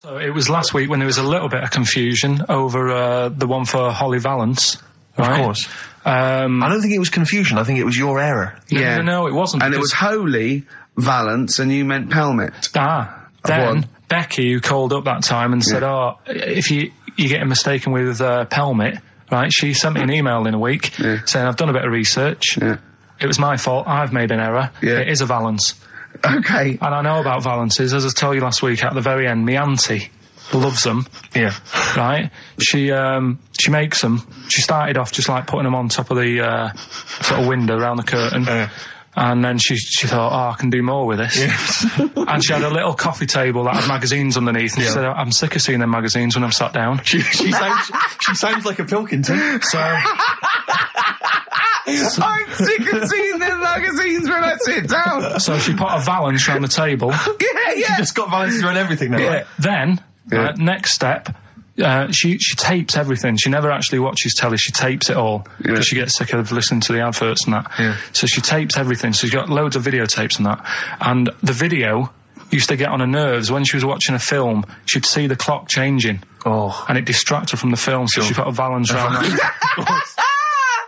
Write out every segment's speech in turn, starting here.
So it was last week when there was a little bit of confusion over the one for Holly Valance. Right? Of course. I don't think it was confusion. I think it was your error. No, it wasn't. And it was Holy Valance, and you meant Pelmet. Then Becky, who called up that time and said, if you're getting mistaken with Pelmet, right, she sent me an email in a week saying, I've done a bit of research. Yeah. It was my fault. I've made an error. Yeah. It is a Valance. Okay. And I know about Valances. As I told you last week, at the very end, my auntie loves them. Yeah. Right? She makes them. She started off just like putting them on top of the sort of window around the curtain. And then she thought, I can do more with this. Yeah. And she had a little coffee table that had magazines underneath. And she said, I'm sick of seeing them magazines when I'm sat down. She sounds like a Pilkington. So... I'm sick of seeing them magazines when I sit down. So she put a Valance around the table. She just got Valances around everything now. Right? Then, next step, she tapes everything. She never actually watches telly. She tapes it all because she gets sick of listening to the adverts and that. Yeah. So she tapes everything. So she's got loads of videotapes and that. And the video used to get on her nerves. When she was watching a film, she'd see the clock changing. And it distracted her from the film. So she put a Valance around that.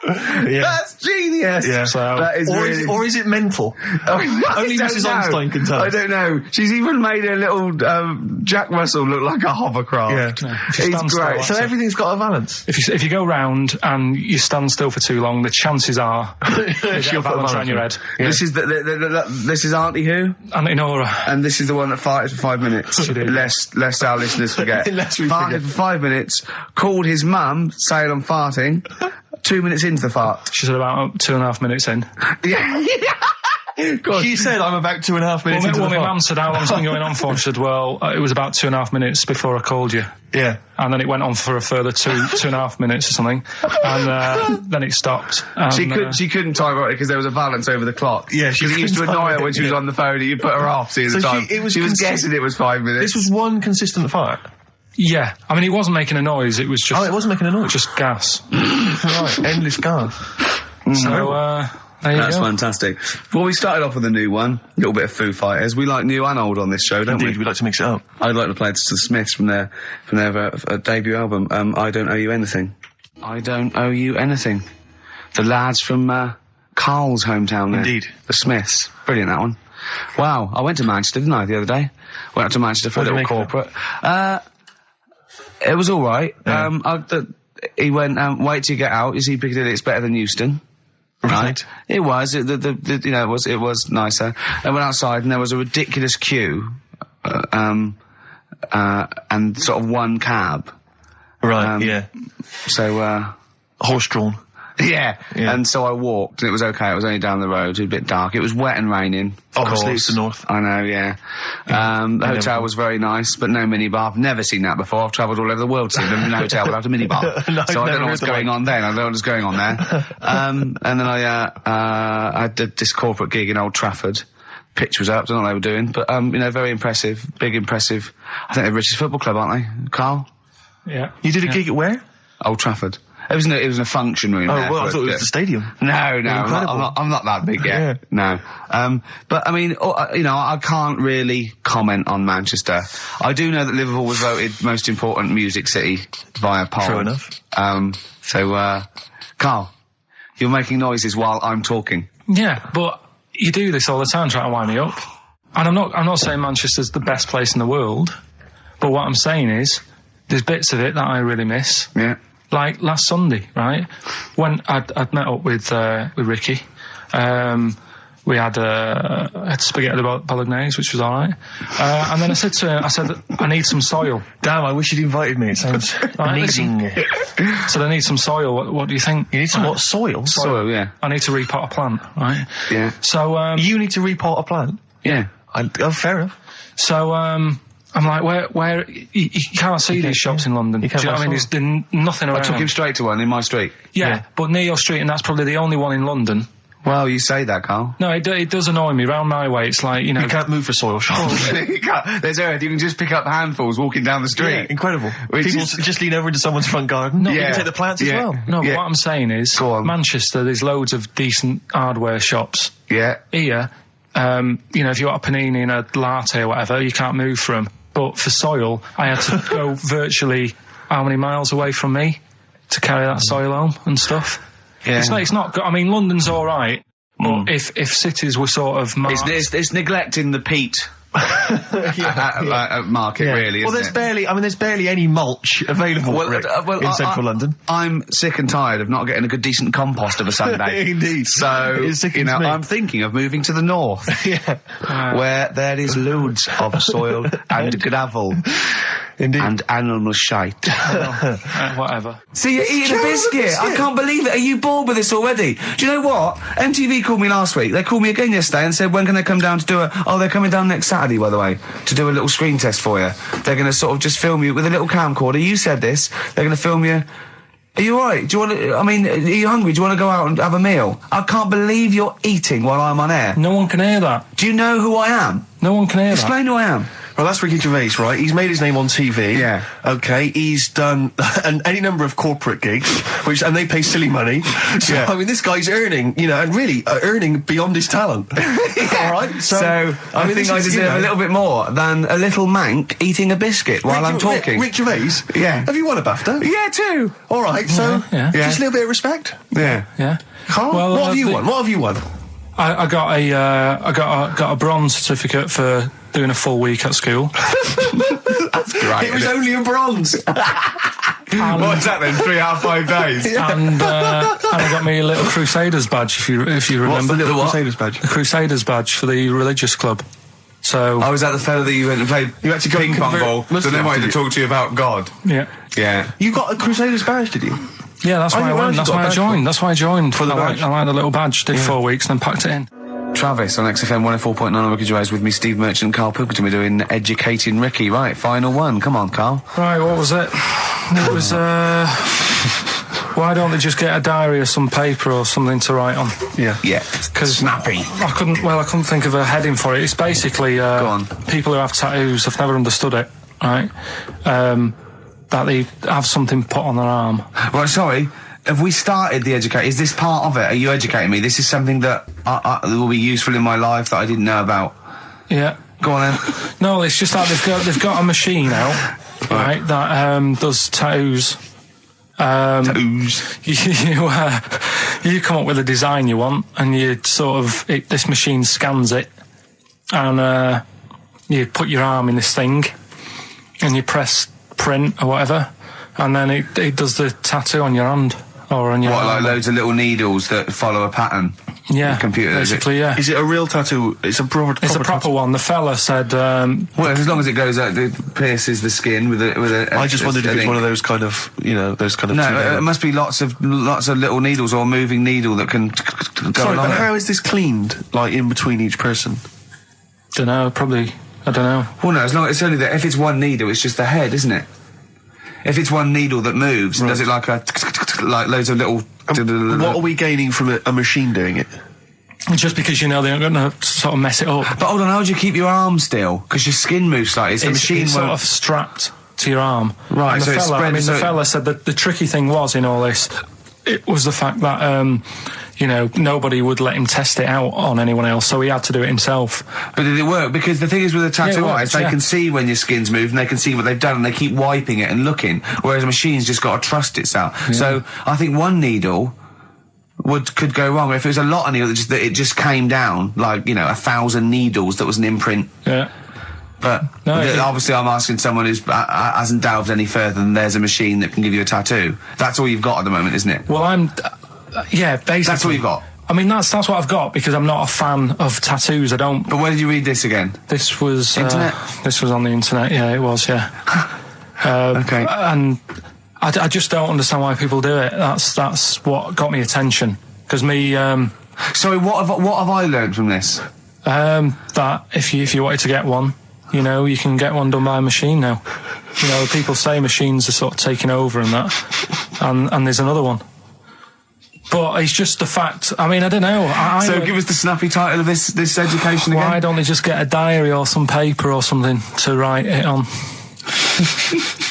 That's genius. Yeah. So that is or is it mental? Only Mrs. Einstein can tell. I don't know. She's even made a little Jack Russell look like a hovercraft. Yeah. He's great. So everything's got a Valance. If you go round and you stand still for too long, the chances are she'll put a Valance around your head. Yeah. This is this is Auntie who? Auntie Nora. And this is the one that farted for 5 minutes. She did. Lest our listeners forget. Farted for 5 minutes. Called his mum, Salem farting. 2 minutes into the fart. She said about 2.5 minutes in. God. She said, I'm about 2.5 minutes into the fart. My mum said, how long's it been going on for? She said, well, it was about 2.5 minutes before I called you. Yeah. And then it went on for a further 2.5 minutes or something. And then it stopped. She couldn't time it because there was a Valance over the clock. Yeah, she used to annoy her when she was on the phone and you put her off seeing the time. She was guessing it was 5 minutes. This was one consistent fart. Yeah, I mean, it wasn't making a noise, it was just... Oh, it wasn't making a noise? Just gas. Right, endless gas. So, there you That's go. fantastic. Well, we started off with a new one, a little bit of Foo Fighters. We like new and old on this show, don't Indeed, we like to mix it up. I'd like to play this to the Smiths from their debut album, I Don't Owe You Anything. I Don't Owe You Anything. The lads from Karl's hometown there. Indeed. The Smiths. Brilliant, that one. Wow, I went to Manchester, didn't I, the other day? Went up to Manchester for a little corporate. It was all right. Yeah. He went, wait till you get out. You see Piccadilly, it's better than Euston. Right. It was. It was nicer. I went outside and there was a ridiculous queue, and sort of one cab. Right. Yeah. So horse-drawn. Yeah. And so I walked, and it was okay. It was only down the road. It was a bit dark. It was wet and raining. Obviously, it's the north. I know, yeah. The hotel was very nice, but no minibar. I've never seen that before. I've travelled all over the world seeing a hotel without a minibar. So I don't know what's going on then. I don't know what's going on there. And then I did this corporate gig in Old Trafford. Pitch was up. Don't know what they were doing, but very impressive, big impressive. I think they're British Football Club, aren't they, Karl? Yeah. You did a gig at where? Old Trafford. It was in a function room. Oh, well, I thought it was the stadium. No, I'm not that big yet. Yeah. No. But I mean, I can't really comment on Manchester. I do know that Liverpool was voted most important music city via poll. True enough. So, Karl, you're making noises while I'm talking. Yeah, but you do this all the time trying to wind me up. And I'm not saying Manchester's the best place in the world, but what I'm saying is, there's bits of it that I really miss. Yeah. Like last Sunday, right? When I'd met up with Ricky, we had spaghetti bolognese, which was alright. And then I said to him, I need some soil. Damn, I wish you'd invited me. It sounds amazing. So I need some soil. What do you think? You need some what? Soil? Soil, yeah. I need to repot a plant, right? Yeah. So, you need to repot a plant? Yeah. Fair enough. So, I'm like, where you can't see these shops in London. Do you know what I mean? There's nothing around. I took him straight to one in my street. Yeah, but near your street, and that's probably the only one in London. Well, you say that, Karl. No, it does annoy me. Round my way, it's like, you can't move for soil shops. There's earth. You can just pick up handfuls walking down the street. Yeah, incredible. People just lean over into someone's front garden. No, you can take the plants as well. No, but what I'm saying is, Manchester, there's loads of decent hardware shops. Yeah. Here, if you want a panini and a latte or whatever, you can't move for them. But for soil, I had to go virtually how many miles away from me to carry that soil home and stuff. Yeah. It's not good. I mean, London's all right, but if cities were sort of marked... It's neglecting the peat market, really. Well, there's barely any mulch available in central London. I'm sick and tired of not getting a good, decent compost of a Sunday. Indeed. So, I'm thinking of moving to the north, where there is loads of soil and gravel. Indeed. And animal shite. Whatever. See, you're eating a biscuit. I can't believe it. Are you bored with this already? Do you know what? MTV called me last week. They called me again yesterday and said, when can they come down to do they're coming down next Saturday, by the way, to do a little screen test for you. They're going to sort of just film you with a little camcorder. You said this. They're going to film you. Are you alright? Do you want to, are you hungry? Do you want to go out and have a meal? I can't believe you're eating while I'm on air. No one can hear that. Do you know who I am? No one can hear that. Explain who I am. Well, that's Ricky Gervais, right? He's made his name on TV. Yeah. Okay, he's done any number of corporate gigs, and they pay silly money. So, I mean, this guy's earning, and really earning beyond his talent. All right? So I think I deserve a little bit more than a little mank eating a biscuit while I'm talking. Rick Gervais? Yeah. Have you won a BAFTA? Yeah, too. All right, so just a little bit of respect. Yeah. Yeah. Carl, well, what have you won? What have you won? I got a bronze certificate for doing a full week at school. That's great. It was only a bronze. What's that then? 3 out of 5 days. And I got me a little Crusaders badge, if you remember. What's the little Crusaders badge? The Crusaders badge for the religious club. So was that the fella that you went and played ping pong ball? So they wanted to talk to you about God. Yeah. Yeah. You got a Crusaders badge, did you? Yeah, that's why I went. That's why I joined. That's why I joined. For the badge. I like the little badge. Did 4 weeks and then packed it in. Travis on XFM 104.9 on Ricky Gervais with me, Steve Merchant and Karl Pilkington. We're doing Educating Ricky. Right, final one. Come on, Karl. Right, what was it? It was, why don't they just get a diary or some paper or something to write on? Yeah. Yeah. Because snappy. I couldn't think of a heading for it. It's basically, Go on. people who have tattoos, I've never understood it, right? That they have something put on their arm. Right, sorry. Have we started the educate? Is this part of it? Are you educating me? This is something that will be useful in my life that I didn't know about. Yeah. Go on then. No, it's just that they've got a machine out, right, that does tattoos. Tattoos. You come up with a design you want, and you sort of this machine scans it, and you put your arm in this thing, and you press print or whatever, and then it does the tattoo on your hand. Or on your like loads of little needles that follow a pattern? Yeah, the computer, basically, yeah. Is it a real tattoo? It's a proper tattoo one. The fella said... well, as long as it goes out, it pierces the skin with a I just wondered if it's one of those kind of, those kind of... No, it must be lots of little needles or a moving needle that can go Sorry, along but how is this cleaned, like, in between each person? Dunno, probably... I don't know. Well, no, it's only that if it's one needle, it's just the head, isn't it? If it's one needle that moves, and does it like loads of little... What are we gaining from a machine doing it? Just because they're going to sort of mess it up. But hold on, how do you keep your arm still? Because your skin moves slightly. The machine it's sort of strapped to your arm. Right, and so it's spread... the fella said that the tricky thing was in all this, it was the fact that... nobody would let him test it out on anyone else, so he had to do it himself. But did it work? Because the thing is with a tattoo artist, they can see when your skin's moved and they can see what they've done and they keep wiping it and looking, whereas a machine's just got to trust itself. Yeah. So I think one needle could go wrong. If it was a lot of needles, that it just came down, 1,000 needles that was an imprint. Yeah. But obviously I'm asking someone who hasn't delved any further than there's a machine that can give you a tattoo. That's all you've got at the moment, isn't it? Well, yeah, basically. That's what you've got? I mean, that's what I've got, because I'm not a fan of tattoos. I don't... But where did you read this again? This was... Internet? This was on the internet, yeah, it was, yeah. Okay. And I just don't understand why people do it. That's what got me attention. Because me... Sorry, what have I learned from this? That if you wanted to get one, you can get one done by a machine now. People say machines are sort of taking over and that. And there's another one. But it's just the fact. I mean, I don't know. So give us the snappy title of this education again. Why don't they just get a diary or some paper or something to write it on?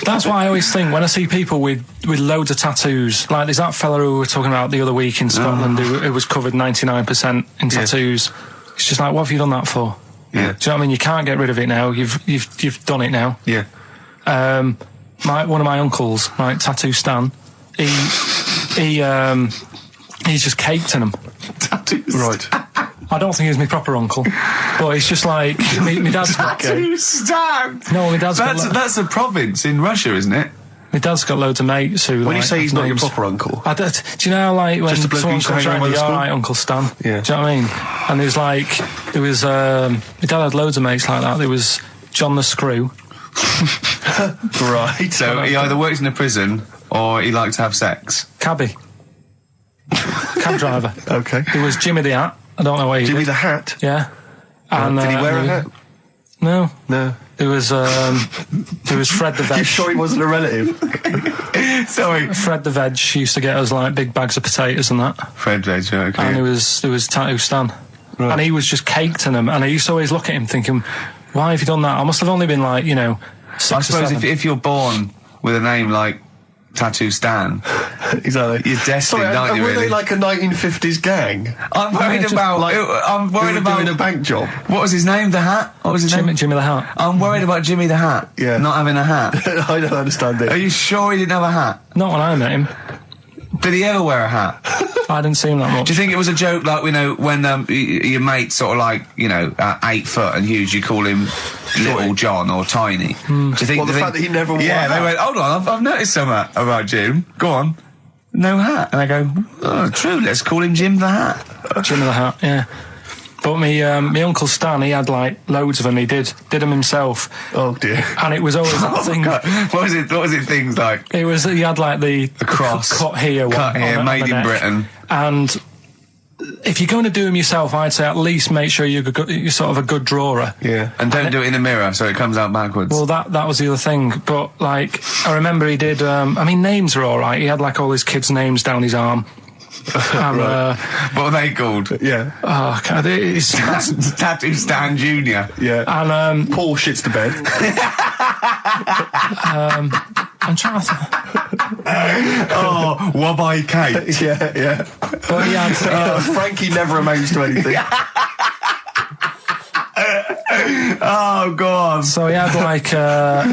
That's what I always think when I see people with loads of tattoos. Like there's that fella who we were talking about the other week in Scotland who was covered 99% in tattoos. It's just like, what have you done that for? Yeah. Do you know what I mean? You can't get rid of it now. You've done it now. Yeah. One of my uncles, right, Tattoo Stan, he's just caked in them. Tattoos. Right. I don't think he's my proper uncle, but it's just like my dad's got. Tattoo Stan. No, my dad's that's a province in Russia, isn't it? My dad's got loads of mates who. When you say he's not your proper uncle, do you know how, like, when just a bloke someone who used to comes hang around, around with all school? right, Uncle Stan. Yeah. Do you know what I mean? And my dad had loads of mates like that. There was John the Screw. right? So he either works in a prison or he likes to have sex. Cabbie. Cab driver. Okay. There was Jimmy the Hat. I don't know where he Jimmy did. the Hat. Yeah. And, Did he wear a hat? No. No. There was Fred the Veg. You sure he wasn't a relative? Sorry. Fred the Veg used to get us, like, big bags of potatoes and that. Fred Veg, okay. And there was Tattoo Stan. Right. And he was just caked in them. And I used to always look at him thinking, why have you done that? I must have only been, like, 6 I or suppose 7. if you're born with a name like Tattoo Stan, Exactly. you're destined, Sorry, aren't you, were really? they like a 1950s gang? I'm worried about... I'm worried Who were about... doing a bank job? What was his name? The Hat? What was his name? Jimmy the Hat. I'm worried about Jimmy the Hat. Yeah. Not having a hat. I don't understand Are it. you sure he didn't have a hat? Not when I met him. Did he ever wear a hat? I didn't see him that much. Do you think it was a joke, like, when your mate's sort of like, 8 foot and huge, you call him Little John or Tiny? Do you think... Well, the fact that he never wore Yeah, a they hat. went, hold on, I've noticed something about Jim. Go on. No hat. And I go, oh, true, let's call him Jim the Hat. Jimmy the Hat, yeah. But my Uncle Stan, he had, like, loads of them. He did them himself. Oh dear. And it was always that thing. God. What was it things like? He had, like, the cross. cut here one. Cut here, on made the in neck. Britain. And if you're going to do them yourself, I'd say at least make sure you're sort of a good drawer. Yeah. And don't do it in the mirror so it comes out backwards. Well, that was the other thing. But, like, I remember he did, names are all right. He had, like, all his kids' names down his arm. And, what are they called? Yeah. oh, God, it's... Tattoo Stan Jr. Yeah. And, Paul shits the bed. I'm trying to... Oh, Wabbai Kate. yeah. But he had... Frankie never amounts to anything. Oh, God. So he had, like, Yeah.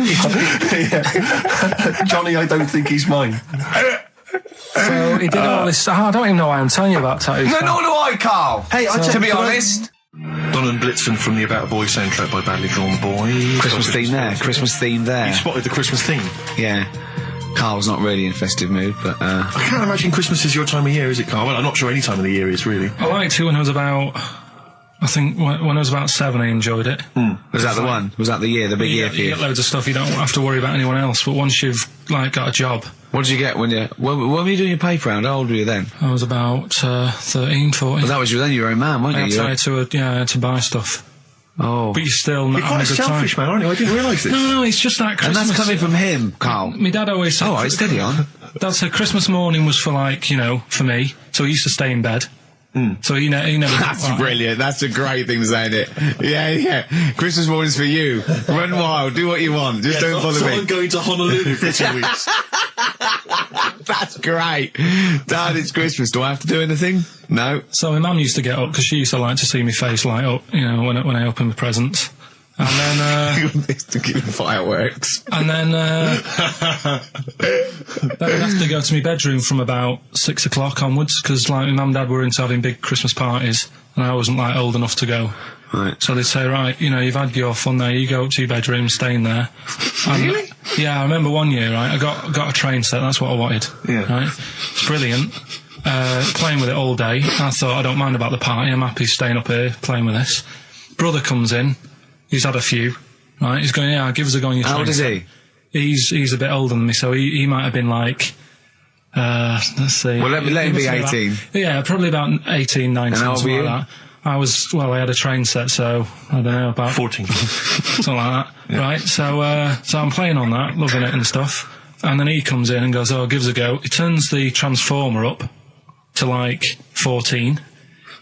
Johnny, I don't think he's mine. so he did all this... I don't even know why I'm telling you about tattoos. No, nor do I, Carl. Hey, to be honest... Don and Blitzen from the About a Boy soundtrack by Badly Drawn Boys. Christmas theme there. You spotted the Christmas theme. Yeah. Carl's not really in a festive mood, but... I can't imagine Christmas is your time of year, is it, Carl? Well, I'm not sure any time of the year is, really. I liked it when I was about... I think when I was about 7, I enjoyed it. Was that the one? Was that the year, the big year for You you? get loads of stuff, you don't have to worry about anyone else, but once you've, like, got a job... What did you get when you... When were you doing your paper round? How old were you then? I was about 13, 14. Well, that was then you were a man, weren't I you? had to buy stuff. Oh. But you're still not You're quite a having a good selfish time. man, aren't you? I didn't realise this. No, it's just that And Christmas... that's coming from him, Carl. My dad always said... All right, steady on. Dad said Christmas morning was for, like, for me, so he used to stay in bed. So he never... That's brilliant. That's a great thing to say, isn't it? Yeah. Christmas morning's for you. Run wild. Do what you want. Just don't bother me. I'm going to Honolulu for 2 weeks. That's great. Dad, it's Christmas. Do I have to do anything? No. So my mum used to get up, because she used to like to see my face light up, when I opened the presents. And then... to give fireworks. And then I'd have to go to my bedroom from about 6 o'clock onwards, because, like, my mum and dad were into having big Christmas parties, and I wasn't, like, old enough to go. Right. So they'd say, right, you've had your fun there, you go up to your bedroom, stay in there. And, Really? Yeah, I remember one year, right, I got a train set, that's what I wanted. Yeah. Right? It's brilliant. Playing with it all day. I thought, I don't mind about the party, I'm happy staying up here, playing with this. Brother comes in, he's had a few, right, he's going, yeah, give us a go on your train. How old is he? He's a bit older than me, so he might have been like, let's see. Well, let him be 18. Yeah, probably about 18, 19, And how old something were like that. I had a train set, so, I don't know, about... 14. something like that, right? So I'm playing on that, loving it and stuff, and then he comes in and goes, oh, give us a go. He turns the transformer up to, like, 14.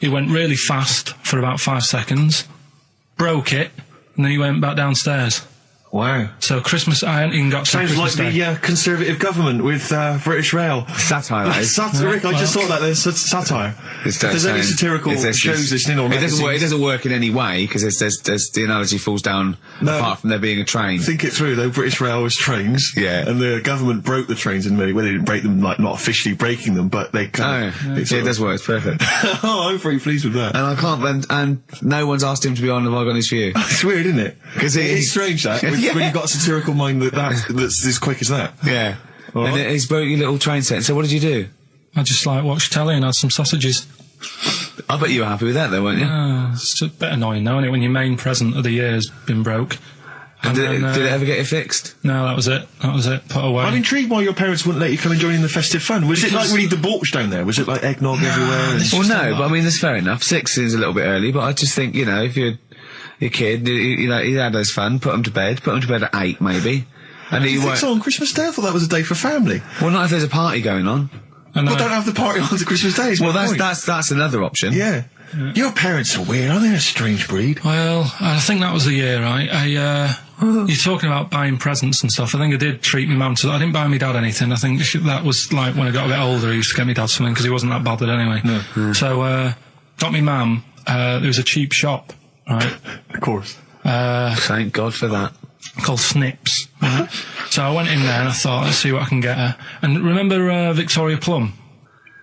He went really fast for about 5 seconds, broke it, and then he went back downstairs. Wow. So Christmas, I hadn't even got to Sounds Christmas like Day. the Conservative government with British Rail. Satire, that is. Rick, I just thought that there's satire. If there's any satirical shows listening or magazines... It doesn't work in any way, because there's the analogy falls down apart from there being a train. Think it through, though. British Rail was trains. Yeah. And the government broke the trains in many... Well, they didn't break them, like, not officially breaking them, but they kind of... It does work, it's perfect. Oh, I'm very pleased with that. And I can't... And no one's asked him to be on Have I Got His View. It's weird, isn't it? Because it's strange, that, when you've got a satirical mind that's as quick as that. Yeah. And he's broke your little train set. So what did you do? I just, like, watched telly and had some sausages. I bet you were happy with that, though, weren't you? It's a bit annoying, though, isn't it, when your main present of the year has been broke. And did it ever get it fixed? No, that was it. Put away. I'm intrigued why your parents wouldn't let you come and join in the festive fun. Was it, like, really debauched down there? Was it, like, eggnog everywhere? Well, no, but I mean, that's fair enough. 6 is a little bit early, but I just think, you know, if you're your kid, you know, he had his fun, put him to bed at 8, maybe. And you think so on Christmas Day? I thought that was a day for family. Well, not if there's a party going on. Well, don't have the party on to Christmas Day. Well, that's another option. Yeah. Your parents are weird, aren't they? A strange breed. Well, I think that was the year, right? You're talking about buying presents and stuff. I think I did treat my mum to that. I didn't buy my dad anything. I think that was like when I got a bit older, I used to get my dad something because he wasn't that bothered anyway. No. So, got me mum, there was a cheap shop, right? Of course. Thank God for that. Called Snips. Right? So I went in there and I thought, let's see what I can get her. And remember Victoria Plum?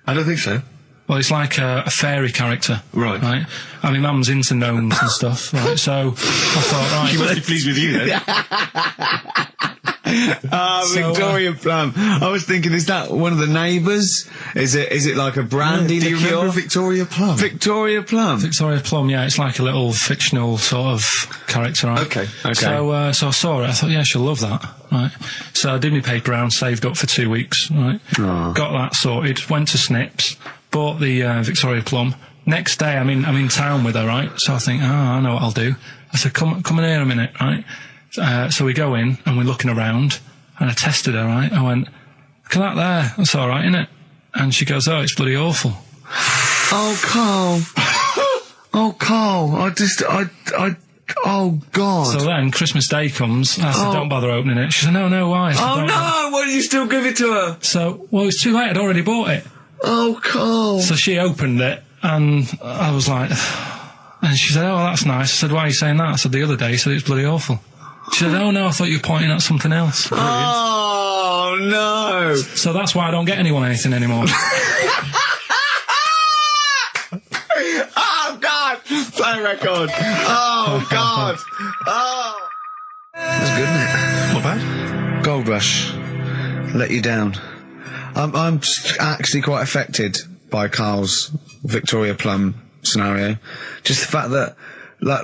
I don't think so. Well, it's like a fairy character. Right. Right? And my mum's into gnomes and stuff, right? So I thought, right... She must be pleased with you, then. Victoria Plum. I was thinking, is that one of the neighbours? Is it like a brandy liqueur? Do you remember Victoria Plum? Victoria Plum. Victoria Plum, yeah, it's like a little fictional sort of character, right? Okay. So I saw it, I thought, yeah, she'll love that, right? So I did my paper round, saved up for 2 weeks, right? Oh. Got that sorted, went to Snips, bought the Victoria Plum. Next day, I'm in town with her, right? So I think, I know what I'll do. I said, come in here a minute, right? So we go in and we're looking around and I tested her, right? I went, look at that there, that's alright, innit? And she goes, oh, it's bloody awful. Oh, Carl. Oh, Carl, oh, God. So then Christmas Day comes, I said, don't bother opening it. She said, no, why? I said, oh, no, why did you still give it to her? So, well, it's too late, I'd already bought it. Oh, Carl. So she opened it and I was like, and she said, oh, that's nice. I said, why are you saying that? I said, the other day, so it's bloody awful. She said, oh no, I thought you were pointing at something else. Oh, no. So that's why I don't get anyone anything anymore. Oh, God. Play record. Oh, God. Oh. That's good, isn't it? Not bad. Gold Rush. Let you down. I'm actually quite affected by Carl's Victoria Plum scenario. Just the fact that, like,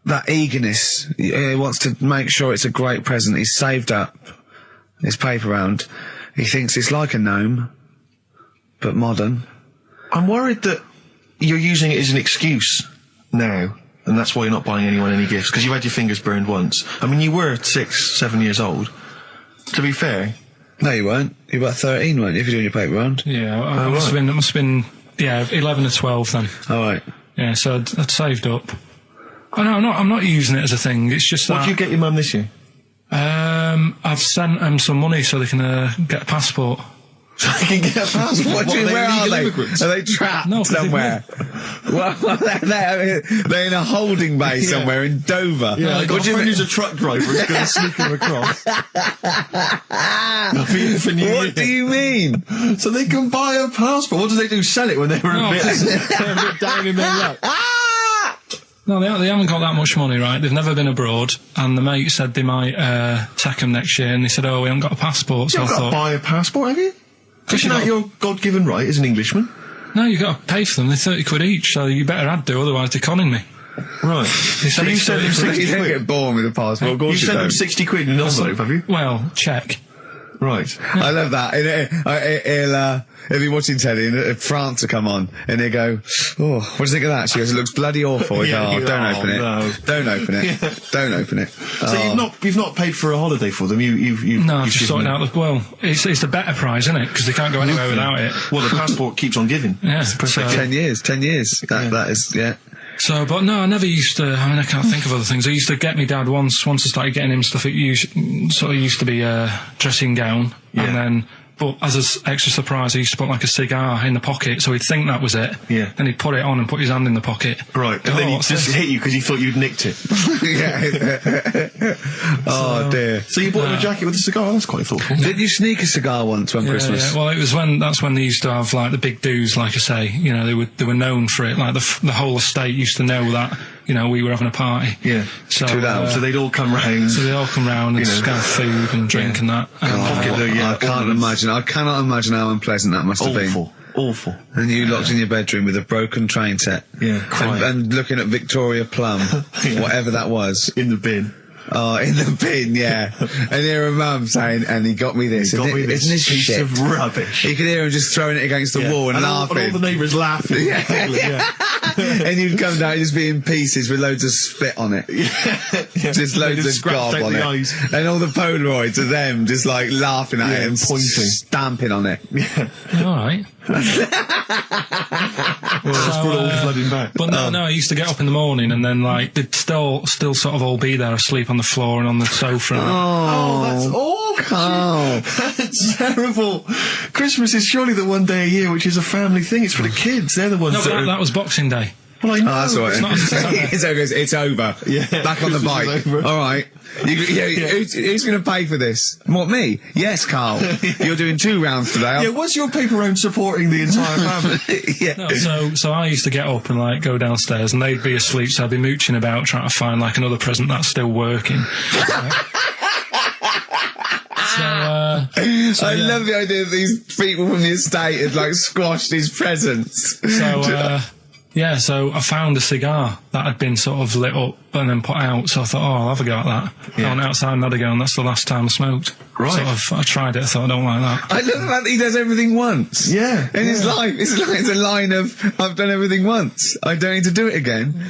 that eagerness, he wants to make sure it's a great present. He's saved up his paper round. He thinks it's like a gnome, but modern. I'm worried that you're using it as an excuse now, and that's why you're not buying anyone any gifts, because you've had your fingers burned once. I mean, you were 6, 7 years old. To be fair. No, you weren't. You were about 13, weren't you, if you're doing your paper round? Yeah, it must have been, 11 or 12 then. All right. Yeah, so I'd saved up. Oh no, I'm not using it as a thing. It's just that. What did you get your mum this year? I've sent them some money so they can get a passport. So they can get a passport? Where are they? Are they trapped somewhere? Well, they're in a holding bay somewhere in Dover. Yeah, I got a friend who's a truck driver who's going to sneak them across. What do you mean? So they can buy a passport. What do they do? Sell it when they're a bit down in their luck? No, they haven't got that much money, right? They've never been abroad, and the mate said they might take them next year, and they said, oh, we haven't got a passport, so I thought... You've got to buy a passport, have you? Isn't that your God-given right as an Englishman? No, you've got to pay for them. They're 30 quid each, so you better do, otherwise they're conning me. Right. So you sent them 60 quid? You don't get born with a passport, of course you sent them 60 quid in an envelope, have you? Well, check. Right. I love that. He'll be watching telly and France will come on and he'll go, oh, what do you think of that? She goes, it looks bloody awful. Yeah, don't open it. No. Don't open it. Yeah. Don't open it. So you've not paid for a holiday for them? No, I've just sorted out it's the better prize, isn't it? Because they can't go anywhere without it. Well, the passport keeps on giving. Yeah. So 10 years. That is, yeah. So, but no, I never used to. I mean, I can't think of other things. I used to get me dad once I started getting him stuff. It used to be a dressing gown, and then. But as an extra surprise, he used to put like a cigar in the pocket, so he'd think that was it. Yeah. Then he'd put it on and put his hand in the pocket. Right. And then he'd just hit you because he thought you'd nicked it. Oh dear. So you bought him a jacket with a cigar? That's quite thoughtful. Did you sneak a cigar once one Christmas? Yeah. Well, that's when they used to have like the big do's, like I say. You know, they were known for it. Like the whole estate used to know that. You know, we were having a party. Yeah. So they'd all come round. So they'd all come round and just have food and drink and that. I cannot imagine how unpleasant that must have been. Awful. And you locked in your bedroom with a broken train set. Yeah. And looking at Victoria Plum, whatever that was. In the bin. Oh, in the bin, yeah. And hear a mum saying, and he got me this. Isn't this piece shit? of rubbish. You could hear him just throwing it against the wall and laughing. And all the neighbours laughing. And you'd come down and just be in pieces with loads of spit on it. Just loads of gob on it. Eyes. And all the Polaroids of them just like laughing at it and pointing. Stamping on it. Alright. Flooding back. But no, I used to get up in the morning and then like they'd still sort of all be there asleep on the floor and on the sofa. That's awful. Carl. That's terrible. Christmas is surely the one day a year which is a family thing. It's for the kids. They're the ones that was Boxing Day. Well, I know. Oh, that's all right. It's over. Yeah. Back on the bike. All right. Who's going to pay for this? What, me? Yes, Carl. You're doing 2 rounds today. Yeah, was your paper round supporting the entire family? Yeah. No, so I used to get up and like go downstairs and they'd be asleep, so I'd be mooching about trying to find like another present that's still working. I love the idea that these people from the estate had like squashed his presents. So I found a cigar that had been sort of lit up and then put out, so I thought, I'll have a go at that. I went outside and had a go, and that's the last time I smoked. Right. I tried it, I thought, I don't like that. I love the fact that he does everything once. Yeah. In his life. It's a line of, I've done everything once. I don't need to do it again.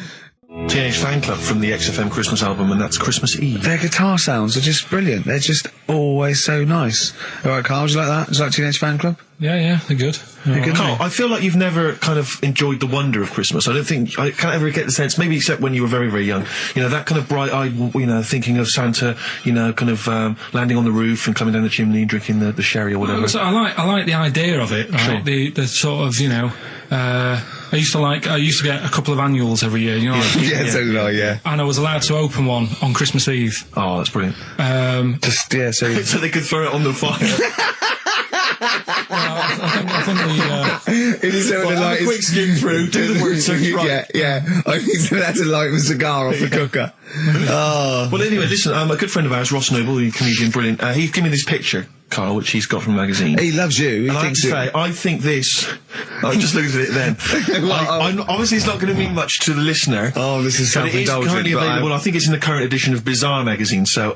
Teenage Fan Club from the XFM Christmas album, and that's Christmas Eve. Their guitar sounds are just brilliant. They're just always so nice. All right, Carl, do you like that? Do you like Teenage Fan Club? Yeah, they're good. Carl, I feel like you've never kind of enjoyed the wonder of Christmas. I can't ever get the sense, maybe except when you were very, very young, that kind of bright-eyed, thinking of Santa, kind of landing on the roof and climbing down the chimney and drinking the sherry or whatever. So I like the idea of it, right? Sure. The sort of, I used to get a couple of annuals every year, you know. So did I, yeah. And I was allowed to open one on Christmas Eve. Oh, that's brilliant. So they could throw it on the fire. I think it is a quick skim through, do the word search right. Yeah. I think that's a light of a cigar off the cooker. Oh. Well, anyway, listen, a good friend of ours, Ross Noble, the comedian, brilliant, he gave me this picture, Carl, which he's got from a magazine. He loves you. And I have to say, I think this... I just looked at it then. Obviously, it's not going to mean much to the listener. Oh, this is self-indulgent. But it is currently available. I think it's in the current edition of Bizarre magazine, so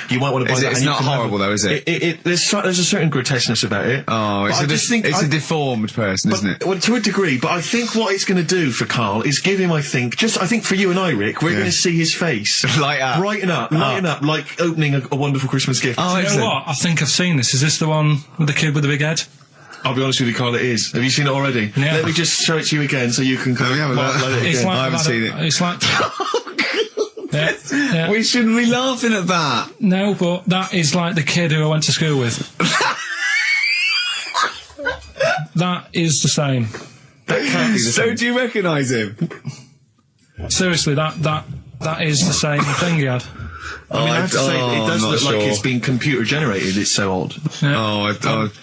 you might want to buy that. It's not horrible, though, is it? There's a certain grotesqueness about it. Oh, it's a deformed person, isn't it? Well, to a degree, but I think what it's going to do for Carl is give him, I think for you and I, Rick, we're going to see his face. Light up. Brighten up, like opening a wonderful Christmas gift. Oh, you know what? I think I've seen this. Is this the one with the kid with the big head? I'll be honest with you, Carl, it is. Have you seen it already? Yeah. Let me just show it to you again so you can I haven't seen it. It's like... Yeah. We shouldn't be laughing at that. No, but that is like the kid who I went to school with. That is the same. That can't be the same. So do you recognise him? Seriously, that is the same thing he had. I mean, I have to say, it does look like it's been computer generated. It's so odd. Yeah.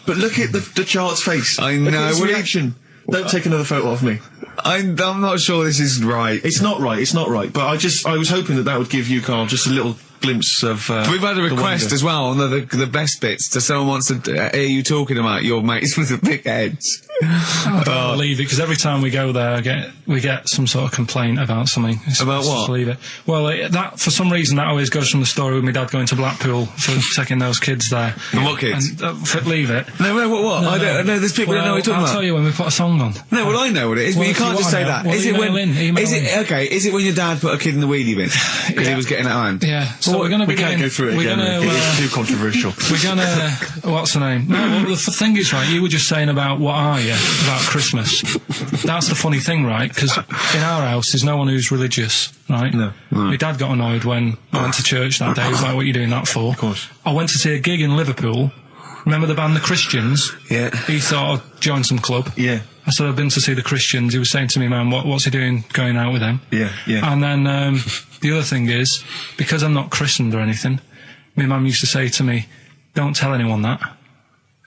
But look at the child's face. I know. Look at his reaction. Don't take another photo of me. I'm not sure this is right. It's not right. But I was hoping that would give you, Carl, just a little glimpse of. We've had a request as well on the best bits. Someone wants to hear you talking about your mates with the big heads. I can't believe it, because every time we go there, we get some sort of complaint about something. About what? Just leave it. Well, that for some reason that always goes from the story with my dad going to Blackpool for taking those kids there. And what kids? And, leave it. No, what? No, I don't know. There's people who don't know what you're talking about. I'll tell you when we put a song on. No, well, I know what it is, but you can't just say that. Well, Is it when your dad put a kid in the wheelie bin because he was getting out of hand? Yeah. Well, So we're going to we can't go through it again. It's too controversial. We're going to... What's the name? No, well, the thing is, right, you were just saying about what are you, about Christmas. That's the funny thing, right? Because in our house, there's no one who's religious, right? No. My dad got annoyed when I went to church that day. He was like, what are you doing that for? Of course. I went to see a gig in Liverpool. Remember the band The Christians? Yeah. He thought I'd join some club. Yeah. I said, I've been to see The Christians. He was saying to me, man, what's he doing going out with them? Yeah, yeah. And then the other thing is, because I'm not christened or anything, my mum used to say to me, don't tell anyone that,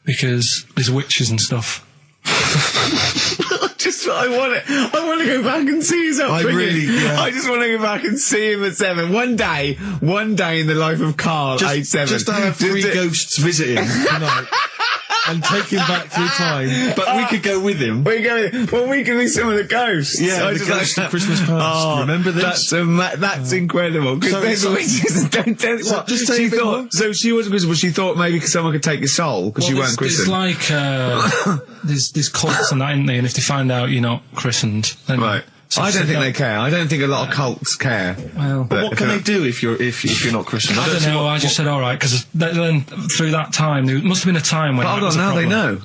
because there's witches and stuff. I want to go back and see his upbringing. I just want to go back and see him at 7. One day in the life of Karl, age 7. Just to have 3 ghosts visiting tonight. And take him back through time. But we could go with him. We could be some of the ghosts. Yeah, the ghosts of Christmas past. Remember this? That's incredible. Because there's witches. Don't tell what. Just tell you. So she wasn't christened, but she thought maybe someone could take your soul because you weren't christened. It's like there's cults and that, isn't there? And if they find out you're not christened, then right. So I don't think they care. I don't think a lot of cults care. Well, but what can they do if you're not Christian? I don't know. I just said all right because then through that time there must have been a time when. But hold on, now they know.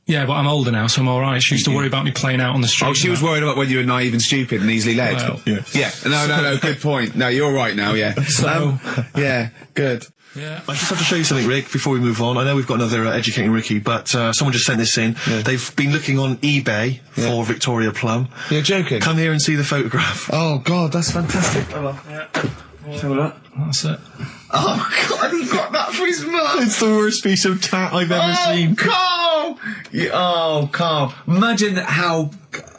Yeah, but I'm older now, so I'm all right. She used to worry about me playing out on the street. Oh, she was worried about when you were naive and stupid and easily led. Well, yeah. No. Good point. No, you're right now. Yeah. So yeah, good. Yeah. I just have to show you something, Rick, before we move on. I know we've got another Educating Ricky, but someone just sent this in. Yeah. They've been looking on eBay for Victoria Plum. You're joking? Come here and see the photograph. Oh, God, that's fantastic. Yeah. Have a look. That's it. Oh, God, he got that for his mum. It's the worst piece of tat I've ever seen. Carl! Carl. Imagine how...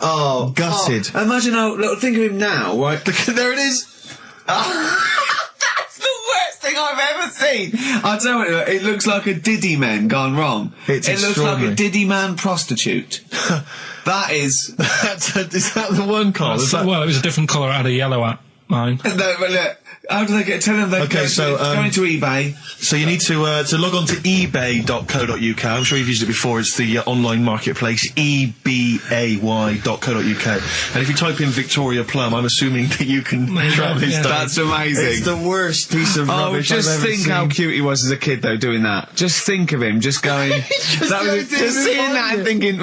Oh, gutted. Carl. Imagine how... Look, think of him now, right? There it is. I've ever seen. I tell you, it looks like a Diddy man gone wrong. It looks like a Diddy man prostitute. That is. Is that the one, Carl? Well, it was a different colour. I had a yellow at mine. No, but look. How do they get? Tell them they go into eBay. So you need to log on to ebay.co.uk. I'm sure you've used it before. It's the online marketplace, ebay.co.uk. And if you type in Victoria Plum, I'm assuming that you can track this down. That's amazing. It's the worst piece of rubbish I've ever seen. Just think how cute he was as a kid, though, doing that. Just think of him, just going... just seeing that and thinking,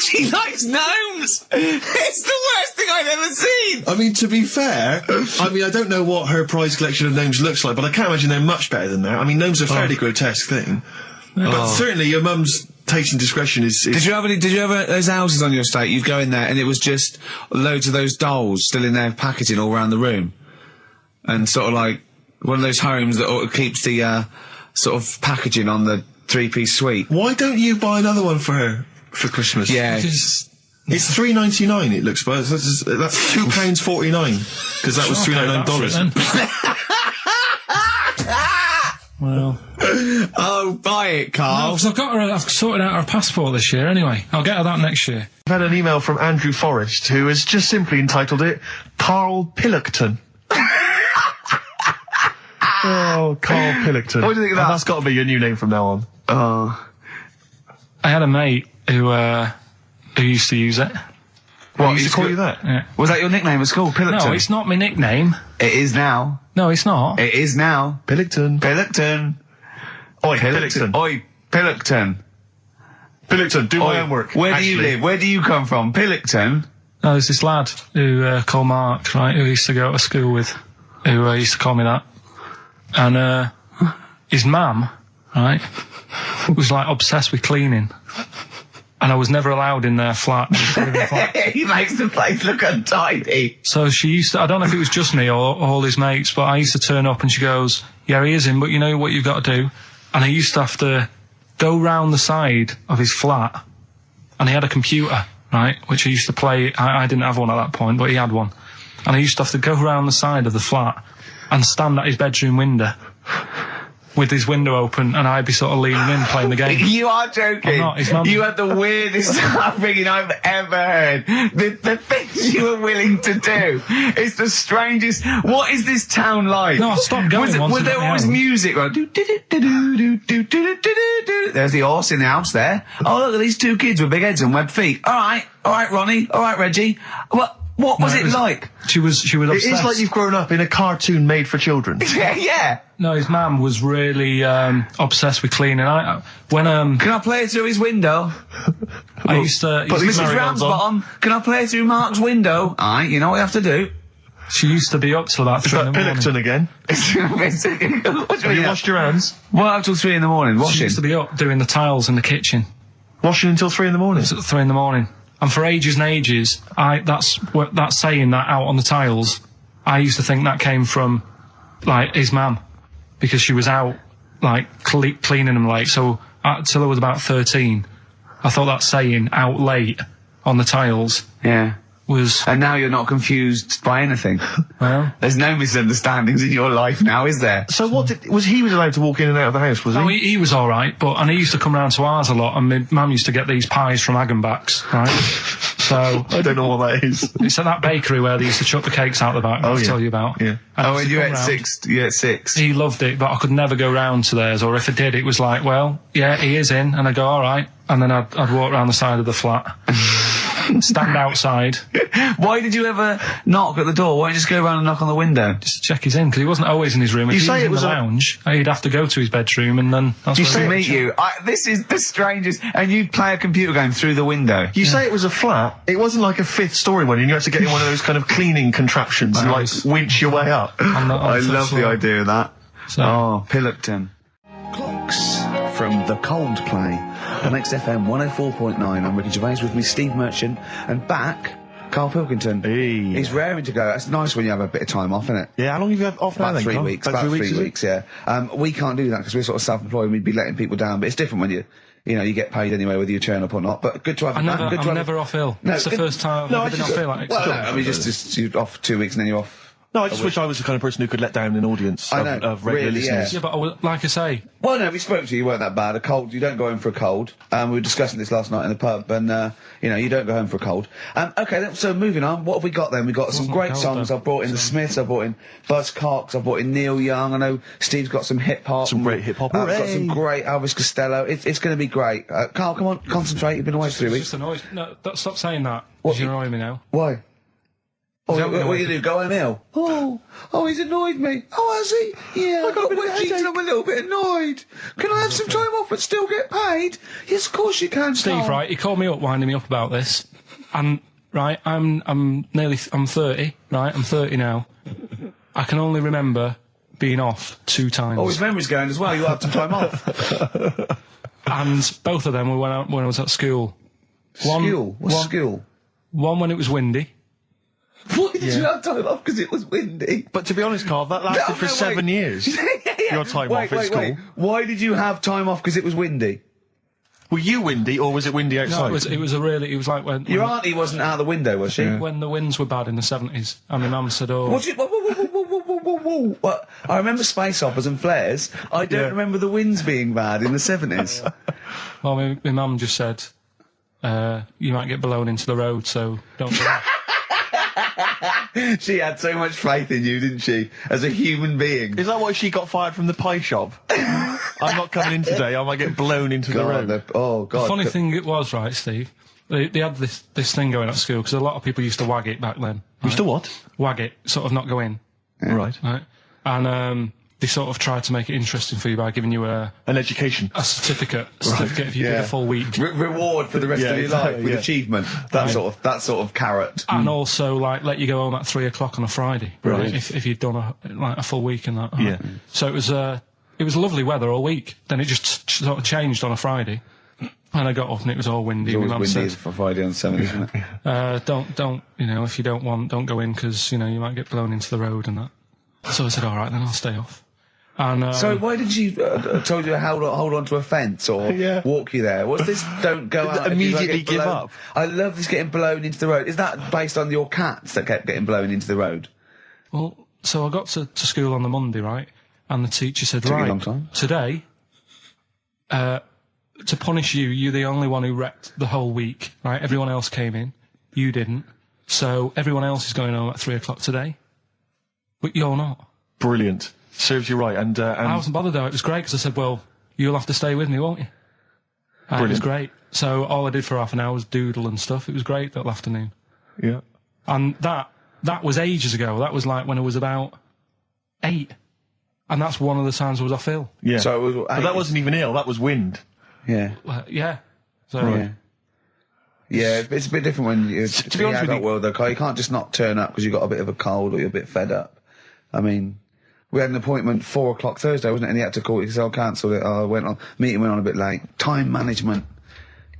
she likes gnomes! It's the worst thing I've ever seen! I mean, to be fair, I don't know what her prize collection of gnomes looks like, but I can't imagine they're much better than that. I mean, gnomes are a fairly grotesque thing. But certainly your mum's taste and discretion is... Did you have those houses on your estate? You'd go in there and it was just loads of those dolls still in their packaging all around the room. And sort of like one of those homes that keeps the sort of packaging on the 3-piece suite. Why don't you buy another one for her for Christmas? Yeah. It's $3.99. It looks, but that's £2.49 because that was $399. Well, oh, buy it, Carl. No, because I've sorted out her passport this year. Anyway, I'll get her that next year. I've had an email from Andrew Forrest, who has just simply entitled it Karl Pilkington. Oh, Karl Pilkington. What do you think of that? That's got to be your new name from now on. I had a mate who used to use it. What, used to call you that? Yeah. Was that your nickname at school, Pilkington? No, it's not my nickname. It is now. No, it's not. It is now. Pilkington. Oi, Pilkington. Oi, Pilkington. Pilkington, do my homework. Where do you live? Where do you come from? Pilkington? No, there's this lad who called Mark, right, who used to go to school with, who used to call me that. And his mum, right, was like obsessed with cleaning. And I was never allowed in their flat. He makes the place look untidy. So she used to, I don't know if it was just me or all his mates, but I used to turn up and she goes, yeah, he is in, but you know what you've got to do? And I used to have to go round the side of his flat, and he had a computer, right, which I used to play. I didn't have one at that point, but he had one. And I used to have to go round the side of the flat and stand at his bedroom window with his window open, and I'd be sort of leaning in playing the game. You are joking. I'm not. His mum... You had the weirdest upbringing I've ever heard. The things you were willing to do. It's the strangest. What is this town like? No, I stopped going. Was there always music? Like, there's the horse in the house there. Oh, look at these two kids with big heads and webbed feet. All right, Ronnie. All right, Reggie. What was it like? She was obsessed. It is like you've grown up in a cartoon made for children. Yeah. No, his mum was really obsessed with cleaning. Can I play it through his window? I used to... Mrs. Ramsbottom, can I play it through Mark's window? Aye, you know what you have to do. She used to be up till about 3 in the morning. Pilkington again? Have you washed your hands? What, up till 3 in the morning? Washing? She used to be up doing the tiles in the kitchen. Washing until 3 in the morning? It's at 3 in the morning. And for ages and ages, that's saying that out on the tiles, I used to think that came from, like, his mum. Because she was out, like, cleaning them late. So, till I was about 13, I thought that saying, out late, on the tiles... Yeah. Was... And now you're not confused by anything. Well... There's no misunderstandings in your life now, is there? So he was allowed to walk in and out of the house, was he? No, he was alright, and he used to come round to ours a lot, and my mum used to get these pies from Hagenbach's, right? So... I don't know what that is. It's at that bakery where they used to chuck the cakes out the back, I'll tell you about. Yeah. And you ate six? He loved it, but I could never go round to theirs, or if I did, it was like, well, yeah, he is in, and I'd go, alright, and then I'd walk round the side of the flat. Stand outside. Why did you ever knock at the door? Why don't you just go around and knock on the window? Just to check he's in, because he wasn't always in his room. If he was in the lounge, he'd have to go to his bedroom, and then that's where he'd meet you. This is the strangest. And you'd play a computer game through the window. You say it was a flat. It wasn't like a 5th story one, and you had to get in one of those kind of cleaning contraptions and, like, winch your way up. I love the idea of that. So. Pilkington. Clocks from The Coldplay on XFM 104.9. I'm Ricky Gervais, with me Steve Merchant, and back, Karl Pilkington. Hey. He's raring to go. It's nice when you have a bit of time off, isn't it? Yeah, how long have you had off now? About 3 weeks. About 3 weeks, yeah. We can't do that because we're sort of self-employed and we'd be letting people down, but it's different when you get paid anyway whether you turn up or not. But good to have you back. I'm never off ill. No, it's the first time I've been off ill. I mean, just you're off 2 weeks and then you're off. No, I just wish I was the kind of person who could let down an audience of regular listeners. Yeah, but like I say... Well, no, we spoke to you, you weren't that bad. A cold, you don't go home for a cold. We were discussing this last night in the pub, and, you don't go home for a cold. Okay, so moving on, what have we got then? We've got some great songs. I've brought in the Smiths, I've brought in Buzz Cox, I've brought in Neil Young, I know Steve's got some hip-hop. Some great hip-hop. I've got some great Elvis Costello. It's going to be great. Karl, come on, concentrate, you've been away for 3 weeks. Just annoyed. No, stop saying that, because you're annoying me now. Why? What you do? Go home ill? Oh, he's annoyed me. Oh, has he? Yeah, I got a bit of I'm a little bit annoyed. Can I have some time off but still get paid? Yes, of course you can, Steve, right, he called me up, winding me up about this, and, right, I'm 30, right, I'm 30 now. I can only remember being off 2 times. Oh, his memory's going as well, you'll have some time off. And both of them were when I was at school. What's school? One when it was windy. Why did you have time off? Because it was windy. But to be honest, Karl, that lasted for 7 years. Your time off at school. Why did you have time off? Because it was windy. Were you windy, or was it windy outside? No, it was like when... Your auntie wasn't out the window, was she? When the winds were bad in the 70s, and my mum said, oh... What? I remember space operas and flares. I don't remember the winds being bad in the 70s. Well, my mum just said, you might get blown into the road, so don't do that. She had so much faith in you, didn't she? As a human being. Is that why she got fired from the pie shop? I'm not coming in today, I might get blown into the road. Oh, God. The funny thing it was, right, Steve, they had this thing going at school, because a lot of people used to wag it back then. Right? Used to what? Wag it, sort of not go in. Yeah. Right. And they sort of tried to make it interesting for you by giving you an education. A certificate if you did a full week. Reward for the rest of your life with achievement. That sort of carrot. And also, like, let you go home at 3 o'clock on a Friday. Right. If you'd done a full week and that. Yeah. So it was lovely weather all week. Then it just sort of changed on a Friday. And I got up and it was all windy. It's always windy for Friday on Sunday, isn't it? Don't, if you don't go in, because, you might get blown into the road and that. So I said, all right, then I'll stay off. And, so why did she told you to hold on to a fence or walk you there? What's this? Don't go out. Immediately give up. I love this getting blown into the road. Is that based on your cats that kept getting blown into the road? Well, so I got to school on the Monday, right? And the teacher said, right, a long time. Today, to punish you, you're the only one who wrecked the whole week, right? Everyone else came in. You didn't. So everyone else is going home at 3 o'clock today. But you're not. Brilliant. Serves you right. And I wasn't bothered though. It was great because I said, well, you'll have to stay with me, won't you? And it was great. So all I did for half an hour was doodle and stuff. It was great that afternoon. Yeah. And that was ages ago. That was like when I was about 8. And that's one of the times I was off ill. Yeah. So it was, but that wasn't even ill, that was wind. Yeah. Yeah. So, right. Yeah, it's a bit different when you're to be honest with you, world, though, Carl. You can't just not turn up because you've got a bit of a cold or you're a bit fed up. I mean, we had an appointment 4 o'clock Thursday, wasn't it? And he had to call it because I cancelled it. Meeting went on a bit late. Time management.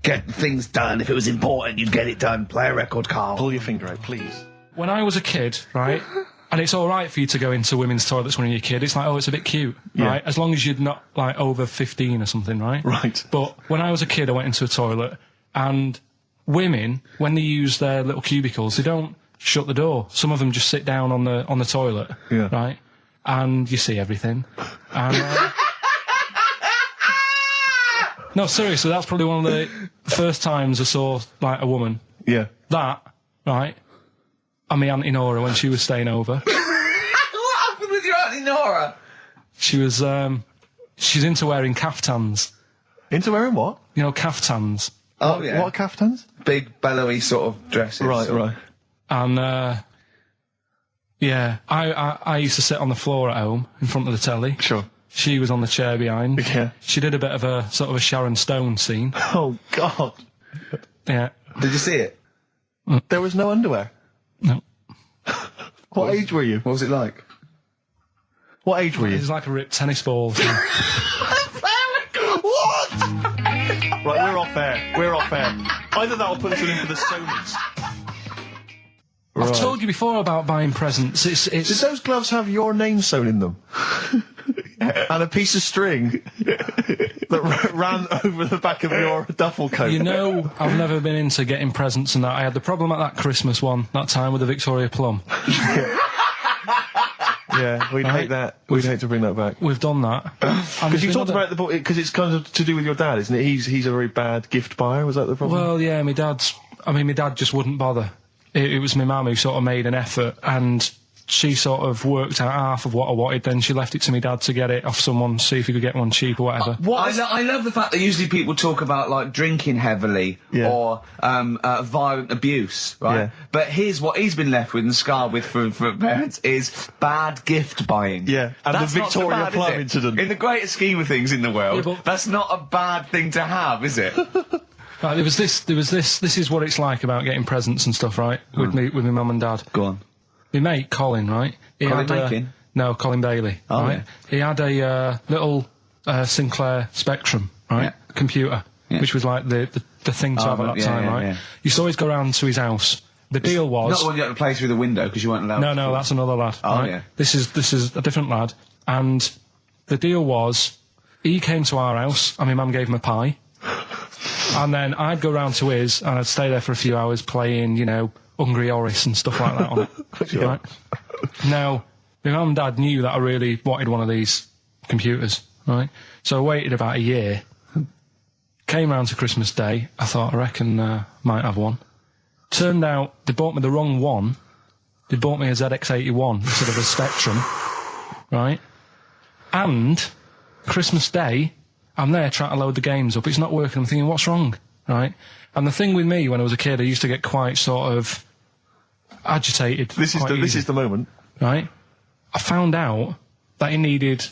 Get things done. If it was important, you'd get it done. Play a record, Carl. Pull your finger out, please. When I was a kid, right, and it's all right for you to go into women's toilets when you're a kid. It's like, oh, it's a bit cute, right? As long as you're not, like, over 15 or something, right? Right. But when I was a kid, I went into a toilet, and women, when they use their little cubicles, they don't shut the door. Some of them just sit down on the toilet, right? And you see everything. And, no, seriously, that's probably one of the first times I saw, like, a woman. Yeah. That, right? And my Auntie Nora when she was staying over. What happened with your Auntie Nora? She was, she's into wearing caftans. Into wearing what? You know, caftans. Oh, yeah. What are caftans? Big, bellowy sort of dresses. Right. And, yeah, I used to sit on the floor at home in front of the telly. Sure. She was on the chair behind. Yeah. She did a bit of a sort of a Sharon Stone scene. Oh, God. Yeah. Did you see it? There was no underwear? No. What age were you? What was it like? What age were you? It was like a ripped tennis ball. What? Right, we're off air. Either that or put us in for the Sonys. I've told you before about buying presents. Did those gloves have your name sewn in them? And a piece of string that ran over the back of your duffel coat? You know, I've never been into getting presents and that. I had the problem at that Christmas one, that time with the Victoria Plum. Yeah, we'd hate that. We'd hate to bring that back. We've done that. Because you talked about the because it's kind of to do with your dad, isn't it? He's a very bad gift buyer. Was that the problem? Well, yeah, my dad just wouldn't bother. It was my mum who sort of made an effort, and she sort of worked out half of what I wanted, then she left it to me dad to get it off someone, see if he could get one cheap or whatever. I love the fact that usually people talk about, like, drinking heavily or violent abuse, right? Yeah. But here's what he's been left with and scarred with from parents is bad gift buying. Yeah, and that's the Victoria Plum incident. In the greater scheme of things in the world, that's not a bad thing to have, is it? Right, there was this, this is what it's like about getting presents and stuff, right? With my mum and dad. Go on. My mate, Colin, right? No, Colin Bailey, right? Yeah. He had a little Sinclair Spectrum, right? Computer, which was like the thing to have at that time, right? Yeah. Used to always go round to his house. The deal was... Not the one you had to play through the window because you weren't allowed to. No, that's another lad. Oh, right? yeah. This is a different lad. And the deal was, he came to our house, and my mum gave him a pie. And then I'd go round to his, and I'd stay there for a few hours playing, you know, Hungry Horace and stuff like that on it. Right? Now, my mum and dad knew that I really wanted one of these computers, right? So I waited about a year. Came round to Christmas Day. I thought, I reckon might have one. Turned out they bought me the wrong one. They bought me a ZX81 instead of a Spectrum, right? And Christmas Day, I'm there trying to load the games up. It's not working. I'm thinking, what's wrong, right? And the thing with me, when I was a kid, I used to get quite sort of agitated. This is the moment, right? I found out that it needed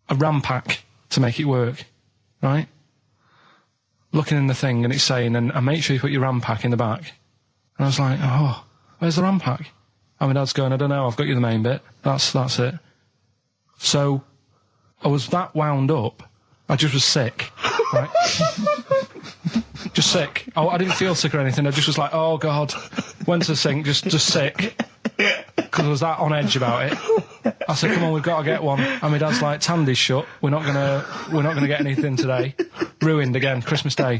a RAM pack to make it work, right? Looking in the thing and it's saying, and make sure you put your RAM pack in the back. And I was like, oh, where's the RAM pack? And my dad's going, I don't know, I've got you the main bit. That's it. So I was that wound up. I just was sick, right? Just sick. Oh, I didn't feel sick or anything. I just was like, oh God, went to the sink, just sick, because I was that on edge about it. I said, come on, we've got to get one. And my dad's like, Tandy's shut. We're not gonna get anything today. Ruined again. Christmas Day.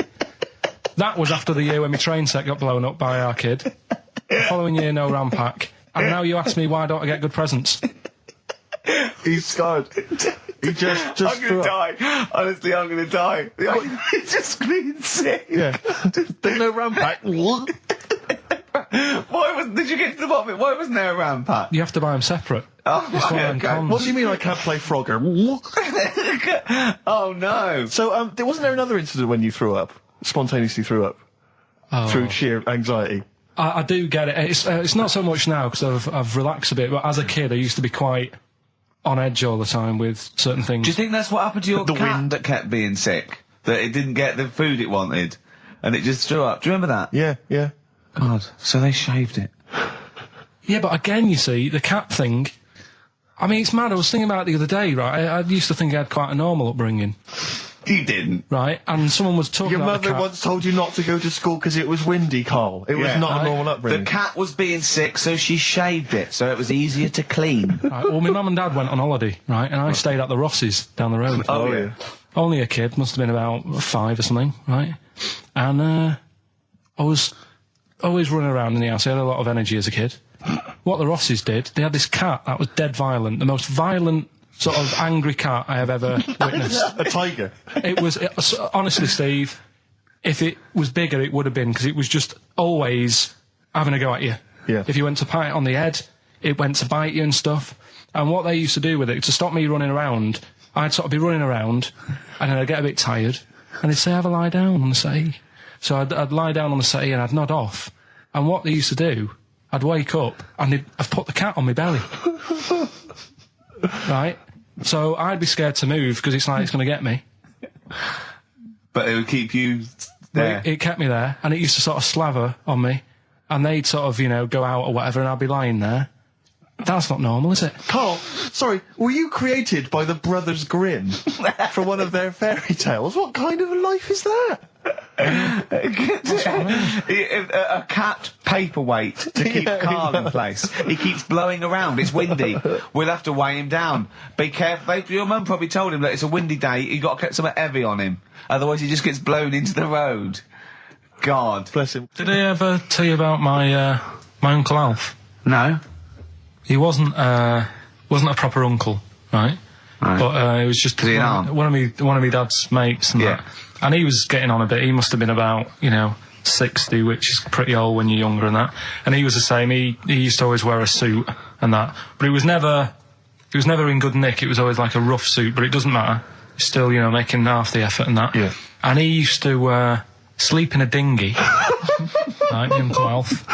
That was after the year when my train set got blown up by our kid. The following year, no RAM pack. And now you ask me why don't I get good presents? He's scarred. He just I'm gonna die. Honestly, I'm gonna die. He's just clean sick. Yeah. There's no RAM pack. Did you get to the bottom of it? Why wasn't there a RAM pack? You have to buy them separate. Oh, okay. What do you mean I can't play Frogger? Oh no. So, wasn't there another incident when you threw up? Spontaneously threw up? Through sheer anxiety? I do get it. It's not so much now because I've relaxed a bit, but as a kid I used to be quite on edge all the time with certain things. Do you think that's what happened to your cat that kept being sick? That it didn't get the food it wanted and it just threw up? Do you remember that? Yeah. God, so they shaved it. Yeah, but again, you see, the cat thing, I mean, it's mad. I was thinking about it the other day, right? I used to think I had quite a normal upbringing. You didn't. Right, and someone was talking Your about mother once told you not to go to school because it was windy, Carl. It was not a normal upbringing. The cat was being sick, so she shaved it, so it was easier to clean. Right, well, my mum and dad went on holiday, right, and I stayed at the Ross's down the road. Oh, yeah. Only a kid, must have been about 5 or something, right? And I was always running around in the house. I had a lot of energy as a kid. What the Ross's did, they had this cat that was dead violent, the most violent sort of angry cat I have ever witnessed. A tiger. It was honestly, Steve, if it was bigger, it would have been, because it was just always having a go at you. Yeah. If you went to pat it on the head, it went to bite you and stuff. And what they used to do with it, to stop me running around, I'd sort of be running around, and then I'd get a bit tired, and they'd say, have a lie down on the settee. So I'd lie down on the settee and I'd nod off. And what they used to do, I'd wake up, and I'd put the cat on my belly. Right? So I'd be scared to move, because it's like it's going to get me. But it would keep you there. It kept me there, and it used to sort of slaver on me, and they'd sort of, you know, go out or whatever, and I'd be lying there. That's not normal, is it? Carl, sorry, were you created by the Brothers Grimm for one of their fairy tales? What kind of a life is that? A cat paperweight to keep Carl in place. He keeps blowing around. It's windy. We'll have to weigh him down. Be careful. Your mum probably told him that it's a windy day. You got to get something heavy on him, otherwise he just gets blown into the road. God bless him. Did I ever tell you about my Uncle Alf? No. He wasn't a proper uncle, right? But it was just one of my dad's mates and that. And he was getting on a bit. He must have been about, 60, which is pretty old when you're younger and that. And he was the same. He used to always wear a suit and that. But it was never in good nick. It was always like a rough suit, but it doesn't matter. He's still, making half the effort and that. Yeah. And he used to sleep in a dinghy. Right, Uncle Alf.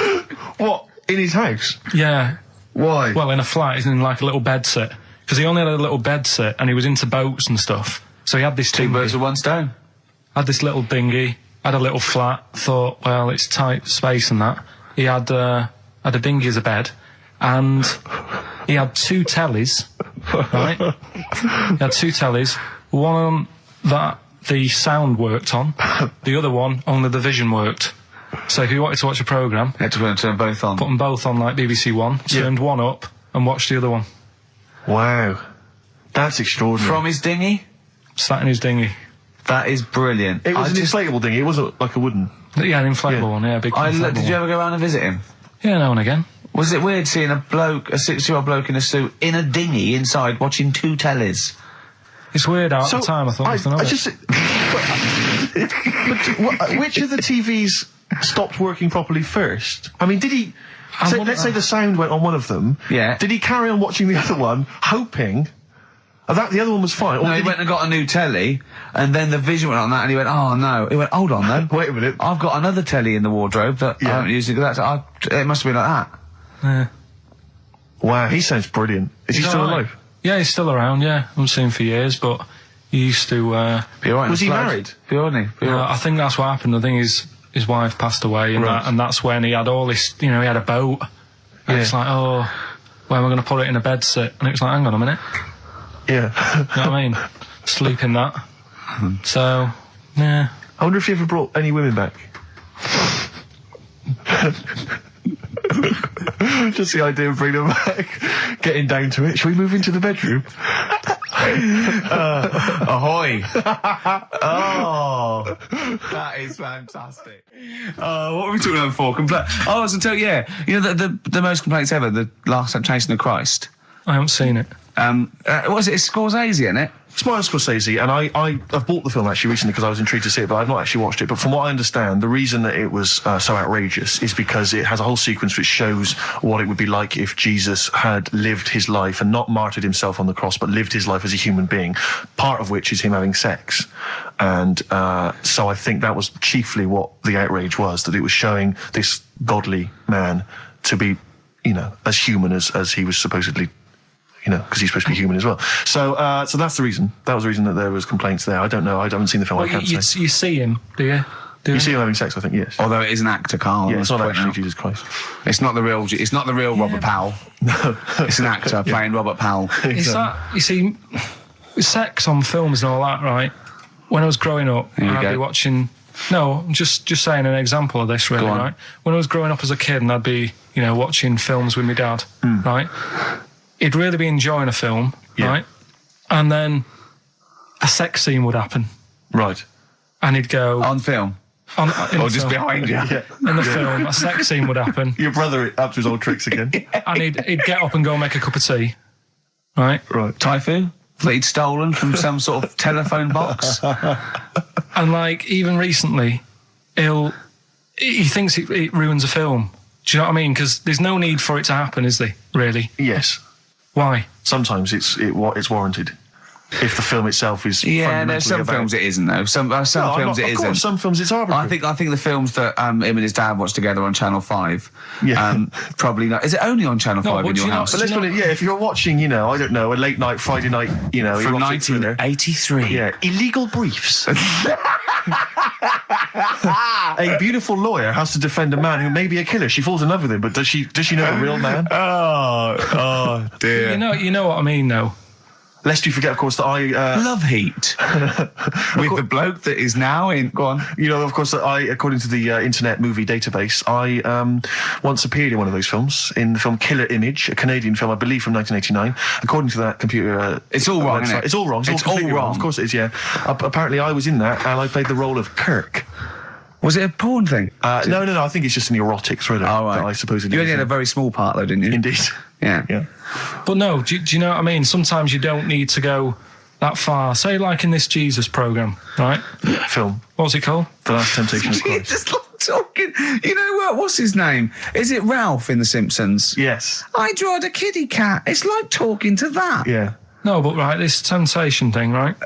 What? In his house? Yeah. Why? Well, in a flat, he's in like a little bed sit. Because he only had a little bed sit, and he was into boats and stuff. So he had this Two birds with one stone. Had this little dinghy, had a little flat, thought, well, it's tight space and that. He had a dinghy as a bed, and he had 2 tellies, right? He had 2 tellies, one that the sound worked on, the other one only the vision worked. So if you wanted to watch a programme, you had to turn both on. Put them both on like BBC One, turned one up and watched the other one. Wow. That's extraordinary. From his dinghy? Sat in his dinghy. That is brilliant. It was an inflatable dinghy, it wasn't like a wooden... Yeah, an inflatable one, yeah, big inflatable Did you ever go around and visit him? Yeah, now and again. Was it weird seeing a 60-year-old bloke in a suit in a dinghy inside watching 2 tellies? It's weird at the time, I thought. Which of the TVs stopped working properly first? I mean, did he... let's say the sound went on one of them. Yeah. Did he carry on watching the other one, hoping that the other one was fine? No, he went and got a new telly, and then the vision went on that, and he went, oh no. He went, hold on though. Wait a minute. I've got another telly in the wardrobe that I haven't used. It must have been like that. Yeah. Wow, he sounds brilliant. Is he still alive? Yeah, he's still around, yeah. I haven't seen him for years, but he used to... was he married? I think that's what happened. I think his wife passed away, and that's when he had all this... he had a boat. And it's like, oh, where am I going to put it in a bed sit? And it was like, hang on a minute. Yeah. You know what I mean? Sleep in that. So, yeah. I wonder if you ever brought any women back. Just the idea of bringing them back, getting down to it. Shall we move into the bedroom? Ahoy! Oh, that is fantastic. What were we talking about before? I was going to tell you, the most complaints ever, the last Temptation of Christ. I haven't seen it. Was it Scorsese, isn't it? It's Martin Scorsese, and I've bought the film actually recently because I was intrigued to see it, but I've not actually watched it. But from what I understand, the reason that it was so outrageous is because it has a whole sequence which shows what it would be like if Jesus had lived his life and not martyred himself on the cross, but lived his life as a human being, part of which is him having sex. And so I think that was chiefly what the outrage was, that it was showing this godly man to be, as human as he was supposedly, because he's supposed to be human as well. So that's the reason. That was the reason that there was complaints there. I don't know. I haven't seen the film. Well, I can't say. You see him, do you? You see him having sex, I think, yes. Although it is an actor, Carl. Yeah, it's not actually Jesus Christ. It's not the real Robert Powell. No. It's an actor playing Robert Powell. Is that, you see, sex on films and all that, right? When I was growing up, I'd be watching... No, I'm just saying an example of this, really, right? When I was growing up as a kid and I'd be, watching films with my dad, right? He'd really be enjoying a film, right? And then a sex scene would happen. Right. And he'd go... On film? Or just behind you? In the film, a sex scene would happen. Your brother up to his old tricks again. And he'd get up and go make a cup of tea, right? Right. Typhoon? That he'd stolen from some sort of telephone box? And, even recently, he thinks it ruins a film. Do you know what I mean? Because there's no need for it to happen, is there, really? Yes. Why? Sometimes it's warranted. If the film itself is there's some films it isn't though. Some films it isn't. Some films it's arbitrary. I think the films that him and his dad watched together on Channel 5. Probably not. Is it only on Channel 5 in your house? But let's put it. Yeah, if you're watching, I don't know, a late night Friday night, from 1983. Yeah, Illegal Briefs. A beautiful lawyer has to defend a man who may be a killer. She falls in love with him, but does she know the real man? Oh dear. You know what I mean, though. Lest you forget, of course, that I... Love Heat. With the bloke that is now in... Go on. Of course, that I, according to the Internet Movie Database, I once appeared in one of those films, in the film Killer Image, a Canadian film, I believe, from 1989. According to that computer... it's all wrong, isn't it? It's all wrong. It's all wrong. Of course it is, yeah. Apparently, I was in that, and I played the role of Kirk. Was it a porn thing? No. I think it's just an erotic thriller. Oh, right. That I suppose it You only had a very small part, though, didn't you? Indeed. Yeah. But no, do you know what I mean? Sometimes you don't need to go that far. Say, like in this Jesus programme, right? Film. What's it called? The Last Temptation of Christ. Just like talking... what's his name? Is it Ralph in The Simpsons? Yes. I drawed a kitty cat. It's like talking to that. Yeah. No, but right, this temptation thing, right?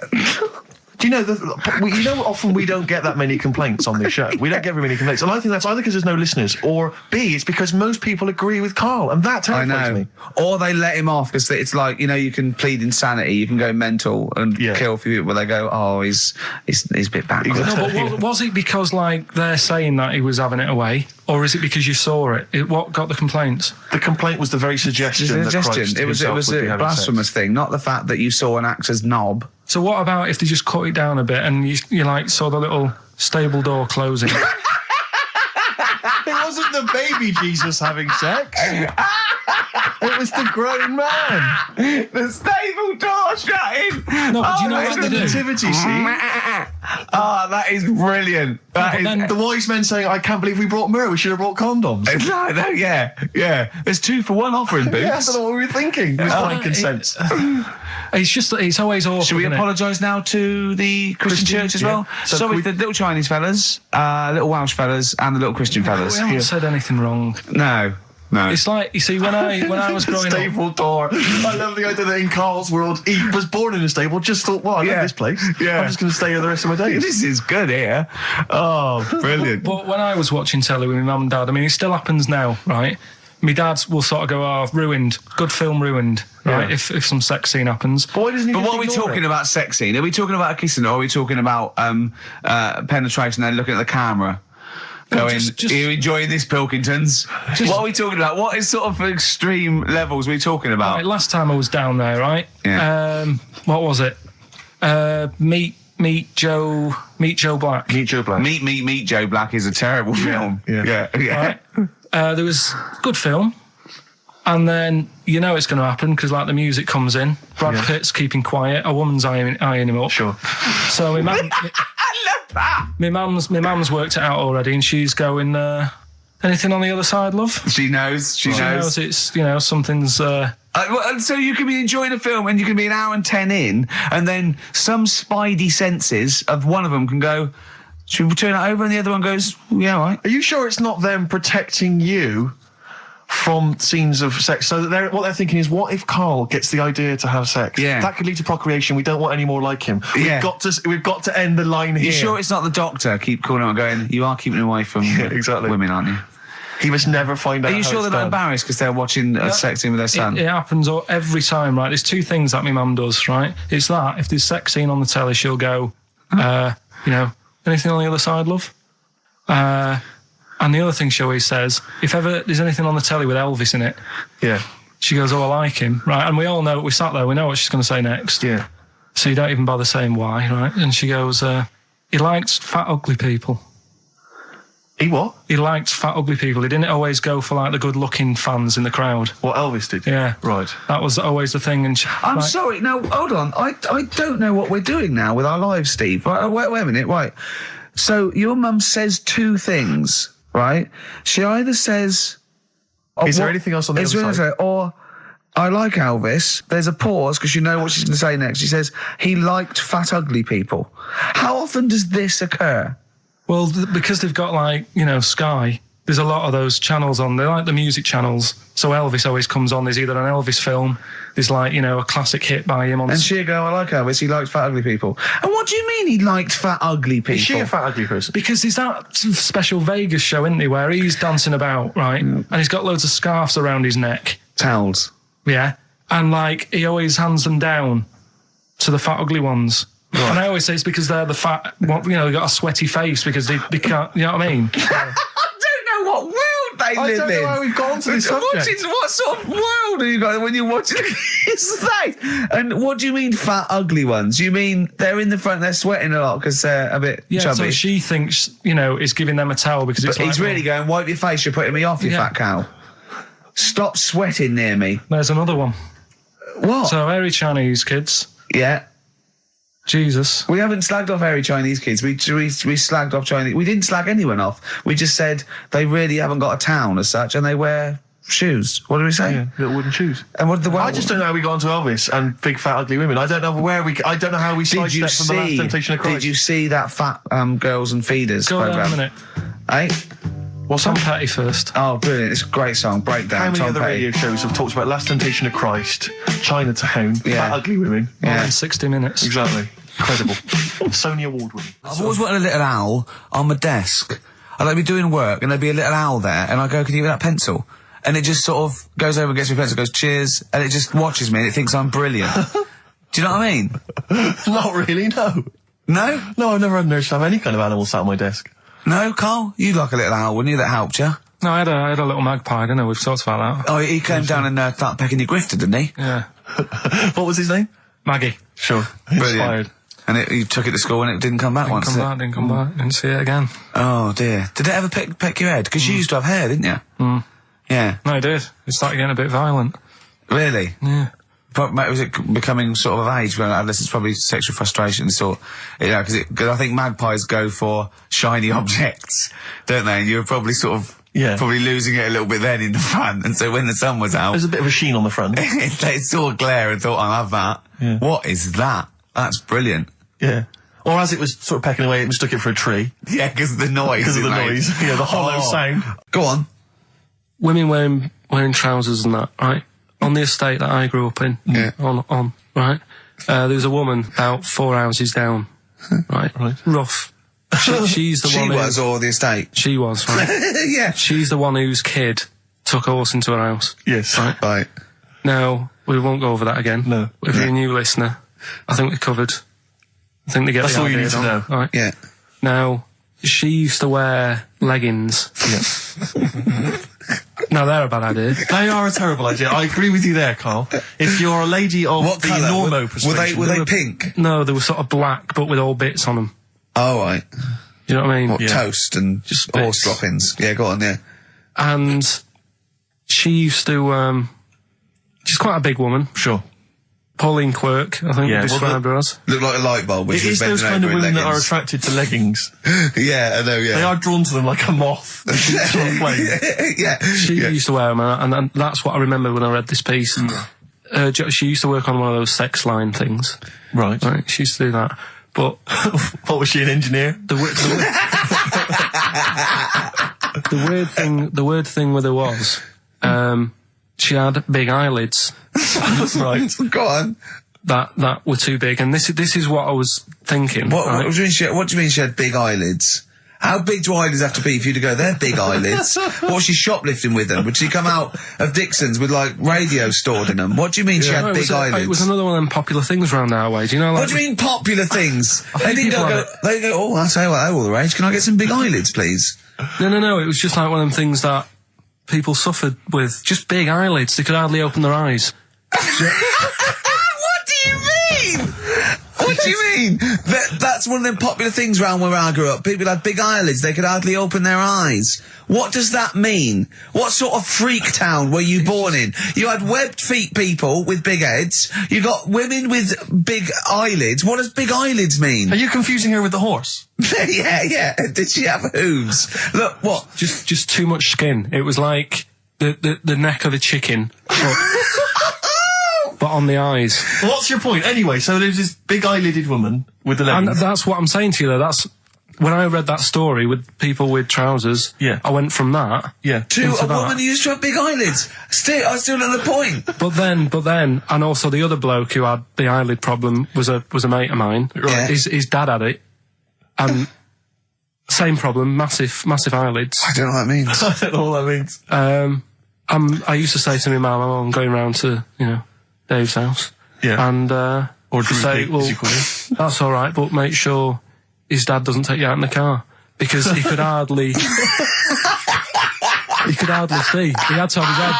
Do you know, often we don't get that many complaints on this show. We don't get very many complaints. And I think that's either because there's no listeners, or B, it's because most people agree with Carl, and that terrifies me. Or they let him off, because it's like, you can plead insanity, you can go mental and kill a few people, where they go, oh, he's a bit bad. Exactly. No, but was it because, they're saying that he was having it away, or is it because you saw it? What got the complaints? The complaint was the very suggestion that Christ it was a blasphemous thing, not the fact that you saw an actor's knob. So what about if they just cut it down a bit and you saw the little stable door closing? It wasn't the baby Jesus having sex. It was the grown man. The stable door shutting. No, but you know what the nativity scene? That is brilliant. The wise men saying, I can't believe we brought myrrh, we should have brought condoms. Yeah. There's 2 for 1 offering, Boots. Yeah, I don't know what we were thinking. It was frankincense. It's just that it's always awkward. Should we apologise now to the Christian church as well? Sorry, the little Chinese fellas, little Welsh fellas, and the little Christian fellas. We haven't said anything wrong. No. It's like, you see, when I was growing up... Stable door. I love the idea that in Carl's world, he was born in a stable, just thought, I love this place. Yeah. I'm just going to stay here the rest of my days. This is good here. Oh, brilliant. But when I was watching telly with my mum and dad, it still happens now, right? My dad will sort of go, ruined. Good film ruined, right? If some sex scene happens. But what are we talking about sex scene? Are we talking about a kissing, or are we talking about penetration and looking at the camera? Going, are you enjoying this, Pilkingtons? What are we talking about? What is sort of extreme levels are we talking about? Right, last time I was down there, right? Yeah. What was it? Meet Joe Black. Meet Joe Black. Meet Joe Black is a terrible film. Yeah. Right? There was good film, and then it's going to happen because the music comes in. Brad Pitt's keeping quiet. A woman's eyeing him up. Sure. So my mum, my mum's worked it out already, and she's going. Anything on the other side, love? She knows. She knows it's something's. So you can be enjoying a film and you can be an hour and 10 in, and then some spidey senses of one of them can go, should we turn it over? And the other one goes, yeah, all right. Are you sure it's not them protecting you from scenes of sex? So that what they're thinking is, what if Karl gets the idea to have sex? Yeah. That could lead to procreation. We don't want any more like him. Yeah. We've got to end the line here. You sure it's not the doctor? Keep calling out and going, you are keeping away from exactly. women, aren't you? He must never find out. Are you how sure it's they're not done. embarrassed because they're watching a sex scene with their son? It happens every time, right? There's two things that my mum does, right? It's that, if there's sex scene on the telly, she'll go, anything on the other side, love? And the other thing she always says, if ever there's anything on the telly with Elvis in it, she goes, oh, I like him, right? And we all know, we sat there, we know what she's going to say next. Yeah. So you don't even bother saying why, right? And she goes, he liked fat, ugly people. He what? He liked fat, ugly people. He didn't always go for, like, the good-looking fans in the crowd. What Elvis did? Yeah. Right. That was always the thing. And I'm sorry, no, hold on. I don't know what we're doing now with our lives, Steve. Right, wait a minute, right. So your mum says two things, right? She either says... Is there anything else on the other side? Or, I like Elvis. There's a pause because you know what she's going to say next. She says, he liked fat, ugly people. How often does this occur? Well, because they've got, like, Sky, there's a lot of those channels on. They like the music channels. So Elvis always comes on. There's either an Elvis film, there's, like, a classic hit by him on... And she'll go, I like Elvis, he liked fat, ugly people. And what do you mean he liked fat, ugly people? Is she a fat, ugly person? Because there's that special Vegas show, isn't he, where he's dancing about, right? And he's got loads of scarves around his neck. Towels. Yeah. And, like, he always hands them down to the fat, ugly ones. Right. And I always say it's because they're the fat, they got a sweaty face because they can't, you know what I mean? I don't know what world they live in. I don't know how we've gone to this subject. What sort of world are you got when you're watching his face? And what do you mean fat, ugly ones? You mean they're in the front, they're sweating a lot because they're a bit chubby? So she thinks, is giving them a towel because it's he's really going, wipe your face, you're putting me off, you fat cow. Stop sweating near me. There's another one. What? So, hairy Chinese kids. Yeah. Jesus. We haven't slagged off hairy Chinese kids. We slagged off Chinese... We didn't slag anyone off. We just said they really haven't got a town as such, and they wear shoes. What did we say? Yeah, little wooden shoes. And what did I just don't know how we got onto Elvis and big fat ugly women. I don't know I don't know how we sidestepped from the Last Temptation of Christ. Did you see that Fat Girls and Feeders program? Go on a minute. Eh? What's Tom Petty first. Oh, brilliant. It's a great song. Breakdown. How many Tom other Petty. radio shows have talked about Last Temptation of Christ, Chinatown, fat ugly women? Yeah. In 60 minutes. Exactly. Incredible. Sony Award winning. I've always wanted a little owl on my desk. I'd like be doing work and there'd be a little owl there and I go, can you give me that pencil? And it just sort of goes over and gets me a pencil, goes, cheers, and it just watches me and it thinks I'm brilliant. Do you know what I mean? Not really, no. No? No, I've never had an urge to have any kind of animal sat on my desk. No, Carl? You'd like a little owl, wouldn't you? That helped you? No, I had a little magpie, didn't I? We've talked about that. Oh, he came down and started pecking your grifter, didn't he? Yeah. What was his name? Maggie. Sure. Brilliant. Inspired. And you took it to school and it didn't come back Didn't come back. Didn't see it again. Oh, dear. Did it ever peck your head? Because you used to have hair, didn't you? Mm. Yeah. No, it did. It started getting a bit violent. Really? Yeah. But was it becoming sort of age when adolescence, probably sexual frustration sort, because I think magpies go for shiny objects, don't they? And you were probably sort of probably losing it a little bit then in the front, and so when the sun was out, there's a bit of a sheen on the front. They saw a glare and thought, I'll have that. Yeah. What is that? That's brilliant. Yeah. Or as it was sort of pecking away, it mistook it for a tree. Yeah, because of the noise. Because of the noise. Yeah, the hollow sound. Go on. Women wearing trousers and that, right? On the estate that I grew up in, on, right? There was a woman about 4 houses down, right? Rough. She's the one. She was, or the estate? She was, right? Yeah. She's the one whose kid took a horse into her house. Yes. Right. Now, we won't go over that again. No. If you're a new listener, I think we're covered. I think they get That's the all idea you need to know. Right? Yeah. Now, she used to wear leggings. Yeah. No, they're a bad idea. They are a terrible idea. I agree with you there, Carl. If you're a lady of what the colour? normo persuasion... Were they pink? No, they were sort of black, but with all bits on them. Oh, right. Do you know what I mean? What, toast and just horse droppings. Yeah, go on, yeah. And she used to, she's quite a big woman. Sure. Pauline Quirk, I think you described her as. Look like a light bulb. It is those kind of women that are attracted to leggings. Yeah, I know, yeah. They are drawn to them like a moth. Yeah. She used to wear them, and that's what I remember when I read this piece. she used to work on one of those sex line things. Right. She used to do that. But what, was she, an engineer? The weird thing with her was, she had big eyelids. Right. Go on. That were too big, and this is what I was thinking. What do you mean she had big eyelids? How big do eyelids have to be for you to go, they're big eyelids? What was she shoplifting with them? Would she come out of Dixon's with, like, radio stored in them? What do you mean she had big eyelids? It was another one of them popular things around our way. Do you know, like... What do you mean popular things? They go, oh, I say, well, they're all the rage. Can I get some big eyelids, please? No. It was just like one of them things that people suffered with. Just big eyelids. They could hardly open their eyes. What do you mean? What do you mean? That's one of them popular things around where I grew up. People had big eyelids. They could hardly open their eyes. What does that mean? What sort of freak town were you born in? You had webbed feet people with big heads. You got women with big eyelids. What does big eyelids mean? Are you confusing her with the horse? Yeah. Did she have hooves? Look, what? Just too much skin. It was like the neck of a chicken. But on the eyes. Well, what's your point? Anyway, so there's this big eyelided woman with the leggings. And that's what I'm saying to you, though. That's when I read that story with people with trousers. Yeah. I went from that. Yeah. To a woman who used to have big eyelids. I still at the point. But then, and also the other bloke who had the eyelid problem was a mate of mine. Right. Yeah. His dad had it, and same problem, massive eyelids. I don't know what that means. I don't know what that means. I used to say to my mum, I'm going round to Dave's house. Yeah. And, or to say, well, that's alright, but make sure his dad doesn't take you out in the car. Because he could hardly, see. He had to have his head.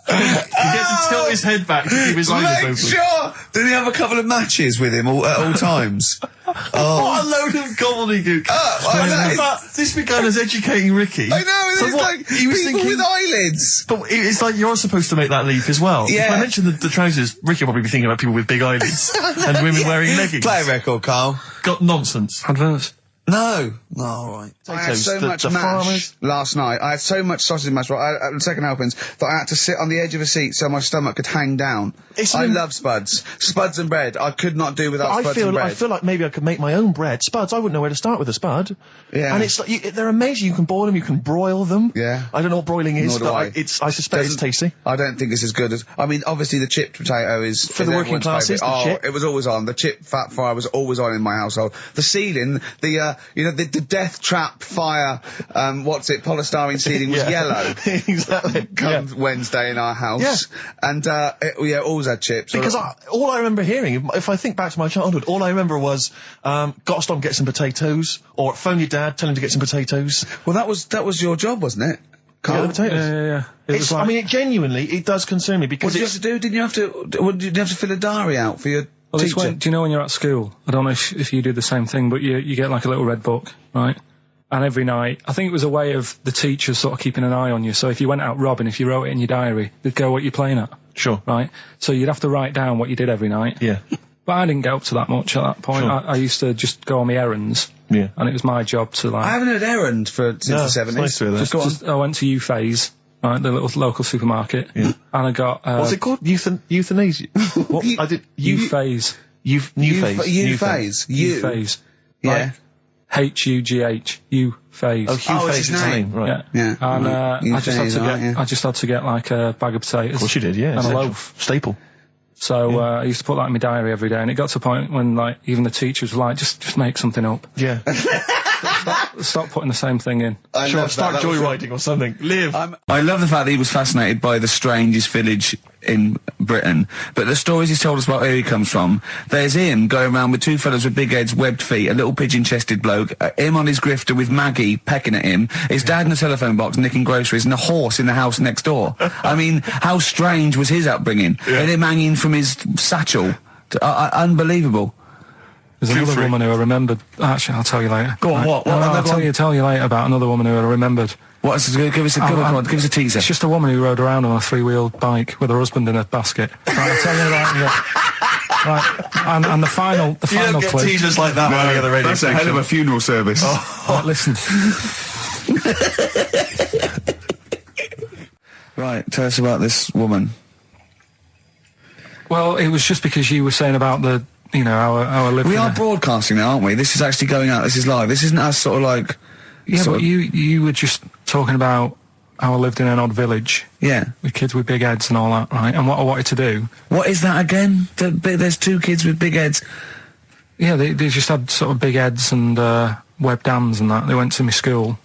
He gets to tilt his head back to keep his eyes open. Make sure! Did he have a couple of matches with him at all times? Oh. What a load of gobbledygook. This began as educating Ricky. I know, so it's like he was people thinking, with eyelids. But it's like you're supposed to make that leap as well. Yeah. If I mentioned the trousers, Ricky will probably be thinking about people with big eyelids and women wearing leggings. Play a record, Carl. Got nonsense. Adverts. No. Oh, right. I had so much mash last night. I had so much sausage mash, second helpings, that I had to sit on the edge of a seat so my stomach could hang down. I love spuds. Spuds and bread. I could not do without spuds and bread. I feel like maybe I could make my own bread. Spuds, I wouldn't know where to start with a spud. Yeah. And it's like, they're amazing. You can boil them, you can broil them. Yeah. I don't know what broiling is, Nor do but I suspect it's tasty. I don't think it's as good as... I mean, obviously the chipped potato is... For the working classes, the chip. It was always on. The chip fat fry was always on in my household. The ceiling, the death trap fire, polystyrene ceiling was yellow. Exactly. Come Wednesday in our house. Yeah. And, always had chips. Because all I remember hearing, if I think back to my childhood, all I remember was, gotta stop and get some potatoes, or phone your dad, tell him to get some potatoes. Well, that was your job, wasn't it? Carl? Yeah. It genuinely, it does concern me because... What did you have to do? Didn't you have to fill a diary out for your teacher? Do you know when you're at school? I don't know if you do the same thing, but you get like a little red book, right? And every night, I think it was a way of the teachers sort of keeping an eye on you. So if you went out robbing, if you wrote it in your diary, they'd go what you're playing at. Sure. Right? So you'd have to write down what you did every night. Yeah. But I didn't get up to that much at that point. Sure. I used to just go on my errands. Yeah. And it was my job to like... I haven't heard errand since the 70s. Nice to hear that. I went to Gervais, right, the little local supermarket. Yeah. And I got... what's it called? Euthanasia? What? I did... Gervais. New phase. Yeah. H-U-G-H. Gervais. Oh, Hugh Phase is his name, right. Yeah. And I just had to get like a bag of potatoes. Of course you did, yeah. And a loaf. Staple. So I used to put that in my diary every day, and it got to a point when like even the teachers were like, just make something up. Yeah. Stop putting the same thing in. Sure, start joyriding or something. Live. I love the fact that he was fascinated by the strangest village in Britain, but the stories he's told us about where he comes from, there's him going around with two fellas with big heads, webbed feet, a little pigeon-chested bloke, him on his grifter with Maggie pecking at him, his dad in a telephone box nicking groceries, and a horse in the house next door. I mean, how strange was his upbringing? Yeah. And him hanging from his satchel. Unbelievable. There's another woman who I remembered. Actually, I'll tell you later. Go on, what? I'll tell you later about another woman who I remembered. Give us a teaser. It's just a woman who rode around on a three-wheeled bike with her husband in a basket. Right, I'll tell you that. Right, and the final clip. You don't get teasers like that on any other radio That's a hell of a funeral service. Right, listen. Right, tell us about this woman. Well, it was just because you were saying about the, you know, our living. We are broadcasting now, aren't we? This is actually going out. This is live. This isn't us sort of like. Yeah, but you were just talking about how I lived in an odd village. Yeah. With kids with big heads and all that, right? And what I wanted to do. What is that again? There's 2 kids with big heads. Yeah, they just had sort of big heads and webdams and that. They went to my school,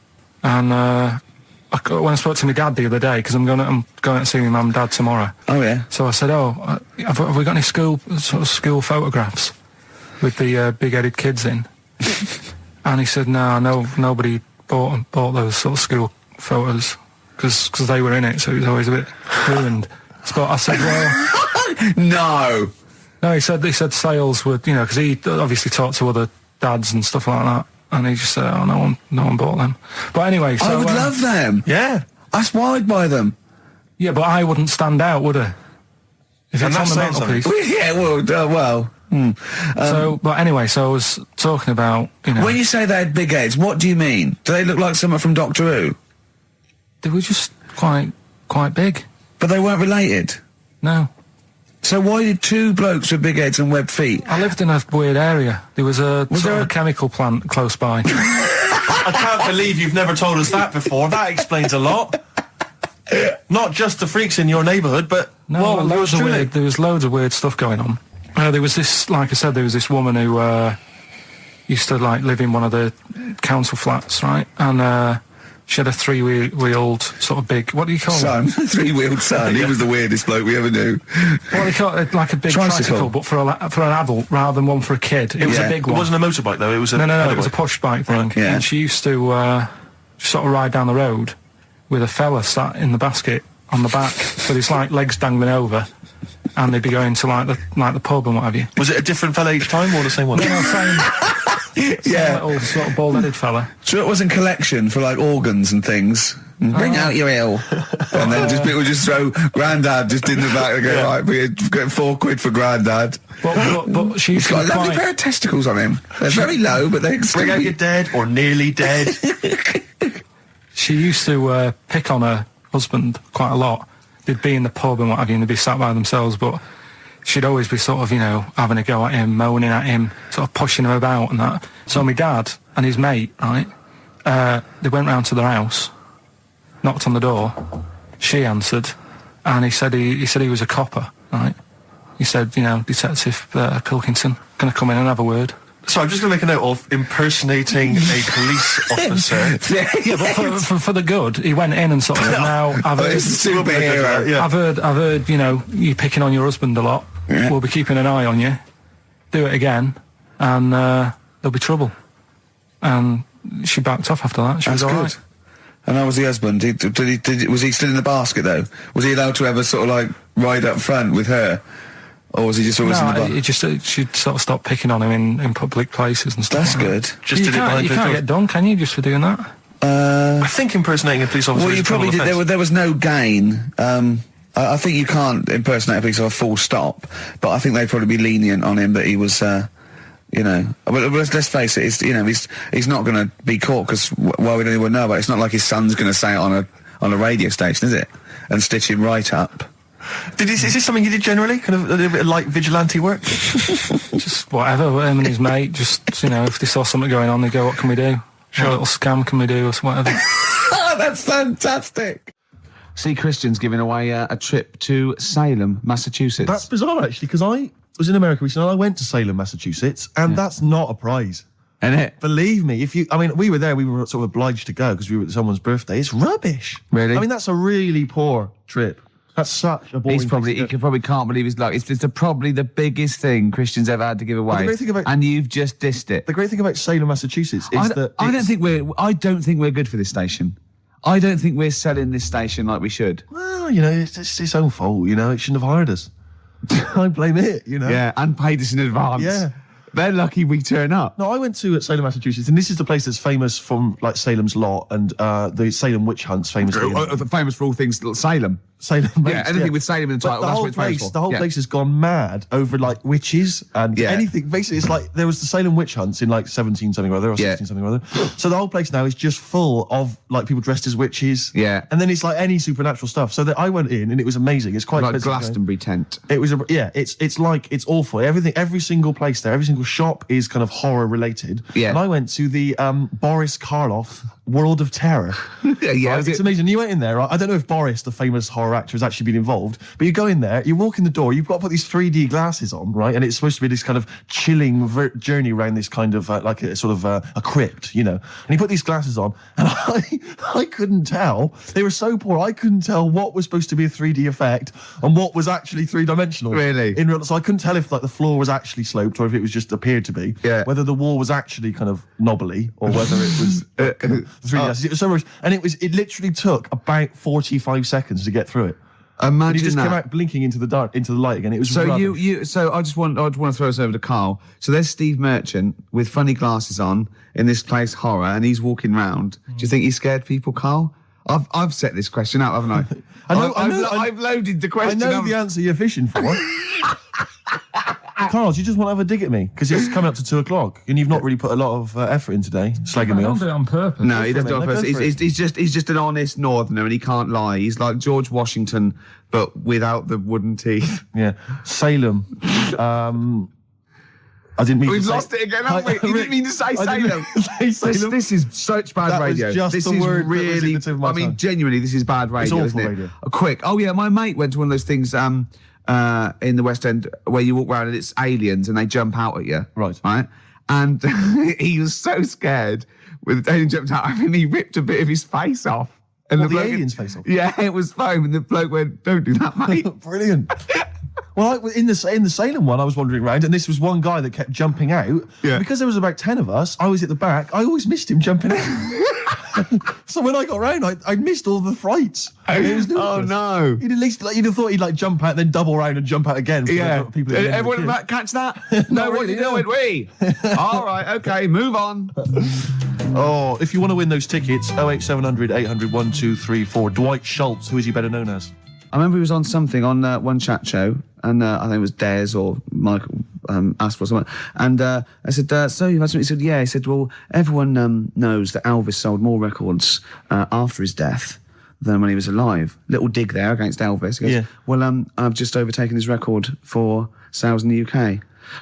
and when I spoke to my dad the other day, because I'm going out to see my mum and dad tomorrow. Oh yeah. So I said, have we got any school photographs with the big-headed kids in? And he said, no, nobody bought those sort of school photos because they were in it, so it was always a bit ruined. So I said, well, no. He said sales would, you know, because he obviously talked to other dads and stuff like that. And he just said, oh, no one bought them. But anyway, so... I would love them. Yeah. That's why I'd buy them. Yeah, but I wouldn't stand out, would I? If it's on the mantelpiece. Yeah, well. But anyway, so I was talking about, you know... When you say they had big heads, what do you mean? Do they look like someone from Doctor Who? They were just quite big. But they weren't related? No. So why did 2 blokes with big heads and webbed feet? I lived in a weird area. There was a chemical plant close by. I can't believe you've never told us that before. That explains a lot. Not just the freaks in your neighbourhood, but... No, there was loads of weird stuff going on. There was this, like I said, there was this woman who used to, like, live in one of the council flats, right? And she had a 3-wheeled sort of big... What do you call it? 3-wheeled son. He was the weirdest bloke we ever knew. Well, they call it like a big tricycle, but for an adult rather than one for a kid. It was a big one. It wasn't a motorbike, though. It was a... No, it was a push bike thing. Yeah. And she used to sort of ride down the road with a fella sat in the basket on the back with his, like, legs dangling over, and they'd be going to, like the pub and what have you. Was it a different fella each time, or the same one? No, same... Yeah. Little sort of bald-headed fella. So it wasn't collection for, like, organs and things. Bring out your ill. And then people just throw Grandad just in the back and go, right, we get £4 for Grandad. But she's got a lovely pair of testicles on him. They're very low, but they bring out your dead or nearly dead. She used to pick on her husband quite a lot. They'd be in the pub and what have you, and they'd be sat by themselves, but she'd always be sort of, you know, having a go at him, moaning at him, sort of pushing him about and that. So my dad and his mate, right, they went round to their house, knocked on the door, she answered, and he said he was a copper, right? He said, you know, Detective Pilkington, gonna come in and have a word. So I'm just going to make a note of impersonating a police officer. Yeah, but for the good, he went in and sort of said, now, I've heard... It's a superhero. Yeah. I've heard, you know, you picking on your husband a lot. Yeah. We'll be keeping an eye on you. Do it again, and there'll be trouble. And she backed off after that. She was all right. And how was the husband? Was he still in the basket, though? Was he allowed to ever sort of, like, ride up front with her? Or was he just always in the bar? She'd sort of stopped picking on him in public places and stuff. That's good. Just you can't get done, can you, just for doing that? I think impersonating a police officer. Well, you probably did. There was no gain. I think you can't impersonate a police officer full stop, but I think they'd probably be lenient on him that he was, you know. But let's face it. He's not going to be caught because well, we don't even know about it. It's not like his son's going to say it on a radio station, is it? And stitch him right up. Is this something you did generally? Kind of a little bit of light vigilante work? Just whatever, him and his mate, just, you know, if they saw something going on, they go, what can we do? Sure. What little scam can we do, or whatever. That's fantastic. See, Christian's giving away a trip to Salem, Massachusetts. That's bizarre, actually, because I was in America recently, and I went to Salem, Massachusetts, and that's not a prize. Isn't it? Believe me, we were there, we were sort of obliged to go because we were at someone's birthday. It's rubbish. Really? I mean, that's a really poor trip. That's such a boring he probably can't believe his luck. It's probably the biggest thing Christian's ever had to give away. The great thing about, and you've just dissed it. The great thing about Salem, Massachusetts is that I don't think we're good for this station. I don't think we're selling this station like we should. Well, you know, it's its own fault, you know, it shouldn't have hired us. I blame it, you know. Yeah, and paid us in advance. Yeah. They're lucky we turn up. No, I went to Salem, Massachusetts, and this is the place that's famous from, like, Salem's Lot and the Salem witch hunts, famously. Famous for all things Salem. Salem Makes. Yeah, anything with Salem in the title. The whole place has gone mad over like witches and anything. Basically, it's like there was the Salem witch hunts in like 17 something or other or 16 something or other. So the whole place now is just full of like people dressed as witches. Yeah, and then it's like any supernatural stuff. So that I went in and it was amazing. It's quite like Glastonbury tent. It was it's awful. Every single place there, every single shop is kind of horror related. Yeah, and I went to the Boris Karloff World of Terror. It's amazing. You went in there, right? I don't know if Boris, the famous horror actor, has actually been involved, but you go in there, you walk in the door, you've got to put these 3D glasses on, right? And it's supposed to be this kind of chilling journey around this kind of like a sort of a crypt, you know. And you put these glasses on, and I couldn't tell. They were so poor, I couldn't tell what was supposed to be a 3D effect and what was actually three-dimensional. Really? So I couldn't tell if like the floor was actually sloped or if it was just appeared to be. Yeah. Whether the wall was actually kind of knobbly or whether it was 3D glasses. It was so much, and it literally took about 45 seconds to get through it. Imagine and he just that. came out blinking into the light again. It was so rubbish. So I just want to throw us over to Carl. So there's Steve Merchant with funny glasses on in this place horror, and he's walking round. Do you think he scared people, Carl? I've set this question out, haven't I? I've loaded the question. I know the answer you're fishing for. Carl, do you just want to have a dig at me? Because it's coming up to 2:00 and you've not really put a lot of effort in today, slagging me off. I don't do it on purpose. No, he doesn't do it on purpose. He's just an honest northerner and he can't lie. He's like George Washington, but without the wooden teeth. Yeah. Salem. I didn't mean We've to say... lost it again, haven't we? You didn't mean to say Salem. This is such bad radio. Was just this the is word really... I mean, genuinely, this is bad radio, it's awful isn't it? Radio. Quick. Oh, yeah, my mate went to one of those things in the West End where you walk around and it's aliens and they jump out at you. Right. And he was so scared when the alien jumped out and he ripped a bit of his face off. And the alien's face off? Yeah, it was foam and the bloke went, don't do that, mate. Brilliant. Well, in the Salem one, I was wandering around, and this was one guy that kept jumping out. Yeah. Because there was about 10 of us, I was at the back. I always missed him jumping out. So when I got round, I missed all the frights. Oh no! You'd have thought he'd like jump out, then double round and jump out again. Yeah. People everyone about catch that? No, what are you doing? We. All right. Okay. Move on. Oh, if you want to win those tickets, 08700 800 1234. Dwight Schultz, who is he better known as? I remember he was on something on one chat show, and I think it was Des or Michael Asper or something. And I said, so you've had something? He said, yeah. He said, well, everyone knows that Elvis sold more records after his death than when he was alive. Little dig there against Elvis. He goes, yeah. Well, I've just overtaken his record for sales in the UK.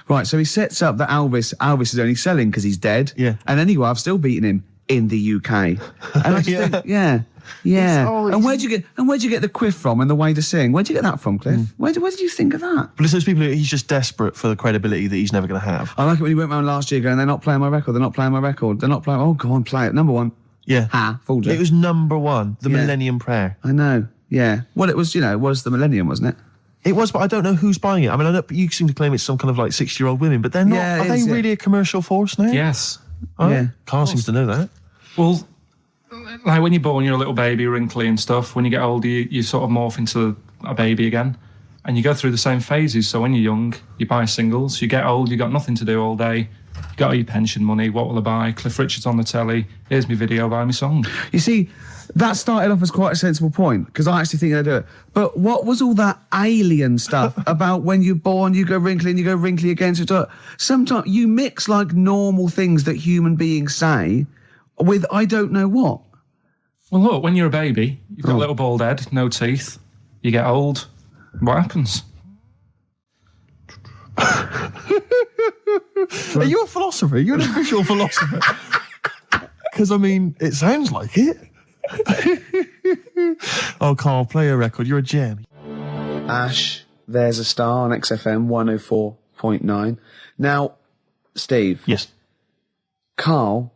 Right, so he sets up that Elvis is only selling because he's dead. Yeah. And anyway, I've still beaten him in the UK. And I just think, yeah. And where'd you get the quiff from and the way to sing? Where'd you get that from, Cliff? Where did you think of that? But it's those people he's just desperate for the credibility that he's never going to have. I like it when he went round last year going, they're not playing my record. Oh, go on, play it. Number one. Yeah. Fooled you. It was number one, the Millennium Prayer. I know, yeah. Well, it was the Millennium, wasn't it? It was, but I don't know who's buying it. I mean, I know you seem to claim it's some kind of like 60-year-old women, but they're not. Yeah, are they really a commercial force now? Yes. Oh, yeah. Carl seems to know that. Well, like when you're born, you're a little baby, wrinkly and stuff. When you get older, you sort of morph into a baby again. And you go through the same phases. So when you're young, you buy singles. You get old, you got nothing to do all day. You got all your pension money. What will I buy? Cliff Richard's on the telly. Here's my video, buy me song. You see, that started off as quite a sensible point, because I actually think they do it. But what was all that alien stuff about when you're born, you go wrinkly and you go wrinkly again? Sometimes you mix like normal things that human beings say with I don't know what. Well, look, when you're a baby, you've got a little bald head, no teeth. You get old. What happens? Are you a philosopher? Are you an official philosopher? Because, I mean, it sounds like it. Oh, Carl, play a record. You're a gem. Ash, there's a star on XFM 104.9. Now, Steve. Yes. Carl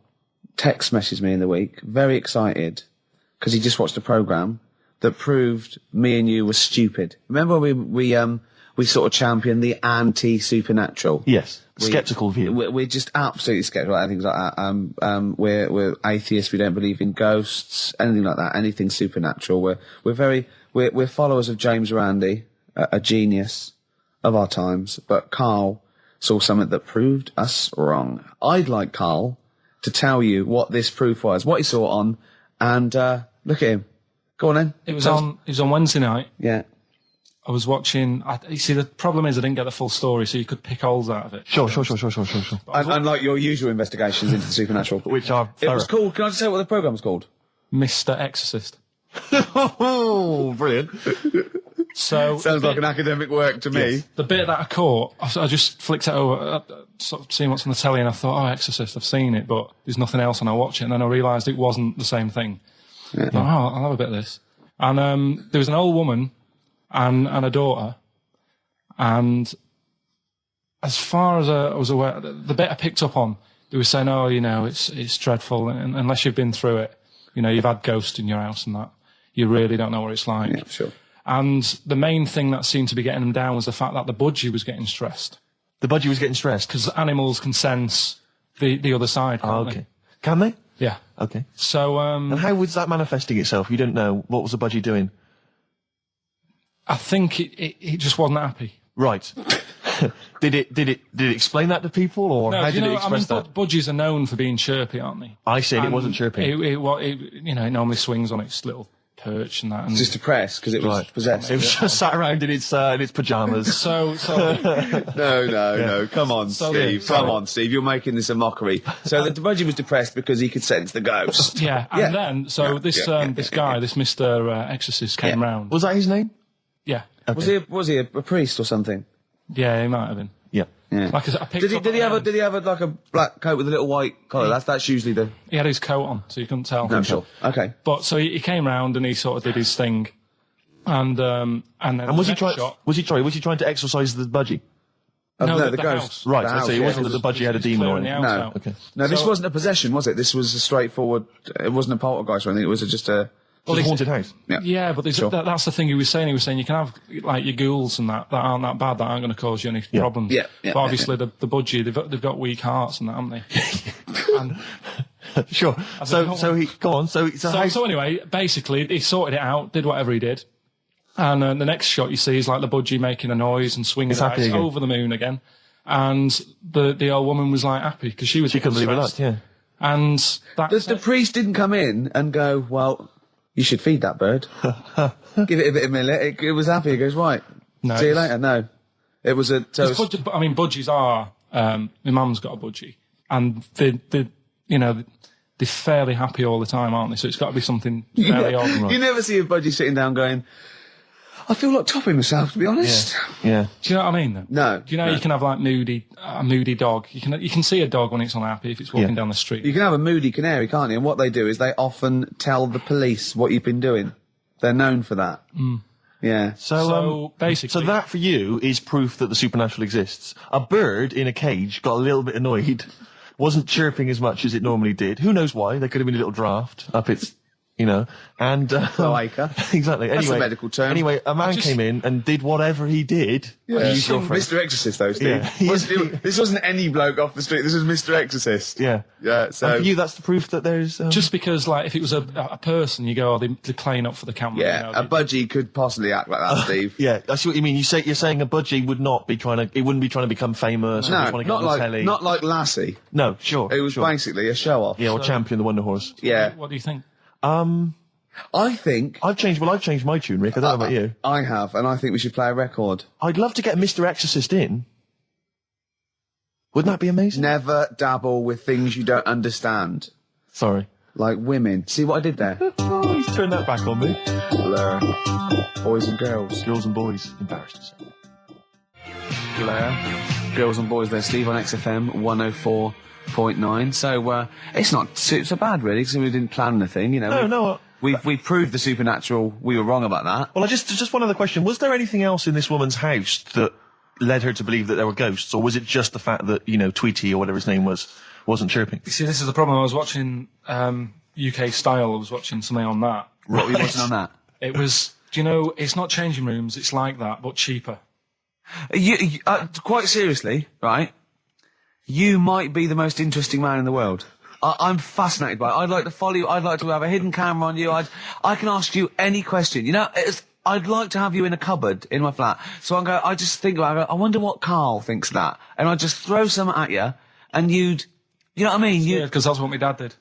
text messaged me in the week, very excited, because he just watched a programme that proved me and you were stupid. Remember we sort of championed the anti-supernatural? Yes. Skeptical view. We're just absolutely skeptical about things like that. We're atheists. We don't believe in ghosts, anything like that, anything supernatural. We're followers of James Randi, a genius of our times. But Carl saw something that proved us wrong. I'd like Carl to tell you what this proof was, what he saw on, and look at him. Go on then. It was on Wednesday night. Yeah. I was watching. You see, the problem is I didn't get the full story, so you could pick holes out of it. Sure. Unlike your usual investigations into the supernatural. Which are It was called, can I just say what the programme was called? Mr. Exorcist. Oh, brilliant. So Sounds like an academic work to me. the bit that I caught, I just flicked it over, sort of seeing what's on the telly, and I thought, oh, Exorcist, I've seen it, but there's nothing else, and I watch it, and then I realised it wasn't the same thing. Yeah. Thought, oh, I'll have a bit of this. And there was an old woman and a daughter, and as far as I was aware, the bit I picked up on, they were saying, oh, it's dreadful, and unless you've been through it, you've had ghosts in your house and that, you really don't know what it's like. Yeah, sure. And the main thing that seemed to be getting them down was the fact that the budgie was getting stressed. The budgie was getting stressed? Because animals can sense the other side, can't they? Can they? Yeah. Okay. So, and how was that manifesting itself? You don't know. What was the budgie doing? I think it just wasn't happy. Right. Did it explain that to people, or how did it express that? Budgies are known for being chirpy, aren't they? I said it wasn't chirping. It normally swings on its little perch and that. And just depressed because it was possessed. It was just sat around in its pajamas. So No. Come on, Steve. Come on, Steve. You're making this a mockery. So the budgie was depressed because he could sense the ghost. Yeah. And then this guy, this Mr. Exorcist, came round. Was that his name? Yeah. Okay. Was he a priest or something? Yeah, he might have been. Yeah. Like did he have like a black coat with a little white collar? That's usually the. He had his coat on, so you couldn't tell. No, sure. Okay. But so he came round and he sort of did his thing, and then was he trying to exorcise the budgie? No, the ghost. Right. I see. It wasn't that the budgie had a demon or anything. No. Okay. No, this wasn't a possession, was it? This was a straightforward. It wasn't a poltergeist or anything. It was just a. Well, it's a haunted house. Yeah, but that's the thing he was saying. He was saying you can have like your ghouls and that aren't that bad, that aren't going to cause you any problems. Yeah. But obviously the budgie, they've got weak hearts and that, haven't they? And sure. So he go on. So anyway, basically he sorted it out, did whatever he did, and the next shot you see is like the budgie making a noise and swinging over the moon again, and the old woman was like happy because she couldn't believe it. Yeah. And the priest didn't come in and go, well, you should feed that bird. Give it a bit of millet. It was happy. It goes, right. No, see you later. No. It was a toast. Budgies are, my mum's got a budgie, and they're fairly happy all the time, aren't they? So it's got to be something fairly odd. Right? You never see a budgie sitting down going, I feel like topping myself, to be honest. Yeah. Do you know what I mean, though? No. Do you know you can have, like, a moody dog? You can see a dog when it's unhappy if it's walking down the street. You can have a moody canary, can't you? And what they do is they often tell the police what you've been doing. They're known for that. Mm. Yeah. So basically... So that, for you, is proof that the supernatural exists. A bird in a cage got a little bit annoyed, wasn't chirping as much as it normally did. Who knows why? There could have been a little draft up its... and... Cloaca. Exactly. That's a medical term. Anyway, a man came in and did whatever he did. Yeah. Mr. Exorcist, though, Steve. Yeah. This wasn't any bloke off the street. This was Mr. Exorcist. Yeah. Yeah, so... And for you, that's the proof that there's... Just because, like, if it was a person, you go, they're playing up for the camera. Yeah, a budgie could possibly act like that, Steve. Yeah, I see what you mean. You're saying a budgie would not be it wouldn't be trying to become famous. No, or not like, telly. not like Lassie. No, sure. It was basically a show-off. Yeah, or Champion the Wonder Horse. Yeah. What do you think? I think... I've changed my tune, Rick. I don't know about you. I have, and I think we should play a record. I'd love to get Mr. Exorcist in. Wouldn't that be amazing? Never dabble with things you don't understand. Sorry. Like women. See what I did there? He's turned that back on me. Blur. Boys and girls. Girls and boys. Embarrassed to say. Blur. Girls and boys there. Steve on XFM 104.9. So, it's not so bad, really, because we didn't plan anything, No. We proved the supernatural. We were wrong about that. Well, just one other question. Was there anything else in this woman's house that led her to believe that there were ghosts, or was it just the fact that, Tweety or whatever his name wasn't chirping? You see, this is the problem. I was watching UK Style. I was watching something on that. What were you watching on that? It was, it's not changing rooms. It's like that, but cheaper. Quite seriously, right? You might be the most interesting man in the world. I'm fascinated by it. I'd like to follow you. I'd like to have a hidden camera on you. I can ask you any question. I'd like to have you in a cupboard in my flat. So I just think about it. I wonder what Karl thinks of that. And I'd just throw something at you, and you know what I mean? Yeah, because that's what my dad did.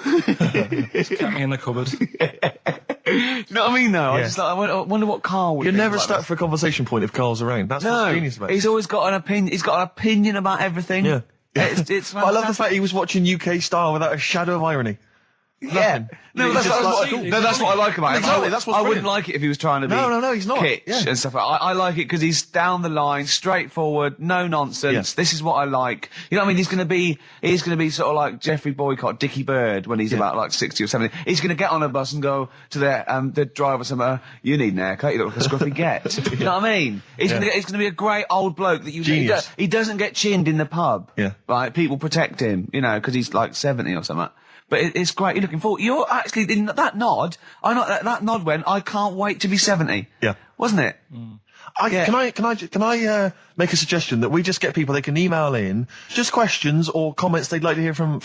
Kept me in the cupboard. You know what I mean, though? Yeah. I wonder what Carl would You're think never about stuck this. for a conversation point if Carl's around. That's what's genius about it. He's always got an opinion. He's got an opinion about everything. Yeah. It's But I love the fact he was watching UK Style without a shadow of irony. Yeah. No, He's that's just what like- that's what I like about him. Exactly, that's what's I wouldn't brilliant. like it if he was trying to be No, he's not. kitsch Yeah. and stuff. I like it because he's down the line, straightforward, no nonsense. Yeah. This is what I like. You know what I mean? He's going to be sort of like Jeffrey Boycott, Dickie Bird when he's about like 60 or 70. He's going to get on a bus and go to the driver somewhere. You need an haircut. You look like a scruffy get. You know what I mean? He's going to be a great old bloke that you. Genius. He doesn't get chinned in the pub. Yeah. Right. People protect him. You know, because he's like 70 or something. But it's great. You're looking forward. You're actually in that nod. That nod went. I can't wait to be 70. Yeah. Wasn't it? Can I make a suggestion that we just get people, they can email in just questions or comments they'd like to hear from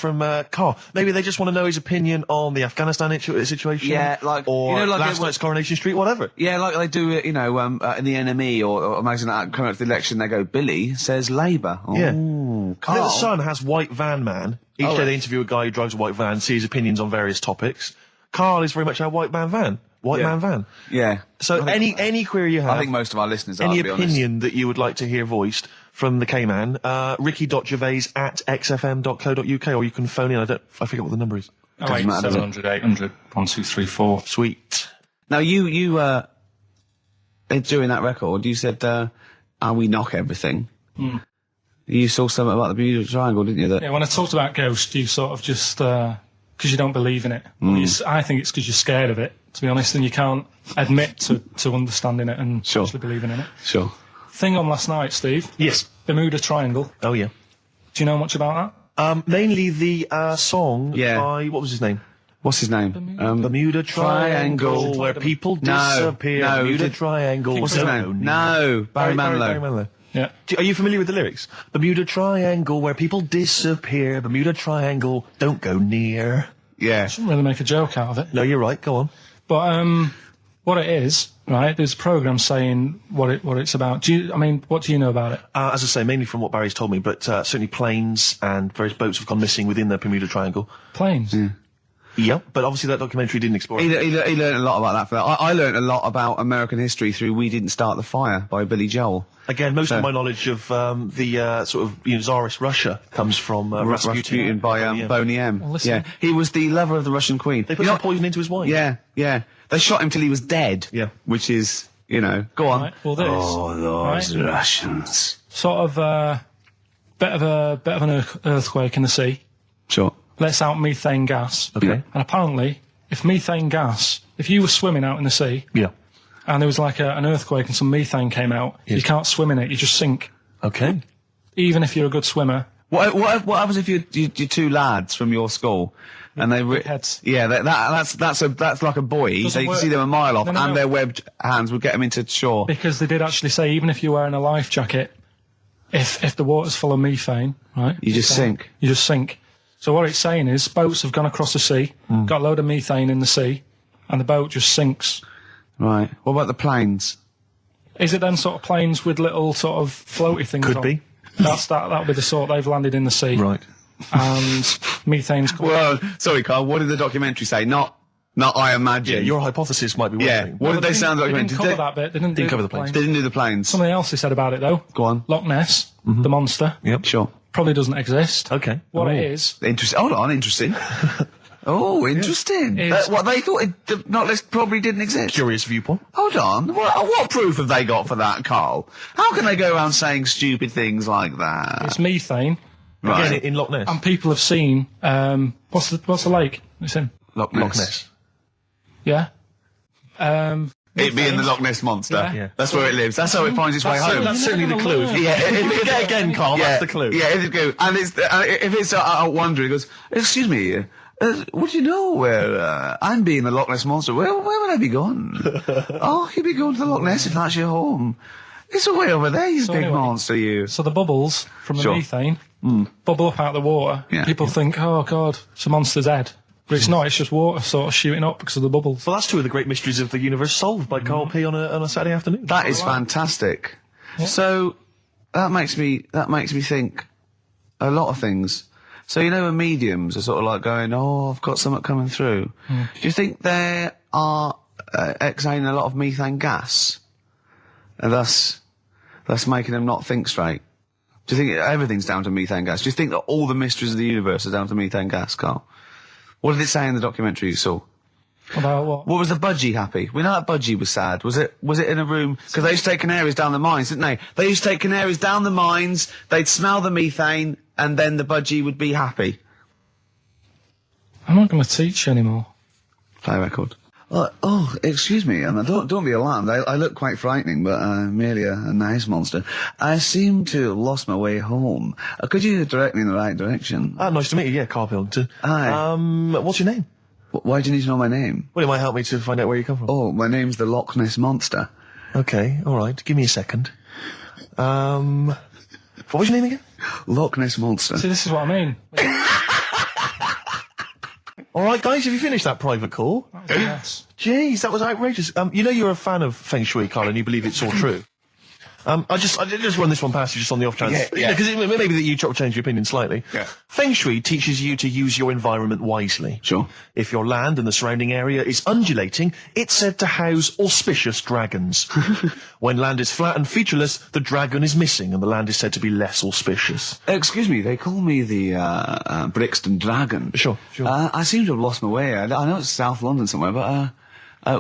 Carl. Maybe they just want to know his opinion on the Afghanistan situation. Yeah, like, or you know, like last night's Coronation Street, whatever. Yeah, like they do it, you know, in the NME or imagine that coming up to the election, they go, Billy says Labour. Oh, Yeah. Carl. I think the Sun has White Van Man. Each day they interview a guy who drives a white van, see his opinions on various topics. Carl is very much our white man van. White man van. Yeah. So any query you have, I think most of our listeners are, any to be honest. opinion that you would like to hear voiced from the K-Man, ricky.gervais@xfm.co.uk, or you can phone in. I forget what the number is. Oh, 700 800 1234. Sweet. Now, you during that record, you said, we knock everything. You saw something about the Bermuda Triangle, didn't you? Yeah, when I talked about Ghost, you sort of just, because you don't believe in it. I think it's because you're scared of it, to be honest, and you can't admit to understanding it and actually believing in it. Sure. Thing on last night, Steve. Yes. Bermuda Triangle. Oh, yeah. Do you know much about that? Mainly the song Yeah. by, what was his name? What's his name? Bermuda Triangle, where people disappear. No, Bermuda Triangle. What's his name? No, Barry Manilow. Yeah. Are you familiar with the lyrics? Bermuda Triangle, where people disappear. Bermuda Triangle, don't go near. Yeah. Shouldn't really make a joke out of it. No, you're right. Go on. But what it is, right? There's a program saying what it's about. What do you know about it? As I say, mainly from what Barry's told me, but certainly planes and various boats have gone missing within the Bermuda Triangle. Planes. Yeah, but obviously that documentary didn't explore He it. learned a lot about that. For that. I learned a lot about American history through "We Didn't Start the Fire" by Billy Joel. Again, most of my knowledge of the sort of Tsarist Russia comes from Rasputin by Boney M. Well, listen. Yeah, he was the lover of the Russian queen. They put some poison into his wine. Yeah. They shot him till he was dead. Yeah. Which is, go on. Right, well, this. Those Russians. Sort of bit of an earthquake in the sea. Sure. Lets out methane gas. Okay. And apparently, if you were swimming out in the sea, Yeah. and there was like an earthquake and some methane came out, you can't swim in it, you just sink. Okay. Even if you're a good swimmer. What happens if you're two lads from your school and they Big heads. Yeah, that's like a buoy. Doesn't So you can work. see them a mile off, No. and their webbed hands would get them into shore. Because they did actually say, even if you're wearing a life jacket, if the water's full of methane, right? You just sink. You just sink. So what it's saying is, boats have gone across the sea, got a load of methane in the sea, and the boat just sinks. Right. What about the planes? Is it then sort of planes with little sort of floaty things Could on? be. That'll be the sort they've landed in the sea. Right. And methane's coming. Well, sorry, Carl. What did the documentary say? Not I imagine. Yeah, your hypothesis might be one Yeah. thing. What did they sound like? They didn't cover that bit. They didn't cover the planes. They didn't do the planes. Something else they said about it, though. Go on. Loch Ness, the monster, Yep. Sure. probably doesn't exist. Okay. What Oh. it is, Interesting. Hold on. Interesting. Oh, interesting. It's- What they thought not list probably didn't exist. Curious viewpoint. Hold on. What proof have they got for that, Carl? How can they go around saying stupid things like that? it's methane, Right. Again, in Loch Ness. and people have seen, what's the lake it's in? Loch Loch Ness. Yeah? It being the Loch Ness monster. Yeah. That's where it lives. That's how it finds its way home. That's certainly the clue. Yeah, Again, Carl, that's the clue. Yeah, it's good. And it's if it's out wandering, it goes, excuse me, would you know where I'm being the Loch Ness monster? Where would I be going? Oh, you'd be going to the Loch Ness if that's your home. It's away over there, you big anyway, monster, you. So the bubbles from the Sure. methane bubble up out of the water. Yeah. People think, oh, God, it's a monster's head. But it's not, it's just water sort of shooting up because of the bubbles. Well, that's two of the great mysteries of the universe solved by Karl P on a Saturday afternoon. That is fantastic. So that makes me think a lot of things. So, you know, when mediums are sort of like going, oh, I've got something coming through. Do you think they are exhaling a lot of methane gas? And thus making them not think straight? Do you think everything's down to methane gas? Do you think that all the mysteries of the universe are down to methane gas, Carl? What did it say in the documentary you saw? About what? What was the budgie happy? We know that budgie was sad. Was it in a room? Because they used to take canaries down the mines, didn't they? They used to take canaries down the mines, they'd smell the methane, and then the budgie would be happy. I'm not going to teach you anymore. Play a record. Excuse me, don't be alarmed. I look quite frightening, but I'm merely a nice monster. I seem to have lost my way home. Could you direct me in the right direction? Nice to meet you, yeah, Karl Pilkington. Hi. What's your name? Why do you need to know my name? Well, it might help me to find out where you come from. Oh, my name's the Loch Ness Monster. Okay, alright, give me a second. What was your name again? Loch Ness Monster. See, this is what I mean. Alright, guys, have you finished that private call? Yes. Jeez, that was outrageous. You know you're a fan of Feng Shui, Karl, and you believe it's all true. I just run this one past you just on the off chance. Yeah. Because maybe that you change your opinion slightly. Yeah. Feng Shui teaches you to use your environment wisely. Sure. If your land and the surrounding area is undulating, it's said to house auspicious dragons. When land is flat and featureless, the dragon is missing and the land is said to be less auspicious. Excuse me, they call me the Brixton Dragon. Sure. I seem to have lost my way. I know it's South London somewhere, but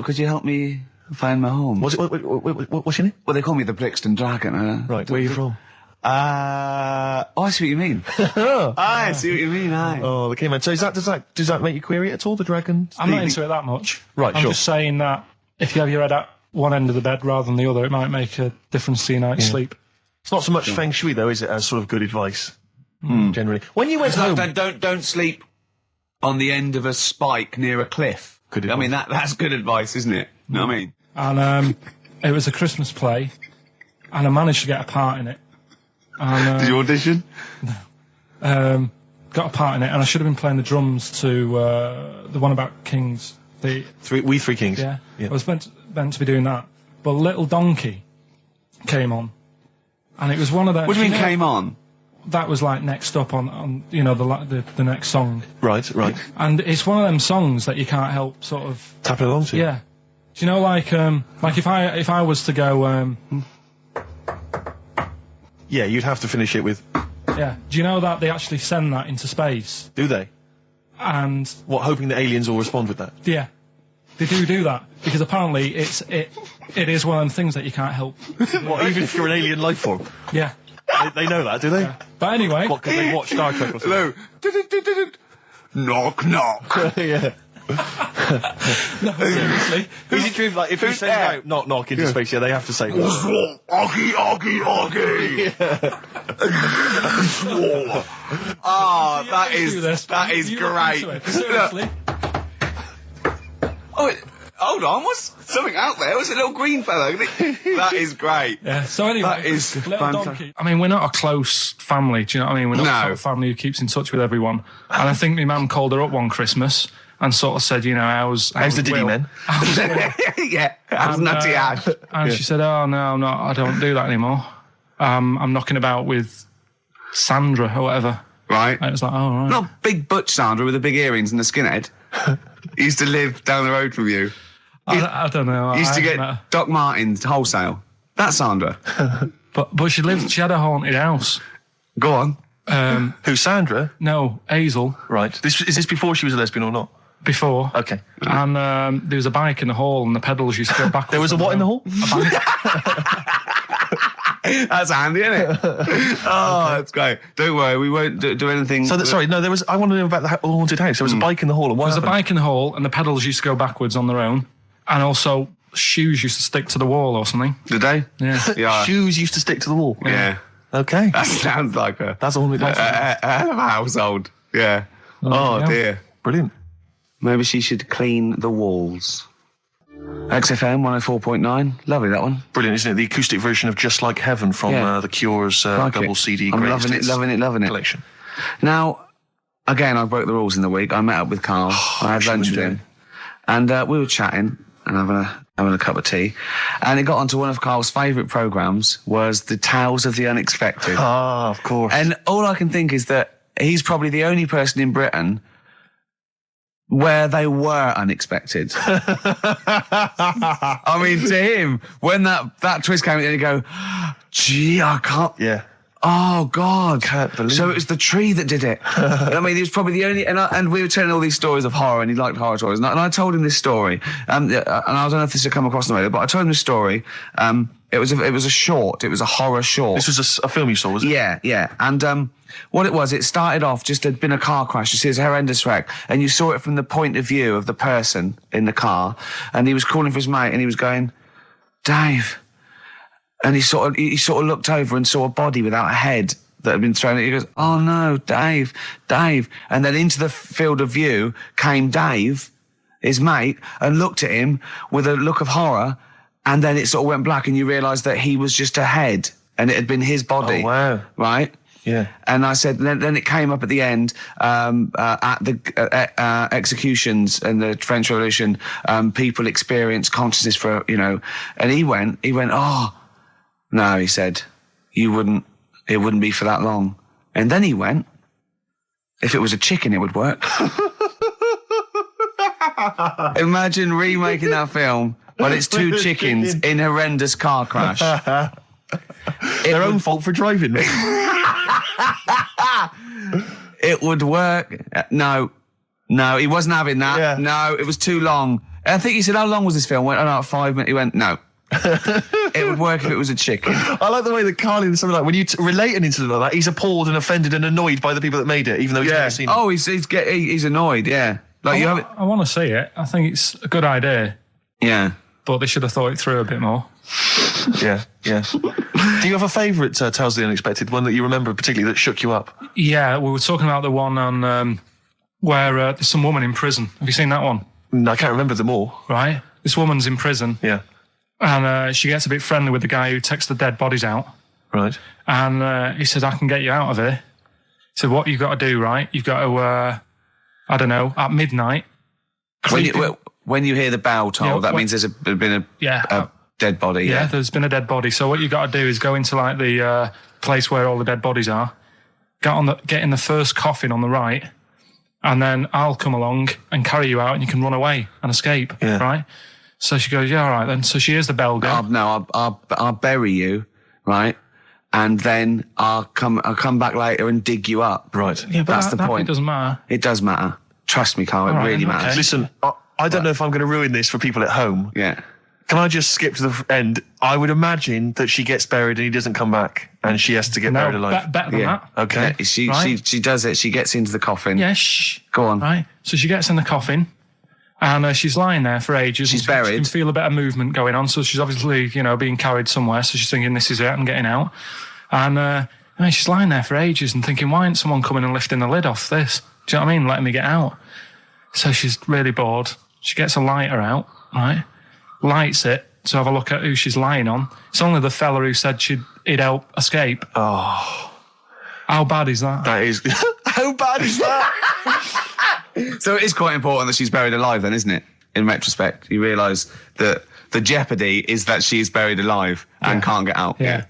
could you help me find my home? What's your name? Well, they call me the Brixton Dragon. Right, where are you from? I see what you mean. I see what you mean, aye. Oh, okay, man. So does that make you query it at all, the dragon? I'm not into it that much. Right, I'm sure. just saying that if you have your head at one end of the bed rather than the other, it might make a difference to your night's sleep. It's not so much Feng Shui, though, is it, as sort of good advice, generally? When you went home... Don't sleep on the end of a spike near a cliff. Good advice. I mean, that's good advice, isn't it? You know what I mean? And it was a Christmas play, and I managed to get a part in it. And, Did you audition? got a part in it, and I should have been playing the drums to the one about Kings. We Three Kings. Yeah. I was meant to be doing that, but Little Donkey came on, and it was one of those. What do you mean came on? That was like next up on the next song. Right. And it's one of them songs that you can't help sort of Tapping along to. Yeah. Do you know, like if I was to go, Yeah, you'd have to finish it with... Yeah. Do you know that they actually send that into space? Do they? And... What, hoping that aliens will respond with that? Yeah. They do that. Because apparently it is one of them things that you can't help. What, even if you're an alien life form? Yeah. They know that, do they? Yeah. But anyway... What, because they watch Star Trek or something? Hello. Knock, knock. Yeah. No, seriously. Is it true, like, if you send out knock, knock into space, they have to say... What's wrong? Oggy, oggy, oggy. Oh, that is great. Seriously. Oh, hold on, what's something out there? Was a little green fellow? That is great. Yeah, so anyway, that is Little Donkey. I mean, we're not a close family, do you know what I mean? We're not a sort of family who keeps in touch with everyone. And I think my mum called her up one Christmas and sort of said, you know, how's the Diddy men? Yeah, how's Nutty Ash? And she said, oh, no, I don't do that anymore. I'm knocking about with Sandra or whatever. Right. And it was like, oh, right. Not big butch Sandra with the big earrings and the skinhead. He used to live down the road from you. I don't know. He used to get Doc Martens wholesale. That's Sandra. But she had a haunted house. Go on. Who, Sandra? No, Hazel. Right. Is this before she was a lesbian or not? Before. Okay. And there was a bike in the hall and the pedals used to go backwards. There was a what in the hall? A bike. That's handy, isn't it? Oh, that's great. Don't worry, we won't do anything. So, sorry, no, I want to know about the haunted house. There was a bike in the hall. And there was a bike in the hall and the pedals used to go backwards on their own. And also, shoes used to stick to the wall or something. Did they? Yeah. Shoes used to stick to the wall? Yeah. Okay. That sounds like that's a haunted house. A household. Yeah. Oh, dear. Brilliant. Maybe she should clean the walls. XFM 104.9. Lovely, that one. Brilliant, isn't it? The acoustic version of Just Like Heaven from The Cure's double CD I'm greatest loving it. collection. Now, again, I broke the rules in the week. I met up with Carl. I had lunch with him. And we were chatting and having a cup of tea. And it got onto one of Carl's favourite programmes was the Tales of the Unexpected. Ah, of course. And all I can think is that he's probably the only person in Britain where they were unexpected. I mean, to him, when that twist came in, you go, gee, I can't... Yeah. Oh, God. Can't believe So it was the tree that did it. I mean, he was probably the only... And we were telling all these stories of horror, and he liked horror stories. And I told him this story. And I don't know if this had come across the radio, but I told him this story. It was a short. It was a horror short. This was a film you saw, was it? Yeah. And what it was, it started off just there'd been a car crash. You see, it's a horrendous wreck, and you saw it from the point of view of the person in the car, and he was calling for his mate, and he was going, Dave. And he sort of looked over and saw a body without a head that had been thrown. He goes, oh no, Dave. And then into the field of view came Dave, his mate, and looked at him with a look of horror. And then it sort of went black, and you realised that he was just a head, and it had been his body. Oh, wow. Right? Yeah. And I said, then it came up at the end, at the executions and the French Revolution, people experience consciousness for, and he went, oh, no, he said, it wouldn't be for that long. And then he went, if it was a chicken, it would work. Imagine remaking that film. But it's two chickens in horrendous car crash. Their own fault for driving. It would work. No, he wasn't having that. Yeah. No, it was too long. I think he said, how long was this film? I went, oh, 5 minutes. He went, no. It would work if it was a chicken. I like the way that Carl in something like when you relate an incident like that, he's appalled and offended and annoyed by the people that made it, even though he's never seen it. Oh, he's annoyed, yeah. Like I want to see it. I think it's a good idea. Yeah. But they should have thought it through a bit more. Yeah. Do you have a favourite Tales of the Unexpected, one that you remember particularly that shook you up? Yeah, we were talking about the one on where there's some woman in prison. Have you seen that one? No, I can't remember them all. Right. This woman's in prison. Yeah. And she gets a bit friendly with the guy who takes the dead bodies out. Right. And he said, I can get you out of here. He said, what you've got to do, right? You've got to, at midnight... When you hear the bell toll, that means there's been a dead body. Yeah, there's been a dead body. So what you got to do is go into like the place where all the dead bodies are, get in the first coffin on the right, and then I'll come along and carry you out, and you can run away and escape. Yeah. Right. So she goes, yeah, all right then. So she hears the bell go. I'll bury you, right, and then I'll come back later and dig you up. Right. Yeah, but that's the point. It doesn't matter. It does matter. Trust me, Carl. It really matters. Okay. Listen. I don't know if I'm going to ruin this for people at home. Yeah. Can I just skip to the end? I would imagine that she gets buried and he doesn't come back, and she has to get buried alive. Better than that. Okay. Yeah, she does it. She gets into the coffin. Yeah, shh. Go on. Right. So she gets in the coffin, and she's lying there for ages. She's buried. She can feel a bit of movement going on, so she's obviously, being carried somewhere, so she's thinking, this is it, I'm getting out. And she's lying there for ages and thinking, why isn't someone coming and lifting the lid off this? Do you know what I mean? Letting me get out. So she's really bored. She gets a lighter out, right? Lights it to have a look at who she's lying on. It's only the fella who said he'd help escape. Oh. How bad is that? That is... How bad is that? So it is quite important that she's buried alive then, isn't it? In retrospect, you realise that the jeopardy is that she's buried alive and can't get out. Yeah.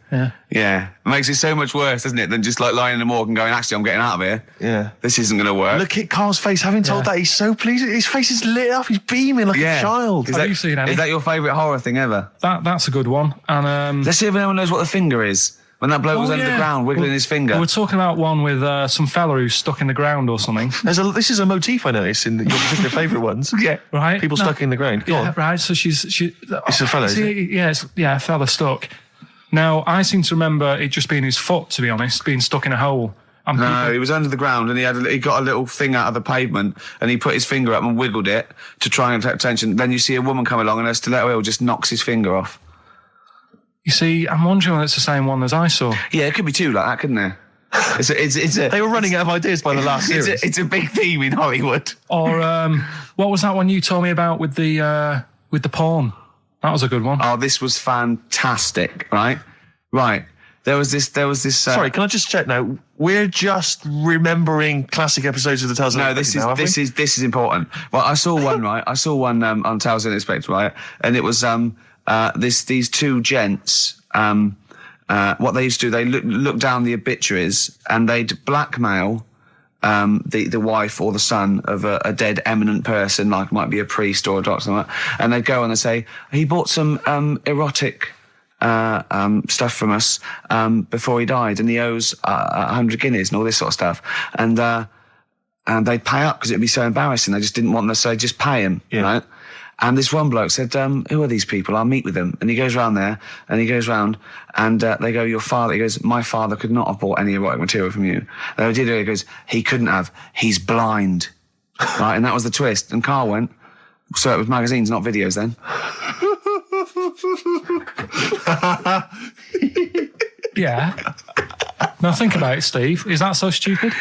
It makes it so much worse, doesn't it, than just like lying in the morgue and going, actually, I'm getting out of here. Yeah. This isn't going to work. Look at Carl's face. Having told that, he's so pleased. His face is lit up. He's beaming like a child. Have you seen any? Is that your favourite horror thing ever? That's a good one. And let's see if anyone knows what the finger is. When that bloke was under the ground, wiggling his finger. We're talking about one with some fella who's stuck in the ground or something. This is a motif I noticed in your particular favourite ones. Yeah, right. People stuck in the ground. Go on. Right. So it's a fella. A fella stuck. Now I seem to remember it just being his foot, to be honest, being stuck in a hole. No, he was under the ground and he got a little thing out of the pavement and he put his finger up and wiggled it to try and attract attention. Then you see a woman come along and her stiletto heel just knocks his finger off. You see, I'm wondering whether it's the same one as I saw. Yeah, it could be two like that, couldn't there? They were running out of ideas by the last series. It's a big theme in Hollywood. Or what was that one you told me about with the porn? That was a good one. Oh, this was fantastic, right? Right. There was this. Sorry, can I just check now? We're just remembering classic episodes of the Tales of the Unexpected. This is important. Well, I saw one right. I saw one on Tales of the Unexpected, right? And it was these two gents. What they used to do, they look down the obituaries and they'd blackmail the wife or the son of a dead eminent person, like might be a priest or a doctor, something like that, and they'd go and they'd say, he bought some erotic stuff from us before he died, and he owes 100 guineas and all this sort of stuff, and they'd pay up because it'd be so embarrassing. They just didn't want to say, just pay him, right? And this one bloke said, who are these people? I'll meet with them. And he goes round there, and he goes round, and they go, your father, he goes, my father could not have bought any erotic material from you. They did it, he goes, he couldn't have, he's blind. Right, and that was the twist. And Karl went, so it was magazines, not videos then. Yeah. Now think about it, Steve. Is that so stupid?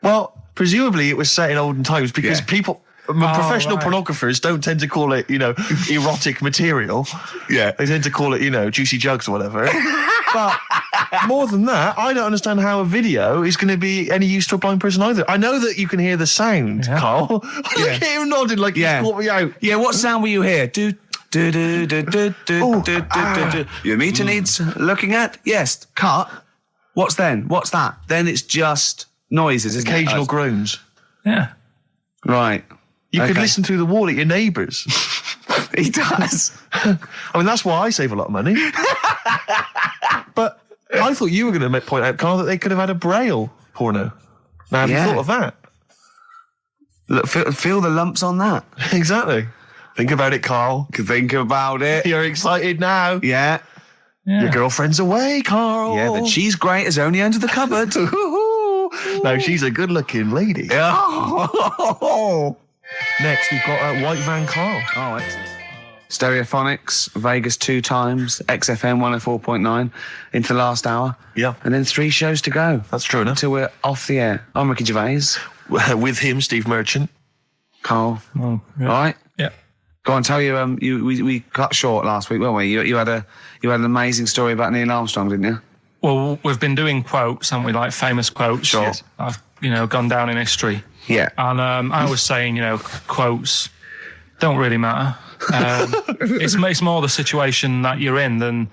Well, presumably it was set in olden times because people... professional pornographers don't tend to call it, erotic material. Yeah. They tend to call it, juicy jugs or whatever. But more than that, I don't understand how a video is going to be any use to a blind person either. I know that you can hear the sound, Karl. I look at him nodding like he's caught me out. Yeah, what sound will you hear? Do. Your meter needs looking at? Yes. Cut. What's then? What's that? Then it's just noises, isn't Occasional it? groans. Yeah. Right. You could listen through the wall at your neighbours. He does. I mean, that's why I save a lot of money. But I thought you were going to point out, Karl, that they could have had a Braille porno. Now, have you thought of that? Look, feel the lumps on that. Exactly. Think about it, Karl. Think about it. You're excited now. Yeah. Your girlfriend's away, Karl. Yeah, but she's great as only under the cupboard. No, she's a good-looking lady. Oh. Next, we've got White Van Karl. Oh, excellent. Stereophonics, Vegas 2 times, XFM 104.9 into the last hour. Yeah. And then 3 shows to go. That's true enough. Until we're off the air. I'm Ricky Gervais. With him, Steve Merchant. Karl. Oh, yeah. All right? Yeah. Go on, tell you, we cut short last week, weren't we? You had an amazing story about Neil Armstrong, didn't you? Well, we've been doing quotes, haven't we? Like famous quotes. Sure. Yes. I've, gone down in history. Yeah. And I was saying, quotes don't really matter. It's more the situation that you're in than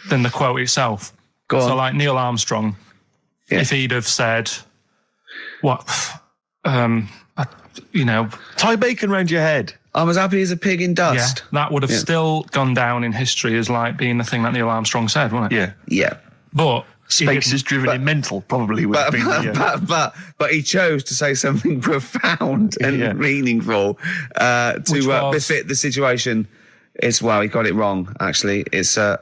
the quote itself. Go on. So like Neil Armstrong, if he'd have said, tie bacon round your head. I'm as happy as a pig in dust. Yeah, that would have still gone down in history as like being the thing that Neil Armstrong said, wouldn't it? Yeah. Yeah. But Space is driven in mental, probably would have been. But he chose to say something profound and meaningful to befit the situation. He got it wrong, actually. It's a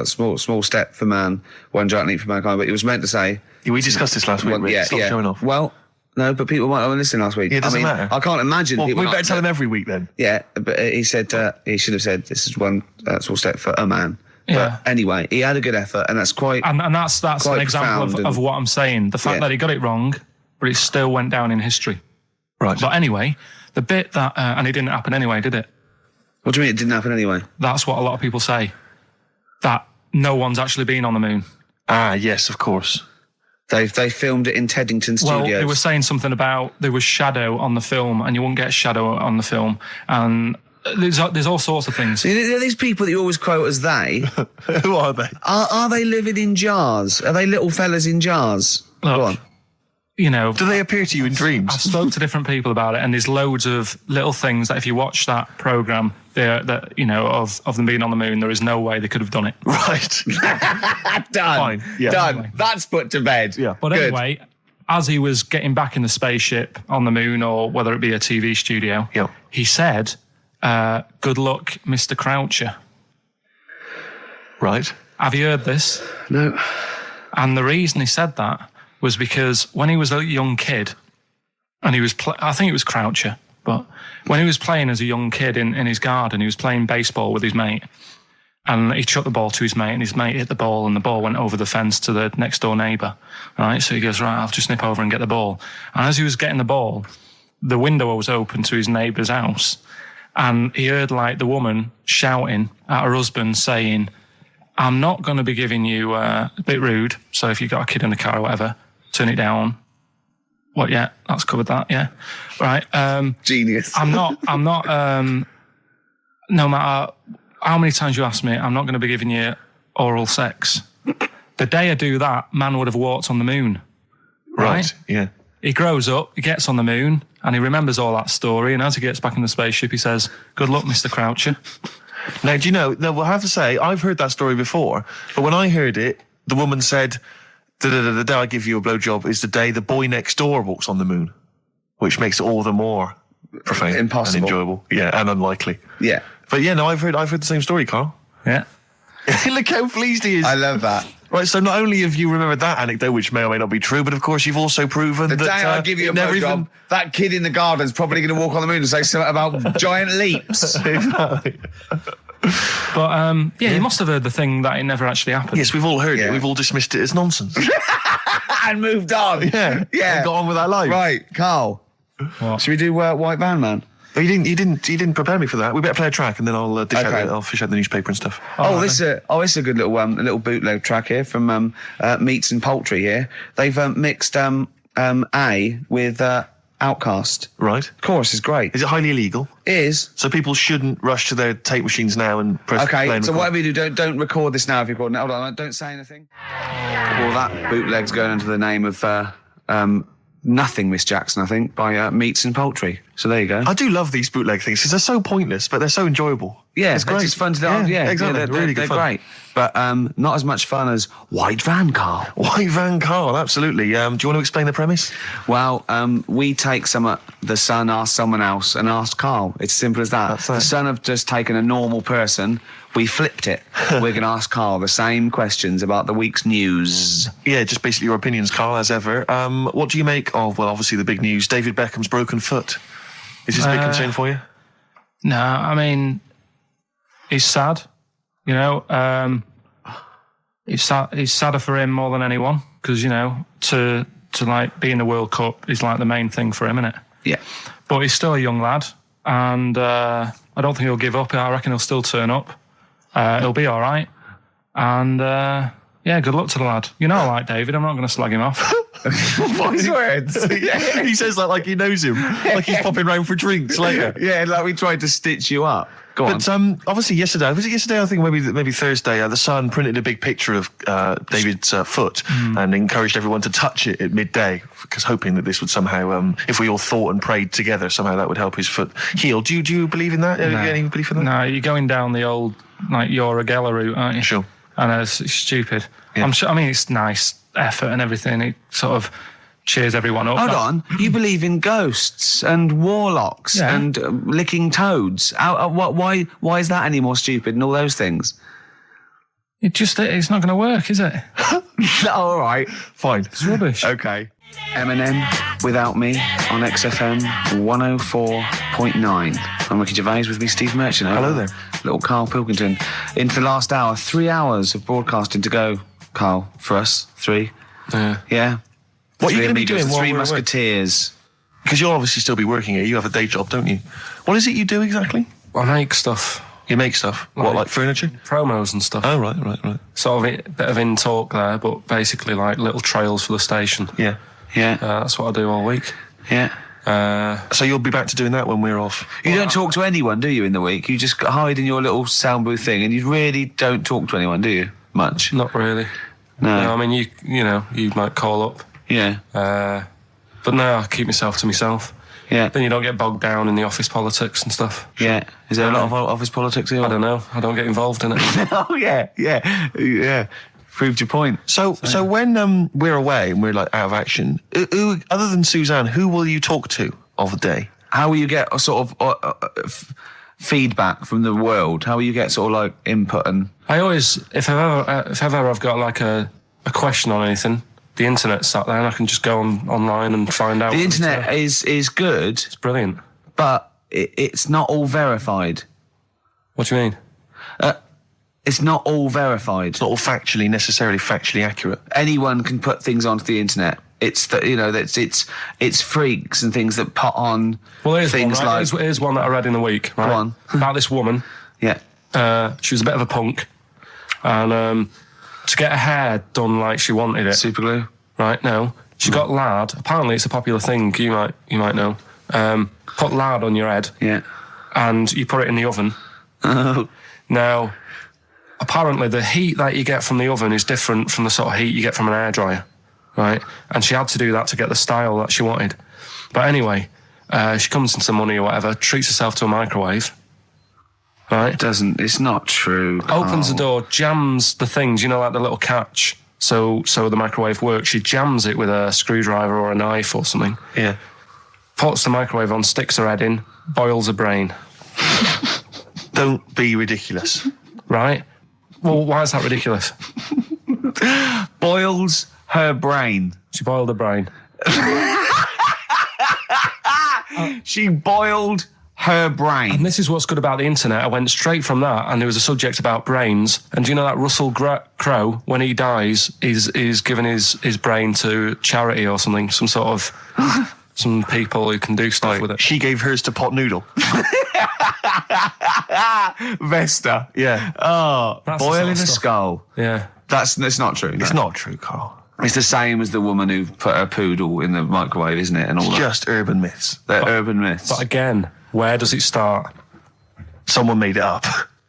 small step for man, one giant leap for mankind, but he was meant to say... We discussed this last week, Rick. Stop showing off. Well, no, but people might have listened last week. Yeah, it doesn't matter. I can't imagine people... We better tell him every week, then. Yeah, but he said, he should have said, this is one small step for a man. Yeah. But anyway, he had a good effort, and that's quite... And that's an example of what I'm saying. The fact that he got it wrong, but it still went down in history. Right. But anyway, the bit that... and it didn't happen anyway, did it? What do you mean it didn't happen anyway? That's what a lot of people say. That no one's actually been on the moon. Ah, yes, of course. They filmed it in Teddington Studios. Well, they were saying something about there was shadow on the film, and you wouldn't get shadow on the film, and there's all sorts of things. These people that you always quote as they... Who are they? Are they living in jars? Are they little fellas in jars? Look, Go on. Do they appear to you in dreams? I've spoken to different people about it, and there's loads of little things that if you watch that programme, of them being on the moon, there is no way they could have done it. Right. Done. Fine. Yeah. Done. Anyway. That's put to bed. Yeah. But anyway, as he was getting back in the spaceship on the moon, or whether it be a TV studio, he said, good luck, Mr. Croucher. Right. Have you heard this? No. And the reason he said that was because when he was a young kid, and he was, I think it was Croucher, but when he was playing as a young kid in his garden, he was playing baseball with his mate, and he chucked the ball to his mate, and his mate hit the ball, and the ball went over the fence to the next door neighbour. Right, so he goes, right, I'll just nip over and get the ball. And as he was getting the ball, the window was open to his neighbour's house, and he heard like the woman shouting at her husband saying, I'm not going to be giving you a bit rude, so if you've got a kid in the car or whatever, turn it down. What, yeah, that's covered that, yeah. Right. Genius. I'm not, no matter how many times you ask me, I'm not going to be giving you oral sex. The day I do that, man would have walked on the moon. right? Yeah. He grows up, he gets on the moon, and he remembers all that story, and as he gets back in the spaceship, he says, "Good luck, Mr. Croucher." Now, do you know, I have to say, I've heard that story before, but when I heard it, the woman said, the day I give you a blowjob is the day the boy next door walks on the moon, which makes it all the more profane Impossible. and enjoyable. Yeah, and unlikely. Yeah. But yeah, no, I've heard the same story, Carl. Yeah. Look how pleased he is. I love that. Right, so not only have you remembered that anecdote, which may or may not be true, but of course you've also proven The that... day I give you a blowjob, that kid in the garden's probably going to walk on the moon and say something about giant leaps. Exactly. But, you must have heard the thing that it never actually happened. Yes, we've all heard Yeah. it. We've all dismissed it as nonsense. And moved on. Yeah. Yeah. And got on with our life. Right, Carl. What? Should we do White Van Man? Oh, you didn't prepare me for that. We better play a track and then I'll Okay. fish out the newspaper and stuff. This is a good little bootleg track here from Meats and Poultry here. They've mixed A with Outcast. Right. Chorus is great. Is it highly illegal? Is. So people shouldn't rush to their tape machines now and press play Okay, and so record. whatever you do, don't record this now if you're recording it. Hold on, don't say anything. Well, that bootleg's going under the name of Nothing Miss Jackson, I think, by Meats and Poultry. So there you go. I do love these bootleg things because they're so pointless, but they're so enjoyable. Yeah, it's great. It's fun to do. Yeah, exactly. They're really good they're fun. great. But not as much fun as White Van, Carl. White Van Carl, absolutely. Do you want to explain the premise? Well, we take the Sun asks someone else and asks Carl. It's simple as that. That's it. The Sun have just taken a normal person. We flipped it. We're going to ask Carl the same questions about the week's news. Yeah, just basically your opinions, Carl, as ever. What do you make of, well, obviously the big news, David Beckham's broken foot? Is this a big concern for you? No, I mean, he's sad. You know, it's sadder for him more than anyone because, you know, to like be in the World Cup is like the main thing for him, isn't it? Yeah. But he's still a young lad, and I don't think he'll give up. I reckon he'll still turn up. He'll be all right. And, yeah, good luck to the lad. You know I like David. I'm not going to slag him off. Wise words. Yeah. He says that like he knows him, like he's popping round for drinks later. Yeah, like we tried to stitch you up. Go on. But obviously yesterday, was it yesterday? I think maybe Thursday. The Sun printed a big picture of David's foot and encouraged everyone to touch it at midday, because hoping that this would somehow, if we all thought and prayed together, somehow that would help his foot heal. Do you believe in that? No. Any belief in that? No, you're going down the old like Yora Geller route, aren't you? Sure. And it's stupid. Yeah. I'm sure. I mean, it's nice effort and everything. It sort of cheers everyone up. Hold on. You believe in ghosts and warlocks Yeah. and licking toads. Why is that any more stupid and all those things? It's not going to work, is it? All right. Fine. It's rubbish. Okay. Eminem, Without Me, on XFM 104.9. I'm Ricky Gervais, with me Steve Merchant. Hello there. Little Karl Pilkington. Into the last hour, 3 hours of broadcasting to go, Karl, for us. 3. Yeah. What are you Three going to be amigos, doing the while Three we're away? Musketeers. Because you'll obviously still be working here. You have a day job, don't you? What is it you do exactly? I make stuff, You make stuff. What, like furniture? promos and stuff. Oh, right. Sort of a bit of in talk there, but basically like little trails for the station. Yeah. Yeah. That's what I do all week. Yeah. So you'll be back to doing that when we're off? You don't talk to anyone, do you, in the week? You just hide in your little sound booth thing, and you really don't talk to anyone, do you? Much? Not really. No. I mean, you might call up. Yeah. But no, I keep myself to myself. Yeah. Then you don't get bogged down in the office politics and stuff. Yeah. Is there a lot of office politics here? I don't know. I don't get involved in it. Oh, yeah. Proved your point. So when we're away and we're like out of action, who, other than Suzanne, who will you talk to of the day? How will you get a sort of feedback from the world? How will you get sort of like input and... I always, if ever I've got like a question on anything, the internet's sat there and I can just go online and find out. The internet is good, It's brilliant. but it's not all verified. What do you mean? It's not all verified. It's not all necessarily factually accurate. Anyone can put things onto the internet. It's it's freaks and things that put on things one, right? like... Here's one that I read in the week, right? Go on. About this woman. Yeah. She was a bit of a punk, and to get her hair done like she wanted it. Super glue. Right? No, she got lard. Apparently, it's a popular thing. You might know. Put lard on your head. Yeah. And you put it in the oven. Oh. Now, apparently, the heat that you get from the oven is different from the sort of heat you get from an hairdryer. right? And she had to do that to get the style that she wanted. But anyway, she comes into money or whatever, treats herself to a microwave, right? It's not true. Opens the door, jams the things, you know, like the little catch, so the microwave works. She jams it with a screwdriver or a knife or something. Yeah. Puts the microwave on, sticks her head in, boils her brain. Don't be ridiculous. Right? Well, why is that ridiculous? Boils her brain. She boiled her brain. She boiled her brain. And this is what's good about the internet. I went straight from that, and there was a subject about brains. And do you know that Russell Crowe, when he dies, is giving his brain to charity or something, some sort of... some people who can do stuff with it. She gave hers to Pot Noodle. Vesta. Yeah. Oh, That's boiling a the sort of stuff. skull. Yeah. It's not true. It's not true, Carl. It's the same as the woman who put her poodle in the microwave, isn't it? And all that. Just urban myths. They're urban myths. But again, where does it start? Someone made it up.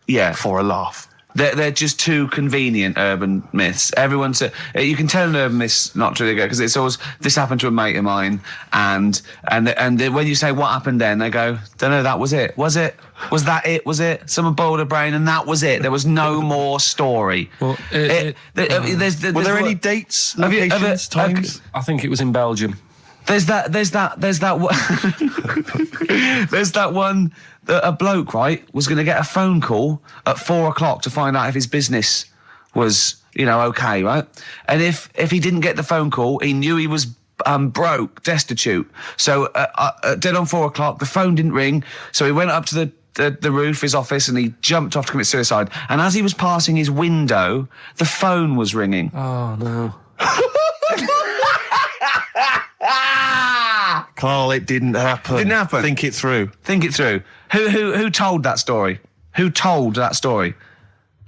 Yeah. For a laugh. They're just too convenient urban myths. Everyone's you can tell an urban myth's not true because it's always this happened to a mate of mine, and when you say what happened then, they go, don't know, that was it. Was it? Was that it? Was it? Someone boiled a brain and that was it. There was no more story. Well, Were there any dates, locations, times? I think it was in Belgium. There's that one that a bloke, right, was going to get a phone call at 4 o'clock to find out if his business was, okay, right? And if he didn't get the phone call, he knew he was broke, destitute. So dead on 4 o'clock, the phone didn't ring, so he went up to the roof, his office, and he jumped off to commit suicide. And as he was passing his window, the phone was ringing. Oh, no. Carl, it didn't happen. Didn't happen. Think it through. Who told that story? Who told that story?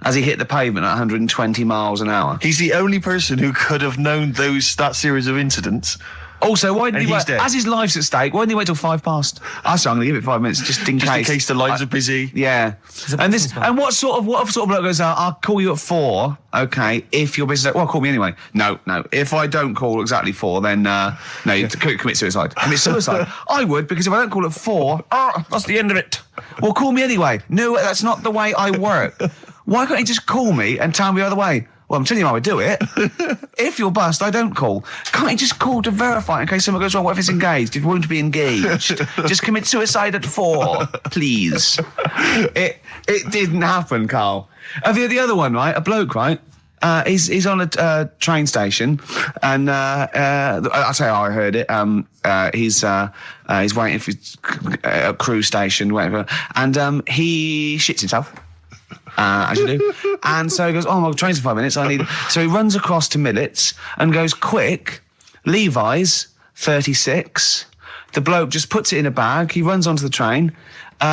As he hit the pavement at 120 miles an hour. He's the only person who could have known that series of incidents. Also, why didn't he wait? Dead. As his life's at stake, why didn't he wait till 5 past? I'm going to give it 5 minutes just in case. In case the lines are busy. Yeah. And what sort of bloke goes out? I'll call you at 4. Okay, if your business. Well, call me anyway. No. If I don't call exactly 4, then you commit suicide. Commit suicide. I would, because if I don't call at 4, that's the end of it. Well, call me anyway. No, that's not the way I work. Why can't he just call me and tell me the other way? Well, I'm telling you how I do it. If you're bust, I don't call. Can't you just call to verify in case something goes wrong? What if it's engaged? It won't be engaged. Just commit suicide at 4, please. It didn't happen, Carl. The other one, right? A bloke, right? He's on a train station, and I'll tell you how I heard it. He's waiting for a cruise station, whatever, and he shits himself. As you do. And so he goes, my train's in 5 minutes, So he runs across to Millets and goes, quick, Levi's, 36. The bloke just puts it in a bag, he runs onto the train,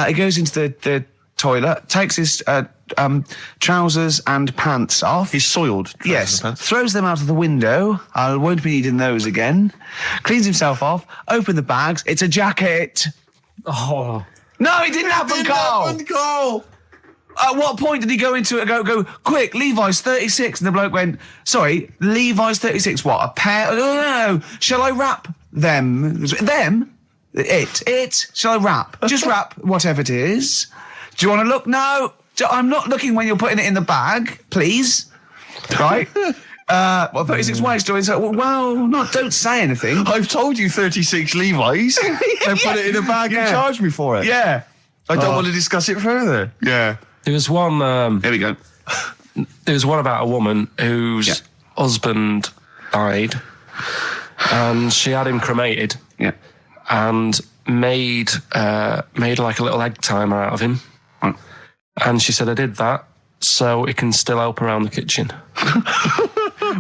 he goes into the toilet, takes his trousers and pants off. He's soiled trousers yes, and pants. Throws them out of the window, I won't be needing those again, cleans himself off, open the bags, it's a jacket. Oh. No, it didn't happen, Carl! At what point did he go into it and go, quick, Levi's 36? And the bloke went, sorry, Levi's 36, what, a pair? No. Shall I wrap them? Them? It? Shall I wrap? Just wrap whatever it is. Do you want to look? No. I'm not looking when you're putting it in the bag, please. Right? 36 white stories. Don't say anything. I've told you 36 Levi's. And put it in a bag and charge me for it. Yeah. I don't want to discuss it further. Yeah. There was one... Here we go. There was one about a woman whose husband died, and she had him cremated. Yeah. And made like a little egg timer out of him. Right. And she said, I did that so it can still help around the kitchen.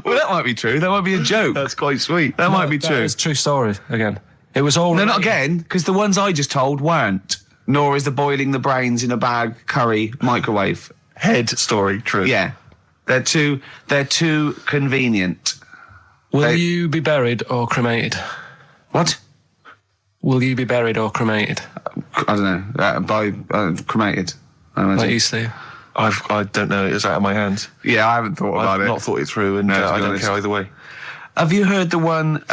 Well, that might be true. That might be a joke. That's quite sweet. That might be true. It's a true story, again. It was all... No, not again, because the ones I just told weren't. Nor is the boiling the brains in a bag curry microwave. Head story true. Yeah. They're too convenient. Will you be buried or cremated? What? Will you be buried or cremated? I don't know. Cremated. I imagine. Like you, Steve? I don't know. It was out of my hands. Yeah, I haven't thought about it. I've not thought it through, and I don't care either way. Have you heard the one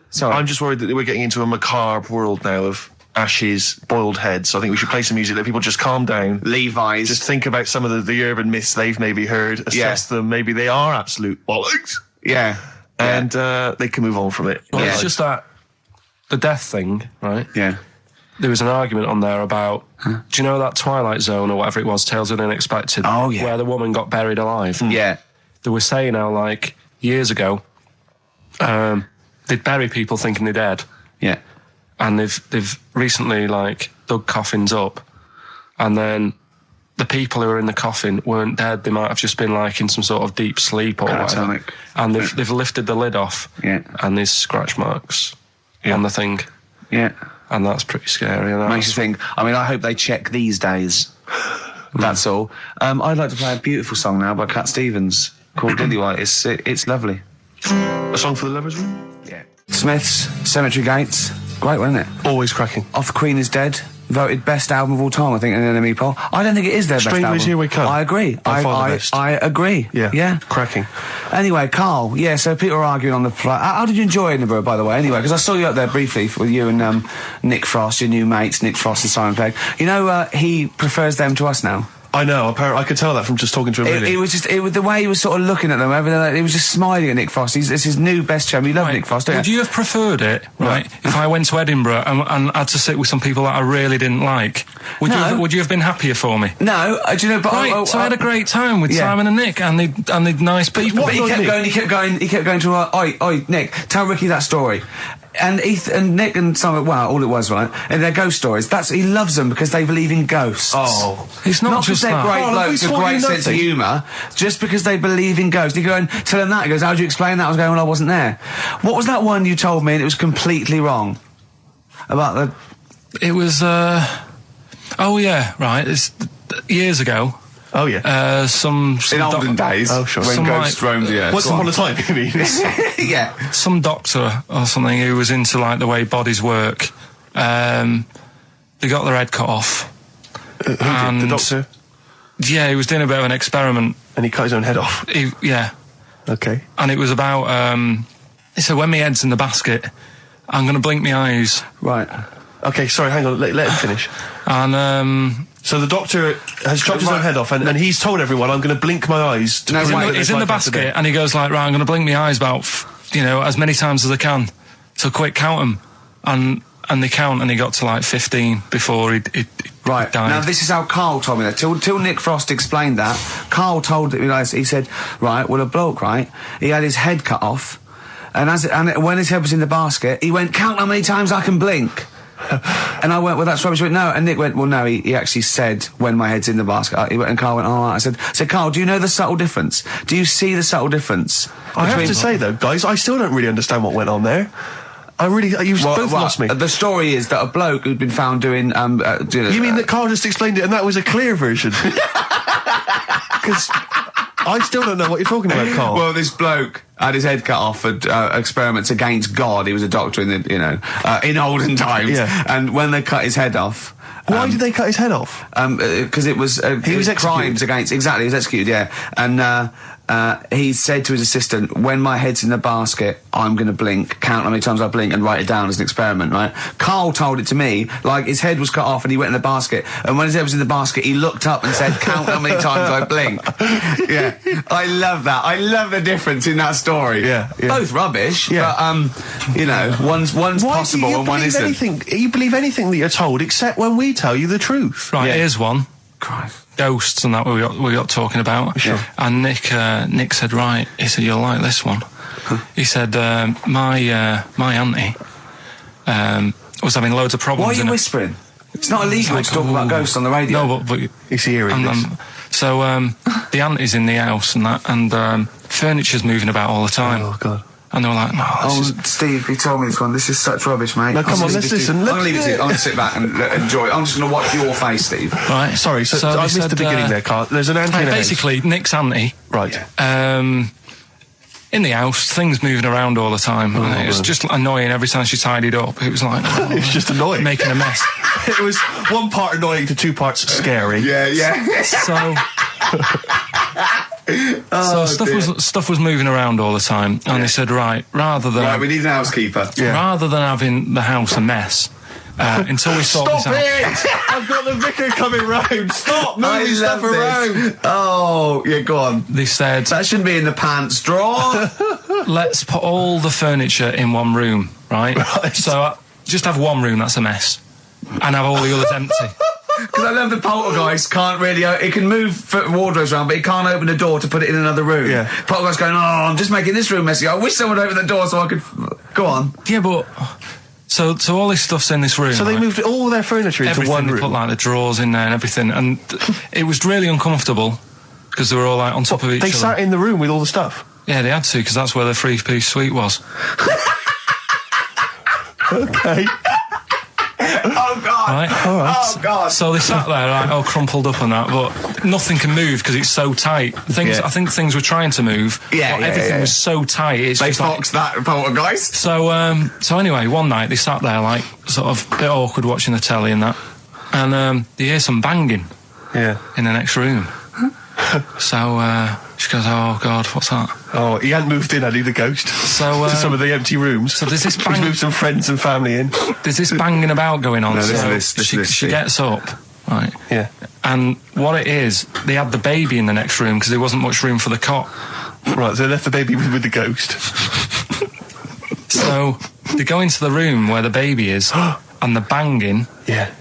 Sorry. I'm just worried that we're getting into a macabre world now of ashes, boiled heads. So I think we should play some music that people just calm down. Levi's. Just think about some of the urban myths they've maybe heard, assess them. Maybe they are absolute bollocks. Yeah. And they can move on from it. Well, it's just that the death thing, right? Yeah. There was an argument on there about, do you know that Twilight Zone or whatever it was, Tales of the Unexpected? Oh, yeah. Where the woman got buried alive. Yeah. They were saying how, like, years ago, they'd bury people thinking they're dead. Yeah. And they've recently, like, dug coffins up, and then the people who were in the coffin weren't dead. They might have just been, like, in some sort of deep sleep or whatever. And they've lifted the lid off. Yeah. And there's scratch marks on the thing. Yeah. And that's pretty scary. And Makes you think, I mean, I hope they check these days. That's all. I'd like to play a beautiful song now by Cat Stevens called Lillywhite. It's lovely. A song for the lovers' room? Yeah. Smiths, Cemetery Gates. Great, wasn't it? Always cracking. Off the Queen is Dead. Voted best album of all time, I think, in an NME poll. I don't think it is their best album. Strangers Here We Come. I agree. I agree. Yeah. Cracking. Anyway, Carl, so people are arguing on the flight. How did you enjoy Edinburgh, by the way, anyway? Because I saw you up there briefly with you and Nick Frost, your new mates, Nick Frost and Simon Pegg. You know, he prefers them to us now. I know, apparently, I could tell that from just talking to him. Really. It was the way he was sort of looking at them. He was just smiling at Nick Frost. It's his new best chum. You love Nick Frost, don't you? Would you have preferred it, right, if I went to Edinburgh and had to sit with some people that I really didn't like? Would you have been happier for me? No, do you know? But so I had a great time with Simon and Nick, and they're nice people. But he kept going to oi, Nick, tell Ricky that story. And Nick and Simon, all it was, right? And their ghost stories. He loves them because they believe in ghosts. Oh. It's not just they're that. great blokes, a great sense of humour, just because they believe in ghosts. You go and tell him that. He goes, how do you explain that? I was going, well, I wasn't there. What was that one you told me and it was completely wrong? About It was, oh yeah, right, it's years ago. Oh yeah. In olden days. Oh sure. When ghosts roamed the earth. Once upon a time, you mean? Yeah. Some doctor or something who was into, like, the way bodies work. They got their head cut off. Who did? The doctor? Yeah, he was doing a bit of an experiment. And he cut his own head off? Yeah. Okay. And it was about, he said, when my head's in the basket, I'm going to blink my eyes. Right. Okay, sorry, hang on, let him finish. And, so the doctor has chopped his own head off, and he's told everyone, I'm going to blink my eyes. He's in the basket, and he goes like, right, I'm going to blink my eyes about, as many times as I can. So quick, count them. And they count, and he got to like 15 before he died. Now this is how Carl told me that. Till Nick Frost explained that, Carl told me, he said, right, well, a bloke, right, he had his head cut off, and when his head was in the basket, he went, count how many times I can blink. And I went, well, that's rubbish. He went, no. And Nick went, well, no, he actually said, when my head's in the basket. And Carl went, all right. I said, Carl, do you know the subtle difference? Do you see the subtle difference? I have to say, though, guys, I still don't really understand what went on there. You've both lost me. The story is that a bloke who'd been found doing, You mean that Carl just explained it and that was a clear version? Because I still don't know what you're talking about, Carl. Well, this bloke had his head cut off at experiments against God. He was a doctor in in olden times. Yeah. And when they cut his head off, why did they cut his head off? Because it was he was crimes against. Exactly, he was executed. Yeah, and he said to his assistant, when my head's in the basket, I'm going to blink, count how many times I blink and write it down as an experiment, right? Carl told it to me, like his head was cut off and he went in the basket, and when his head was in the basket, he looked up and said, count how many times I blink. Yeah. I love that. I love the difference in that story. Yeah. Both rubbish, but, one's possible and one isn't. You believe anything that you're told, except when we tell you the truth. Right, here's one. Christ. Ghosts and that we got talking about. Sure. And Nick said, right, he said, you'll like this one. He said, my auntie was having loads of problems. Why are you whispering? It's not illegal to talk about ghosts on the radio. No, but he's hearing this. So the auntie's in the house and furniture's moving about all the time. Oh God. And they were like, no, Steve, he told me this one. This is such rubbish, mate. No, come on, let's listen. I'm going to leave it to you. I'm going to sit back and enjoy it. I'm just going to watch your face, Steve. Right. Sorry, so I missed the beginning there, Carl. There's an auntie in the house. Basically, Nick's auntie. Right. In the house, things moving around all the time. And it was just annoying every time she tidied up. It was like... it was just annoying. Making a mess. It was one part annoying to two parts scary. Yeah. So... So stuff was moving around all the time, and they said, right, we need an housekeeper. Rather than having the house a mess, until we sort this out. Stop it! I've got the vicar coming round. Stop moving stuff around. Oh, yeah, go on. They said that shouldn't be in the pants drawer. Let's put all the furniture in one room, right? So just have one room that's a mess, and have all the others empty. Because I love the poltergeist can't really... it can move wardrobes around, but it can't open a door to put it in another room. Yeah. Poltergeist going, I'm just making this room messy. I wish someone would open the door so I could... Go on. Yeah, but... So all this stuff's in this room. So they moved all their furniture into one room? They put, like, the drawers in there and everything, and it was really uncomfortable, because they were all, like, on top of each other. They sat in the room with all the stuff? Yeah, they had to, because that's where the three-piece suite was. Okay. Oh, God. Right? All right. Oh, God. So they sat there, like, all crumpled up and that, but nothing can move because it's so tight. I think things were trying to move, but everything was so tight. They foxed that poltergeist. So anyway, one night they sat there, like, sort of a bit awkward watching the telly and that, and they hear some banging in the next room. So she goes, oh God, what's that? Oh, he hadn't moved in, had he, the ghost? So to some of the empty rooms. So there's this He's moved some friends and family in. There's this banging about going on. No, she gets up, right? Yeah. And what it is, they had the baby in the next room because there wasn't much room for the cot. Right, so they left the baby with the ghost. So they go into the room where the baby is, and the banging. Yeah.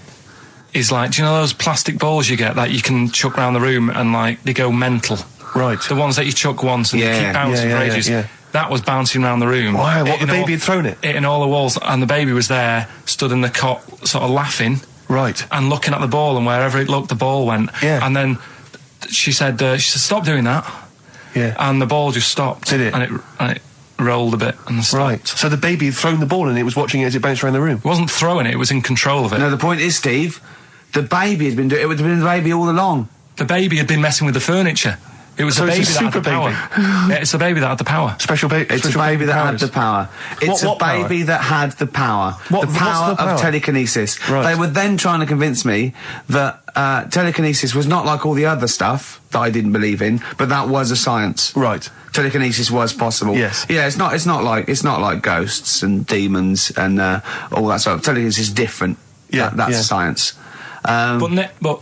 Is like, do you know those plastic balls you get that you can chuck around the room and, like, they go mental? Right. The ones that you chuck once and they keep bouncing for ages. Yeah. That was bouncing around the room. Wow, what, the baby had thrown it? Hitting all the walls, and the baby was there, stood in the cot, sort of laughing. Right. And looking at the ball, and wherever it looked, the ball went. Yeah. And then she said, stop doing that. Yeah. And the ball just stopped. Did it? And it rolled a bit and stopped. Right. So the baby had thrown the ball and it was watching it as it bounced around the room? It wasn't throwing it, it was in control of it. No, the point is, Steve, the baby had been doing it. It would have been the baby all along. The baby had been messing with the furniture. It was so the baby it's a that had the super power. baby. Yeah, it's the baby that had the power. Special baby. It's a baby that had the power. It's a baby that had the power. The power of telekinesis. Right. They were then trying to convince me that telekinesis was not like all the other stuff that I didn't believe in, but that was a science. Right. Telekinesis was possible. Yes. Yeah, it's not like ghosts and demons and all that stuff. Telekinesis is different. Yeah. That's a science. But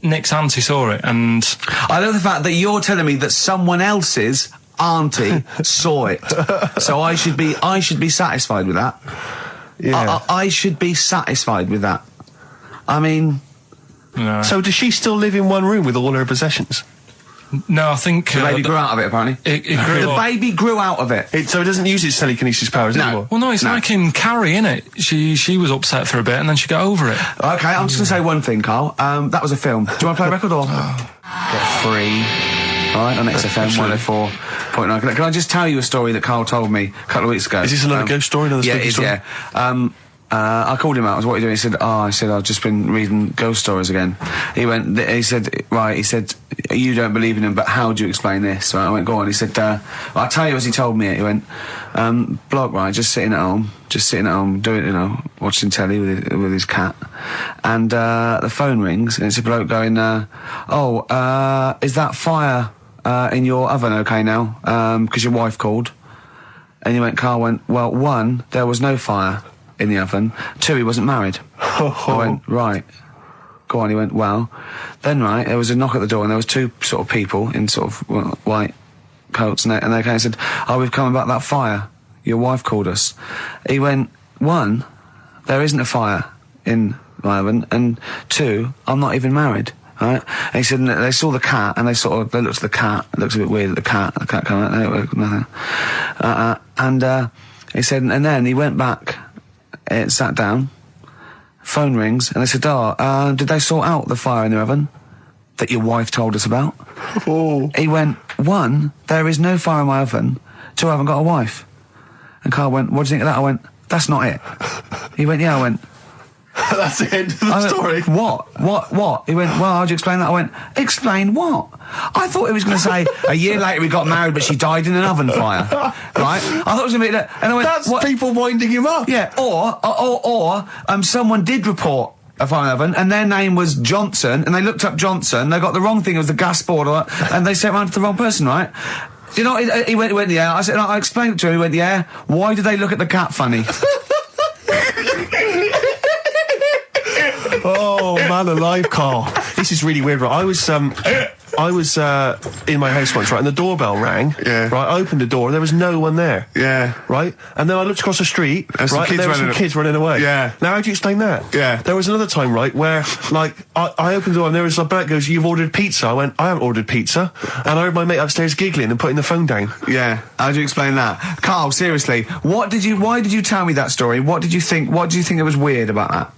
Nick's auntie saw it, and I love the fact that you're telling me that someone else's auntie saw it. So I should be satisfied with that. Yeah. I should be satisfied with that. I mean... No. So does she still live in one room with all her possessions? No, I think... The baby grew out of it, apparently. The baby grew out of it. So it doesn't use its telekinesis powers anymore? Well, no, it's like in Carrie, innit? She was upset for a bit and then she got over it. Okay, I'm just going to say one thing, Carl. That was a film. Do you want to play a record or...? Get free. Alright, on XFM 104.9. Can I just tell you a story that Carl told me a couple of weeks ago? Is this another ghost story? Another spooky story? Yeah. I called him out. I was, what are you doing? He said, I've just been reading ghost stories again. He said, you don't believe in them, but how do you explain this? So I went, go on. He said, I'll tell you as he told me it. He went, bloke, right, just sitting at home, doing, watching telly with his cat. And, the phone rings and it's a bloke going, is that fire, in your oven okay now? 'Cause your wife called. And Carl went, well, 1, there was no fire in the oven. 2, he wasn't married. I went, right. Go on. He went, well. Then, right, there was a knock at the door and there was 2 sort of people in sort of white coats and they came and said, we've come about that fire. Your wife called us. He went, 1, there isn't a fire in my oven, and 2, I'm not even married. Right? And he said, and they saw the cat and they looked at the cat. It looks a bit weird at the cat came out, nothing. He said, and then he went back, sat down, phone rings, and they said, did they sort out the fire in the oven that your wife told us about? Oh. He went, 1, there is no fire in my oven. 2, I haven't got a wife. And Carl went, what do you think of that? I went, that's not it. He went, yeah. I went, that's the end of the story. What? He went, well, how'd you explain that? I went, explain what? I thought he was going to say, a year later we got married, but she died in an oven fire. Right? I thought it was going to be... And I went, that's people winding him up. Yeah, or someone did report a fire oven, and their name was Johnson, and they looked up Johnson, they got the wrong thing, it was the gas board, and they sent around to the wrong person, right? You know, he went, yeah, I said, I explained it to him, he went, yeah, why did they look at the cat funny? Oh, man alive, Carl. This is really weird, right? I was in my house once, right, and the doorbell rang. Yeah. Right, I opened the door, and there was no one there. Yeah. Right? And then I looked across the street, right, and there were some kids running away. Yeah. Now, how do you explain that? Yeah. There was another time, right, where, like, I opened the door, and there was a bird goes, you've ordered pizza. I went, I haven't ordered pizza. And I heard my mate upstairs giggling and putting the phone down. Yeah. How do you explain that? Carl, seriously, why did you tell me that story? What did you think it was weird about that?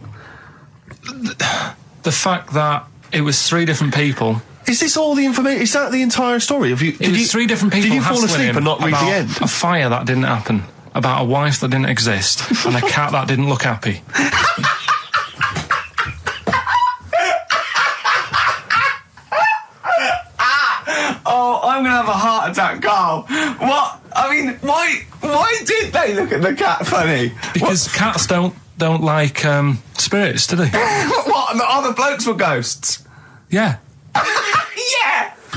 The fact that it was 3 different people. Is this all the information? Is that the entire story? It was 3 different people. Did you fall asleep and not read the end? A fire that didn't happen, about a wife that didn't exist, and a cat that didn't look happy. Oh, I'm gonna have a heart attack, Carl. What? I mean, why did they look at the cat funny? Because cats don't like spirits, do they? What? And the other blokes were ghosts? Yeah.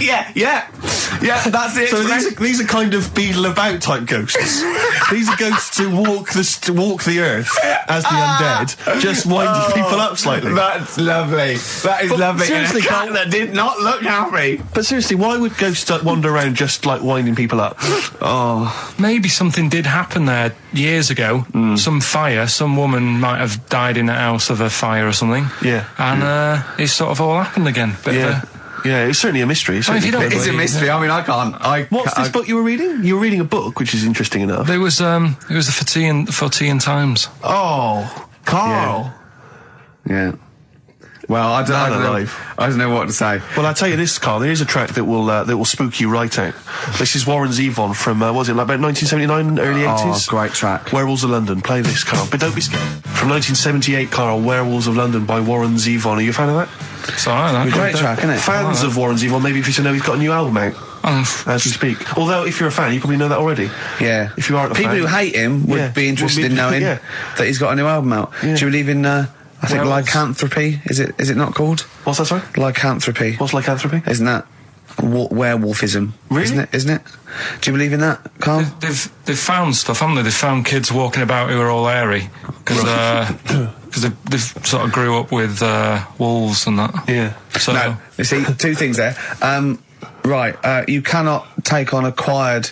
Yeah, that's it. So these are kind of beetle about type ghosts. These are ghosts who walk the earth as the undead, just winding people up slightly. That's lovely. That is lovely. Seriously, and a cat that did not look happy. But seriously, why would ghosts wander around just like winding people up? Oh, maybe something did happen there years ago. Some fire. Some woman might have died in a house of a fire or something. Yeah. And it's sort of all happened again. Yeah, it's certainly a mystery. Well, if you don't it's a mystery. I mean, I can't. What's this book you were reading? You were reading a book, which is interesting enough. It was the Fortean Times. Oh, Carl. Yeah. Well, I don't know what to say. Well, I'll tell you this, Carl. There is a track that will spook you right out. This is Warren Zevon from was it like about 1979, early 80s? Oh, great track. Werewolves of London. Play this, Carl. But don't be scared. From 1978, Carl. Werewolves of London by Warren Zevon. Are you a fan of that? It's alright, great track, isn't it? Fans of Warren Zevon, maybe if you know he's got a new album out. As we speak. Although, if you're a fan, you probably know that already. Yeah. If you aren't a People fan, who hate him would be interested in knowing that he's got a new album out. Yeah. Do you believe in, I think lycanthropy? Is it not called? What's that, sorry? Lycanthropy. What's lycanthropy? Isn't that werewolfism? Really? Isn't it? Do you believe in that, Carl? They've found stuff, haven't they? They've found kids walking about who are all hairy. Because they've sort of grew up with wolves and that. Yeah. So no, you see, 2 things there. You cannot take on acquired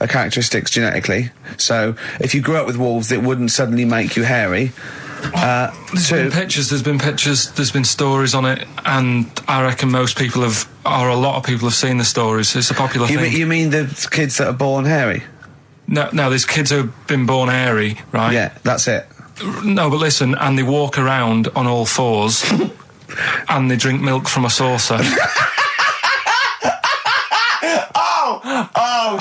characteristics genetically. So if you grew up with wolves, it wouldn't suddenly make you hairy. There's been pictures, there's been stories on it, and I reckon a lot of people have seen the stories. It's a popular thing. You mean the kids that are born hairy? No, there's kids who have been born hairy, right? Yeah, that's it. No, but listen, and they walk around on all 4s, and they drink milk from a saucer.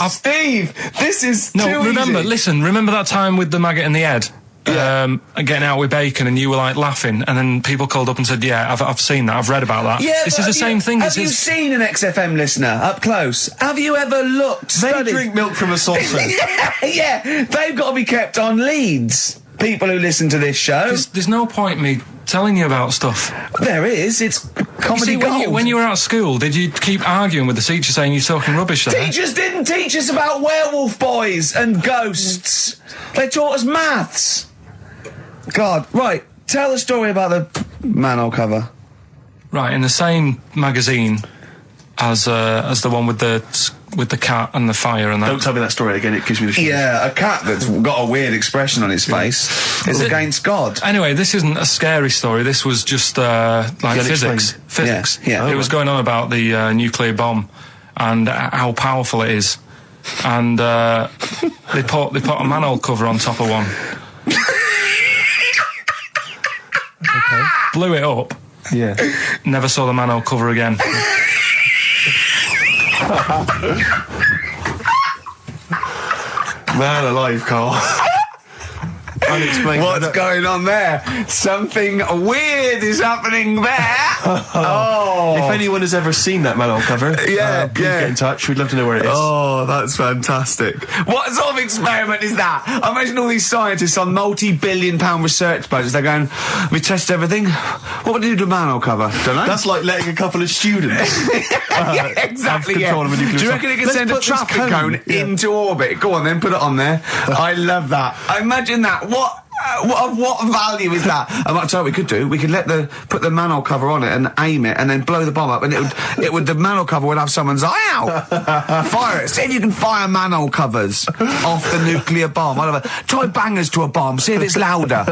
Steve, this is remember that time with the maggot in the head? Yeah. Getting out with bacon, and you were like laughing, and then people called up and said, yeah, I've seen that, I've read about that. Yeah, this is the same thing. Have you seen an XFM listener up close? Have you ever looked? They drink milk from a saucer. Yeah, they've got to be kept on leads. People who listen to this show. There's no point me telling you about stuff. There is. It's comedy gold. When you were at school, did you keep arguing with the teacher saying you're talking rubbish there? Teachers didn't teach us about werewolf boys and ghosts. They taught us maths. God, right. Tell the story about the manhole cover. Right, in the same magazine as the one with the cat and the fire and that. Don't tell me that story again, it gives me the shivers. Yeah, a cat that's got a weird expression on its face is against God. Anyway, this isn't a scary story, this was just like physics. Yeah. It was going on about the nuclear bomb and how powerful it is. And they put a manhole cover on top of one. Okay. Blew it up. Yeah. Never saw the manhole cover again. Man alive, Carl. Unexplained. What's going on there? Something weird is happening there. If anyone has ever seen that manhole cover, please get in touch. We'd love to know where it is. Oh, that's fantastic. What sort of experiment is that? I imagine all these scientists on multi-billion-pound research budgets, they're going, we test everything. What would you do to a manhole cover? Don't know. That's like letting a couple of students exactly, have control of a nuclear Do you reckon it can send a traffic cone into orbit? Go on then, put it on there. I love that. Imagine that. What value is that? I might tell you what we could do. We could put the manhole cover on it and aim it, and then blow the bomb up, and the manhole cover would have someone's eye out. Fire it. See if you can fire manhole covers off the nuclear bomb. I don't know. Try bangers to a bomb. See if it's louder.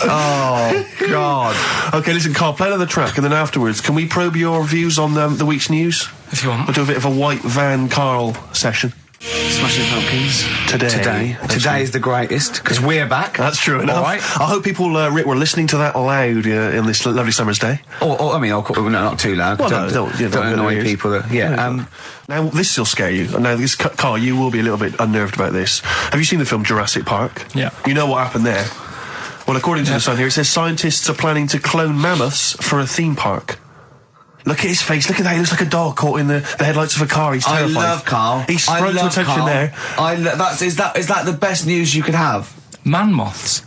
Oh God. Okay, listen, Carl. Play another track, and then afterwards, can we probe your views on the week's news? If you want, we'll do a bit of a white van Carl session. Smashing Pumpkins. Today is the greatest, because we're back. That's true enough. All right. I hope people, Rick, were listening to that loud in this lovely summer's day. I mean, no, not too loud. Well, don't annoy people. Now, this will scare you. Now, Carl, you will be a little bit unnerved about this. Have you seen the film Jurassic Park? Yeah. You know what happened there? Well, according to the Sun here, it says scientists are planning to clone mammoths for a theme park. Look at his face. Look at that. He looks like a dog caught in the headlights of a car. He's terrified. I love Carl. He's sprung to attention Carl. there. Is that the best news you could have? Man moths.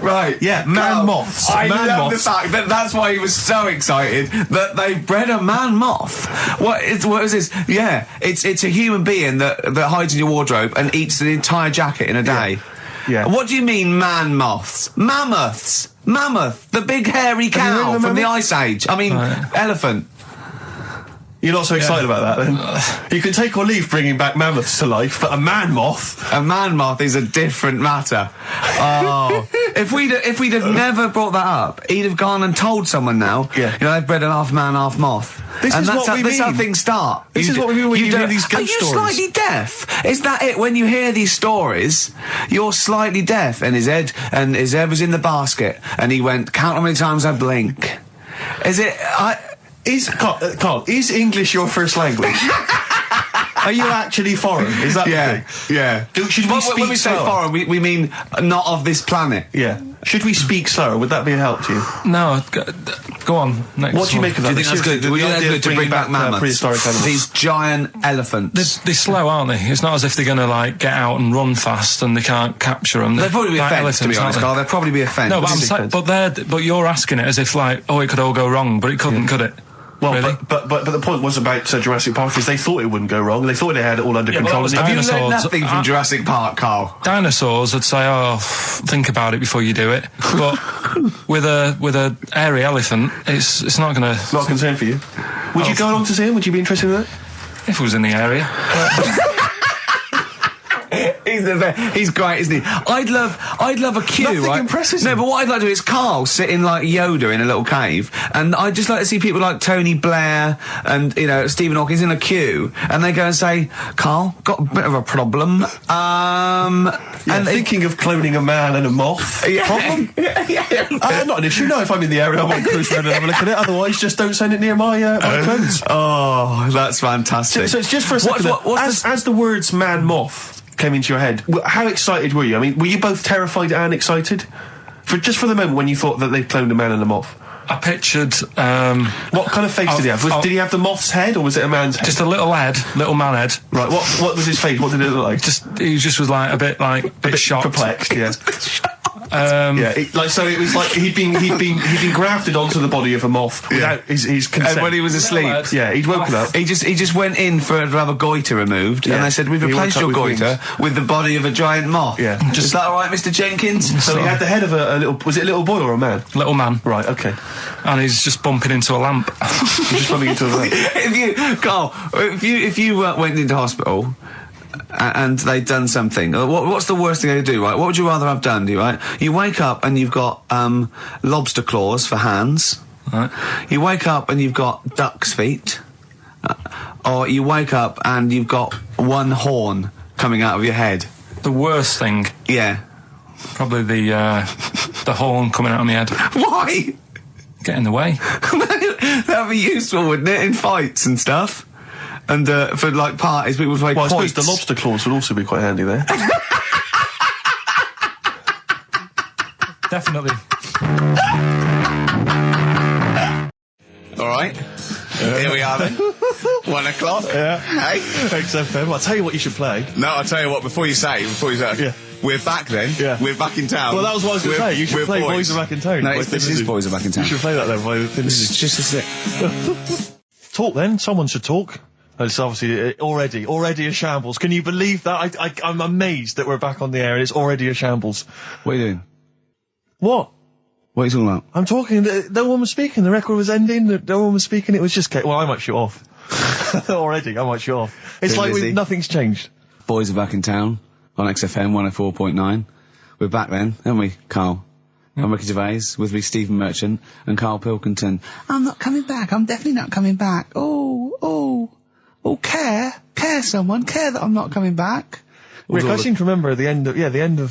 Right. Yeah, man moths. I love the fact that that's why he was so excited that they bred a man moth. What is this? Yeah, it's a human being that hides in your wardrobe and eats an entire jacket in a day. Yeah. What do you mean, man moths? Mammoths. Mammoth, the big hairy cow from the Ice Age. I mean, elephant. You're not so excited about that, then? You can take or leave bringing back mammoths to life, but a man moth... A man moth is a different matter. Oh. If we'd have never brought that up, he'd have gone and told someone now, they've bred an half man, half moth. This is how things start. This is what we mean when you hear these ghost stories. Are you slightly deaf? Is that it? When you hear these stories, you're slightly deaf, and his head was in the basket, and he went, count how many times I blink. Is it... Carl, is English your first language? Are you actually foreign? Is that the thing? Yeah. Should we speak when we say foreign, we mean not of this planet. Yeah. Should we speak slower? Would that be a help to you? No, go on. Next what do you make of that? Do you think that's good? Do you think that's good to bring back mammoths? Prehistoric animals? These giant elephants. They're slow, aren't they? It's not as if they're going to, like, get out and run fast and they can't capture them. They'll probably be a fence, to be honest, Carl. They'll probably be a fence. No, but you're asking it as if, like, it could all go wrong, but it couldn't, could it? Well, really? but the point was about Jurassic Park is they thought it wouldn't go wrong. They thought they had it all under control. Have you learned nothing from Jurassic Park, Carl? Dinosaurs would say, think about it before you do it. But with a hairy elephant, it's not going to... Not a concern for you? Would you go along to see him? Would you be interested in that? If it was in the area. He's great, isn't he? I'd love a queue, Nothing right? impresses No, him. but what I'd like to do is Carl sitting like Yoda in a little cave, and I'd just like to see people like Tony Blair and, Stephen Hawking's in a queue, and they go and say, Carl, got a bit of a problem. And thinking of cloning a man and a moth. Problem? Not an issue. No, if I'm in the area, I might cruise around and have a look at it. Otherwise, just don't send it near my clothes. Oh, that's fantastic. So it's just for a second. As the words man moth came into your head, how excited were you? I mean, were you both terrified and excited? For the moment when you thought that they'd cloned a man and a moth? I pictured... what kind of face did he have? Did he have the moth's head, or was it a man's head? Just a little man head. Right, what was his face? What did it look like? He just was like a bit shocked. Perplexed, yeah. It was like he'd been grafted onto the body of a moth without his consent. And when he was asleep, he'd woken up. He just went in to have a goiter removed, and they said, "We've replaced your goiter with the body of a giant moth." Yeah, is that all right, Mr. Jenkins? So he had the head of a little. Was it a little boy or a man? Little man. Right. Okay. And he's just bumping into a lamp. He's just bumping into a lamp. If you went into hospital and they'd done something, what's the worst thing they could do, right? What would you rather have done, right? You wake up and you've got lobster claws for hands. Right. You wake up and you've got duck's feet. Or you wake up and you've got one horn coming out of your head. The worst thing? Yeah. Probably the horn coming out of my head. Why? Get in the way. That'd be useful, wouldn't it, in fights and stuff? And for like parties, people would make I suppose the lobster claws would also be quite handy there. Definitely. All right. Here we are then. 1 o'clock. Yeah. Hey. XFM. I'll tell you what you should play. No, I'll tell you what, before you say, Yeah. we're back then. Yeah. We're back in town. Well, that was what I was going to say. You should play Boys Are Back in Town. No, this is Boys Are Back in Town. You should play that then. It's just a sec. Talk then. Someone should talk. It's obviously already a shambles. Can you believe that? I'm amazed that we're back on the air and it's already a shambles. What are you doing? What? What are you talking about? I'm talking. No one was speaking. The record was ending. No one was speaking. It was just. Well, I might shoot off. Already, I might shoot off. It's like nothing's changed. Boys Are Back in Town on XFM 104.9. We're back then, aren't we, Carl? I'm Ricky Gervais, with me Stephen Merchant and Karl Pilkington. I'm not coming back. I'm definitely not coming back. Oh, care someone, care that I'm not coming back. Rick, I seem to remember the end of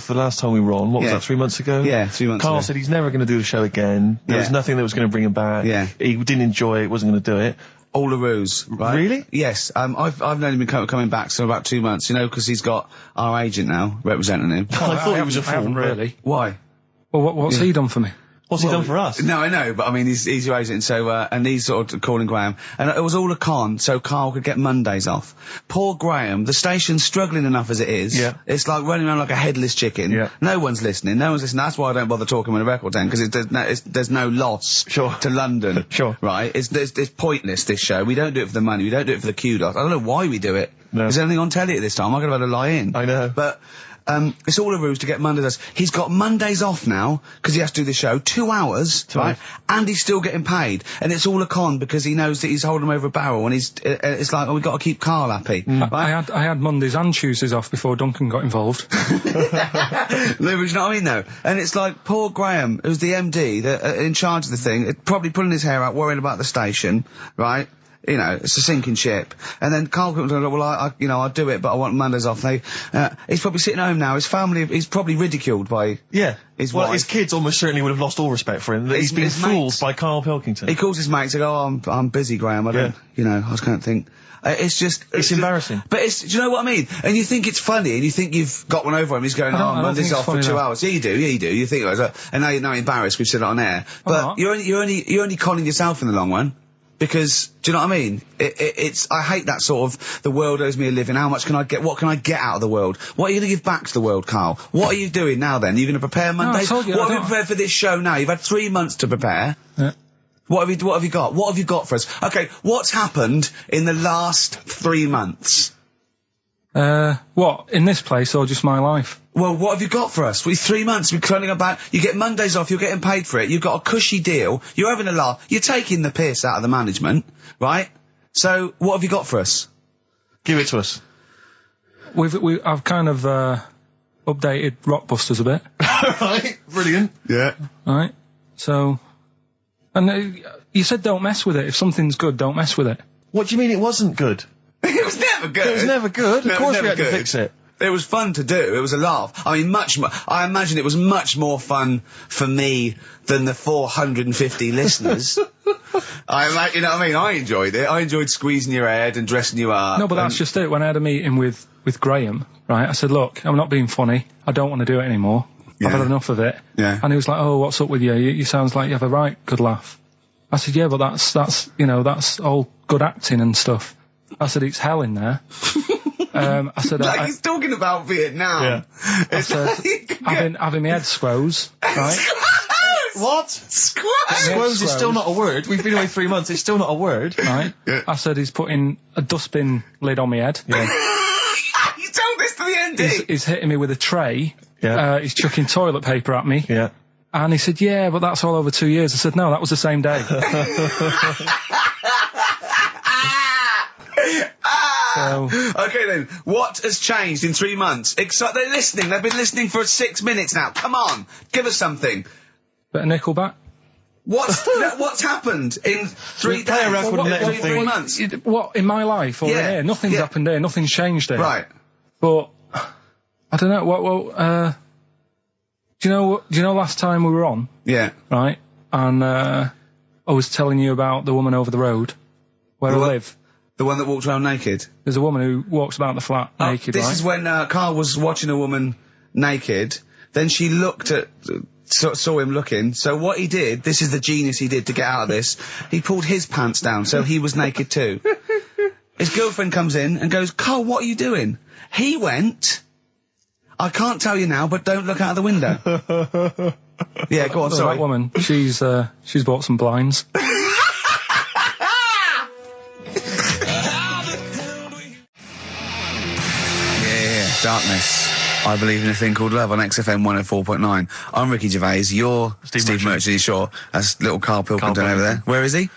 the last time we were on. What was that, 3 months ago? Yeah, 3 months ago. Carl said he's never going to do the show again. There was nothing that was going to bring him back. Yeah. He didn't enjoy it, wasn't going to do it. All a ruse, right? Really? Yes. I've known him coming back for about 2 months, because he's got our agent now representing him. I thought he was a fool, really. Why? Well, what's he done for me? What's he done for us? No, I know, but I mean, he's your agent, so, and he's sort of calling Graham. And it was all a con, so Carl could get Mondays off. Poor Graham, the station's struggling enough as it is. Yeah. It's like running around like a headless chicken. Yeah. No one's listening. That's why I don't bother talking on a record then, because there's no loss to London. Sure. Right? It's pointless, this show. We don't do it for the money. We don't do it for the kudos. I don't know why we do it. No. Is there anything on telly at this time? I could have had a lie in. I know. But, it's all a ruse to get Mondays. He's got Mondays off now, because he has to do the show, 2 hours, right? And he's still getting paid. And it's all a con, because he knows that he's holding him over a barrel, and it's like, we've got to keep Carl happy. Right? I had Mondays and Tuesdays off before Duncan got involved. No, but you know what I mean, though? And it's like, poor Graham, who's the MD, in charge of the thing, probably pulling his hair out, worrying about the station, right? It's a sinking ship. And then Karl Pilkington, well, I'll do it, but I want Mondays off. He's probably sitting home now. His family, he's probably ridiculed by his wife. His kids almost certainly would have lost all respect for him. He's been fooled by Karl Pilkington. He calls his mates and goes, I'm busy, Graham. I don't, I just can't think. It's embarrassing. But do you know what I mean? And you think it's funny, and you think you've got one over him. He's going, Mondays off for 2 hours. Yeah, you do. You think it was, and now you're embarrassed. We've said it on air. But you're only conning yourself in the long run. Because, do you know what I mean? I hate that sort of, the world owes me a living, what can I get out of the world? What are you going to give back to the world, Carl? What are you doing now then? Are you going to prepare Mondays? What have you prepared for this show now? You've had 3 months to prepare. Yeah. What have you got? What have you got for us? Okay, what's happened in the last 3 months? What? In this place or just my life? Well, what have you got for us? 3 months, we're turning about, you get Mondays off, you're getting paid for it, you've got a cushy deal, you're having a laugh, you're taking the piss out of the management, right? So, what have you got for us? Give it to us. I've kind of, updated Rockbusters a bit. Right, brilliant. Yeah. Right, so, and you said don't mess with it. If something's good, don't mess with it. What do you mean it wasn't good? It was never good. It was never good. Of course we had to fix it. It was fun to do. It was a laugh. I mean, I imagine it was much more fun for me than the 450 listeners. You know what I mean? I enjoyed it. I enjoyed squeezing your head and dressing you up. No, but that's just it. When I had a meeting with Graham, right, I said, look, I'm not being funny. I don't want to do it anymore. I've had enough of it. Yeah. And he was like, oh, what's up with you? You sounds like you have a right good laugh. I said, yeah, but that's all good acting and stuff. I said, it's hell in there. I said, he's talking about Vietnam. Yeah. I said, having my head squoze, right? What? Squoze is still not a word. We've been away 3 months. It's still not a word. Right. Yeah. I said, he's putting a dustbin lid on my head. Yeah. You told this to the MD. He's hitting me with a tray. Yeah. He's chucking toilet paper at me. Yeah. And he said, yeah, but that's all over 2 years. I said, no, that was the same day. Okay then, what has changed in 3 months? They're listening, they've been listening for 6 minutes now. Come on, give us something. Bit of Nickelback. What's happened in 3 days? 3 months? What, in my life or in here? Nothing's happened here, nothing's changed here. Right. But, I don't know, do you know last time we were on? Yeah. Right? And, I was telling you about the woman over the road, where I live. The one that walked around naked? There's a woman who walks about the flat naked, This is when Carl was watching a woman naked, Then she looked at... saw him looking, so what he did, this is the genius he did to get out of this, he pulled his pants down, so he was naked too. His girlfriend comes in and goes, Carl, what are you doing? He went, I can't tell you now, but don't look out of the window. Yeah, go on, sorry. That woman, she's bought some blinds. Yeah, darkness. I believe in a thing called love on XFM 104.9. I'm Ricky Gervais. You're Steve Merchant. Sure. That's little Karl Pilkington over there. Where is he?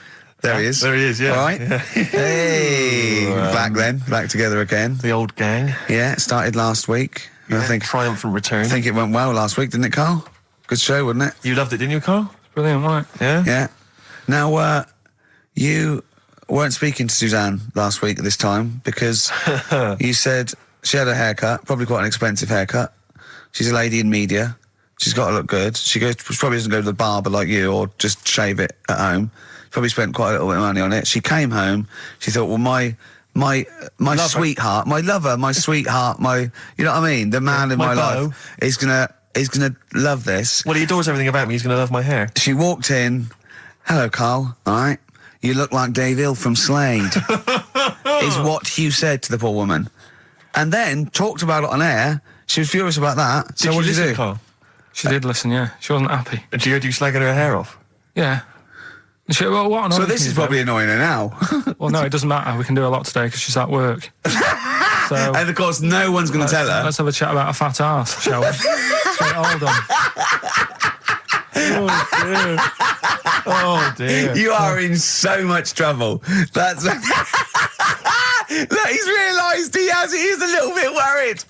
There he is. There he is, yeah. All right. Yeah. Hey. Back together again. The old gang. Yeah, it started last week. Yeah, I think triumphant return. I think it went well last week, didn't it, Carl? Good show, wasn't it? You loved it, didn't you, Carl? Brilliant, right? Yeah? Yeah. Now, you weren't speaking to Suzanne last week at this time because you said she had a haircut, probably quite an expensive haircut. She's a lady in media. She's got to look good. She probably doesn't go to the barber like you or just shave it at home. Probably spent quite a little bit of money on it. She came home. She thought, well, my sweetheart, my lover, my sweetheart, you know what I mean? The man in my life is gonna love this. Well, he adores everything about me. He's gonna love my hair. She walked in. Hello, Carl. All right. You look like Dave Hill from Slade. Is what you said to the poor woman. And then talked about it on air. She was furious about that. So what did you do? Carl? She did listen, yeah. She wasn't happy. And she heard you slagging her hair off? Yeah. She, well, what so this is probably annoying her now. Well, no, it doesn't matter. We can do a lot today because she's at work. So, and of course, no one's going to tell her. Let's have a chat about a fat arse, shall we? Hold on. Oh dear. You are in so much trouble. That's... Look, he's realised he is a little bit worried.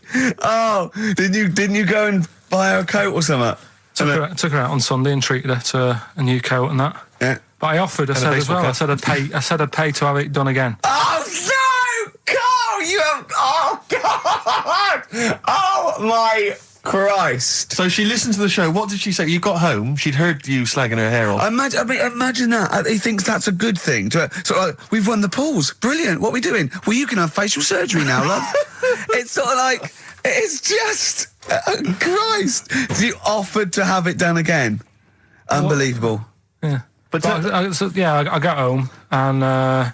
Oh, didn't you go and buy her a coat or something? Took her out on Sunday and treated her to a new coat and that. Yeah. But I offered, I said as well, I said I'd pay to have it done again. Oh no! Carl, you have... Oh God! Oh my... Christ. So she listened to the show. What did she say? You got home, she'd heard you slagging her hair off. Imagine that. He thinks that's a good thing. We've won the polls. Brilliant. What are we doing? Well, you can have facial surgery now, love. It's sort of like... It's just... Christ. You offered to have it done again. Unbelievable. Yeah. But I got home and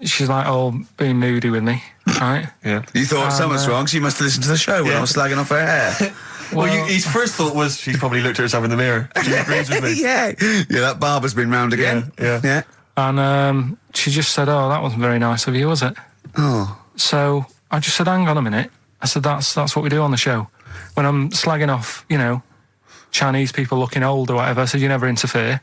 she's like all being moody with me, right? Yeah. You thought something's wrong, so you must have listened to the show when I was slagging off her hair. Well, his first thought was she's probably looked at herself in the mirror. She agrees with me. Yeah, that barber's been round again. Yeah. And she just said, oh, that wasn't very nice of you, was it? Oh. So I just said, hang on a minute. I said, that's what we do on the show. When I'm slagging off, Chinese people looking old or whatever, I said, you never interfere.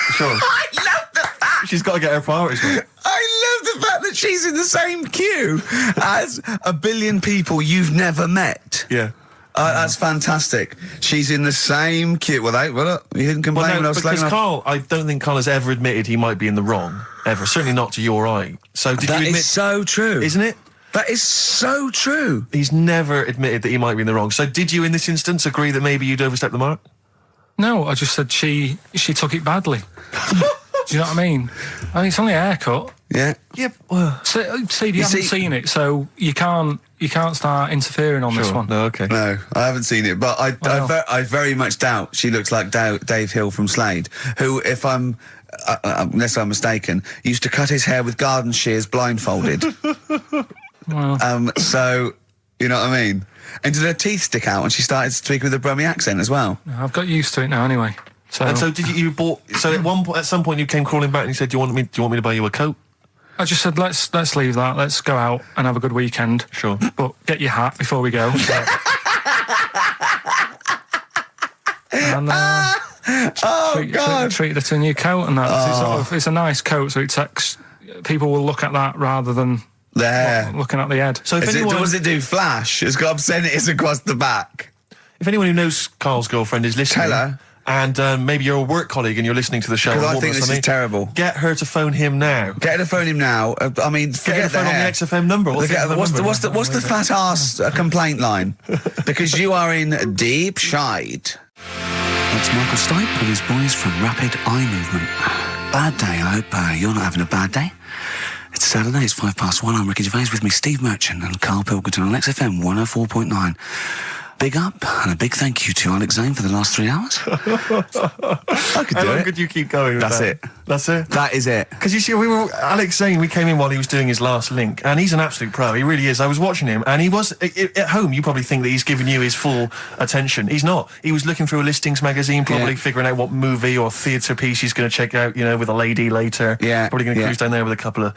Sure. I love the fact... She's got to get her priorities right. I love the fact that she's in the same queue as a billion people you've never met. Yeah. That's fantastic. She's in the same queue. Well, you didn't complain when I was slagging off. Carl, I don't think Carl has ever admitted he might be in the wrong. Ever. Certainly not to your eye. So did you admit... That is so true. Isn't it? That is so true. He's never admitted that he might be in the wrong. So did you, in this instance, agree that maybe you'd overstepped the mark? No, I just said she took it badly. Do you know what I mean? It's only a haircut. Yeah. Yeah. Well, Steve, you haven't seen it, so you can't start interfering on this one. No, okay. No, I haven't seen it, but I very much doubt she looks like Dave Hill from Slade, who, if I'm unless I'm mistaken, used to cut his hair with garden shears blindfolded. Well. So, you know what I mean? And did her teeth stick out when she started speaking with a Brummie accent as well? I've got used to it now anyway. So. And so did you bought... So at some point you came crawling back and you said, do you want me to buy you a coat? I just said, let's leave that. Let's go out and have a good weekend. Sure. But get your hat before we go. And, treat her to a new coat and that. It's a nice coat, so people will look at that rather than looking at the head. So does it do flash? It's got obscenities across the back. If anyone who knows Carl's girlfriend is listening... Tell her. And maybe you're a work colleague and you're listening to the show. Because I think this is terrible. Get her to phone him now. Get her to phone him now. I mean, forget her to phone on the XFM number. What's the fat ass complaint line? Because you are in deep shite. That's Michael Stipe and his boys from Rapid Eye Movement. Bad day. I hope you're not having a bad day. It's Saturday, it's 1:05. I'm Ricky Gervais, with me Steve Merchant and Karl Pilkington on XFM 104.9. Big up and a big thank you to Alex Zane for the last 3 hours. I could do How long it. could you keep going with That's that? it. That's it? That is it. Because you see, Alex Zane, we came in while he was doing his last link, and he's an absolute pro. He really is. I was watching him, and he was, at home, you probably think that he's giving you his full attention. He's not. He was looking through a listings magazine, probably figuring out what movie or theatre piece he's going to check out, with a lady later. Yeah. Probably going to cruise down there with a couple of,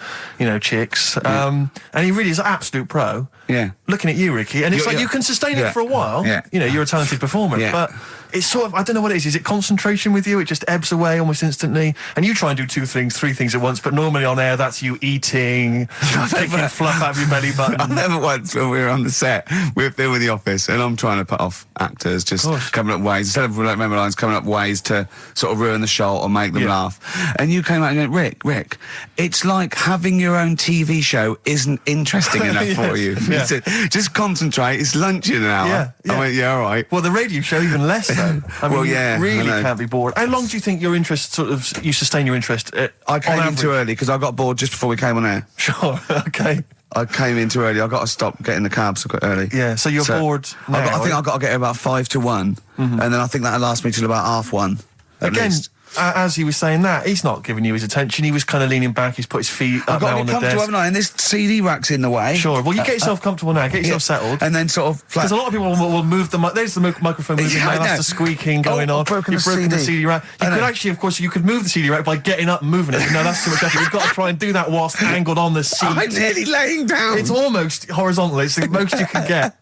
chicks. And he really is an absolute pro. Yeah. Looking at you, Ricky, and it's like you can sustain it for a while. Yeah. You're a talented performer, but it's sort of, I don't know what it is. Is it concentration with you? It just ebbs away almost instantly. And you try and do 2 things, 3 things at once, but normally on air, that's you eating, picking fluff out of your belly button. I never once, when we were on the set, we're filming The Office, and I'm trying to put off actors, just coming up ways, instead of remember lines, coming up ways to sort of ruin the shot or make them laugh. And you came out and went, Rick, it's like having your own TV show isn't interesting enough for you. Yeah. Just concentrate, it's lunch in an hour. I went, all right. Well, the radio show even less so. I mean, you really can't be bored. How long do you think your interest you sustain your interest? I came in too early because I got bored just before we came on air. Sure, okay. I came in too early. I got to stop getting the cabs quite early. Yeah, so you're bored now. I think I've got to get about 5 to 1, and then I think that'll last me till about 1:30. Again, as he was saying that, he's not giving you his attention. He was kind of leaning back. He's put his feet up now on the desk. I've got to be comfortable, haven't I? And this CD rack's in the way. Sure. Well, you get yourself comfortable now. Get yourself settled. And then sort of... Because a lot of people will move the... There's the microphone moving now. That's the squeaking going on. You've broken the CD rack. You could actually, of course, you could move the CD rack by getting up and moving it. No, that's too much effort. You've got to try and do that whilst angled on the seat. I'm nearly laying down. It's almost horizontal. It's the most you can get.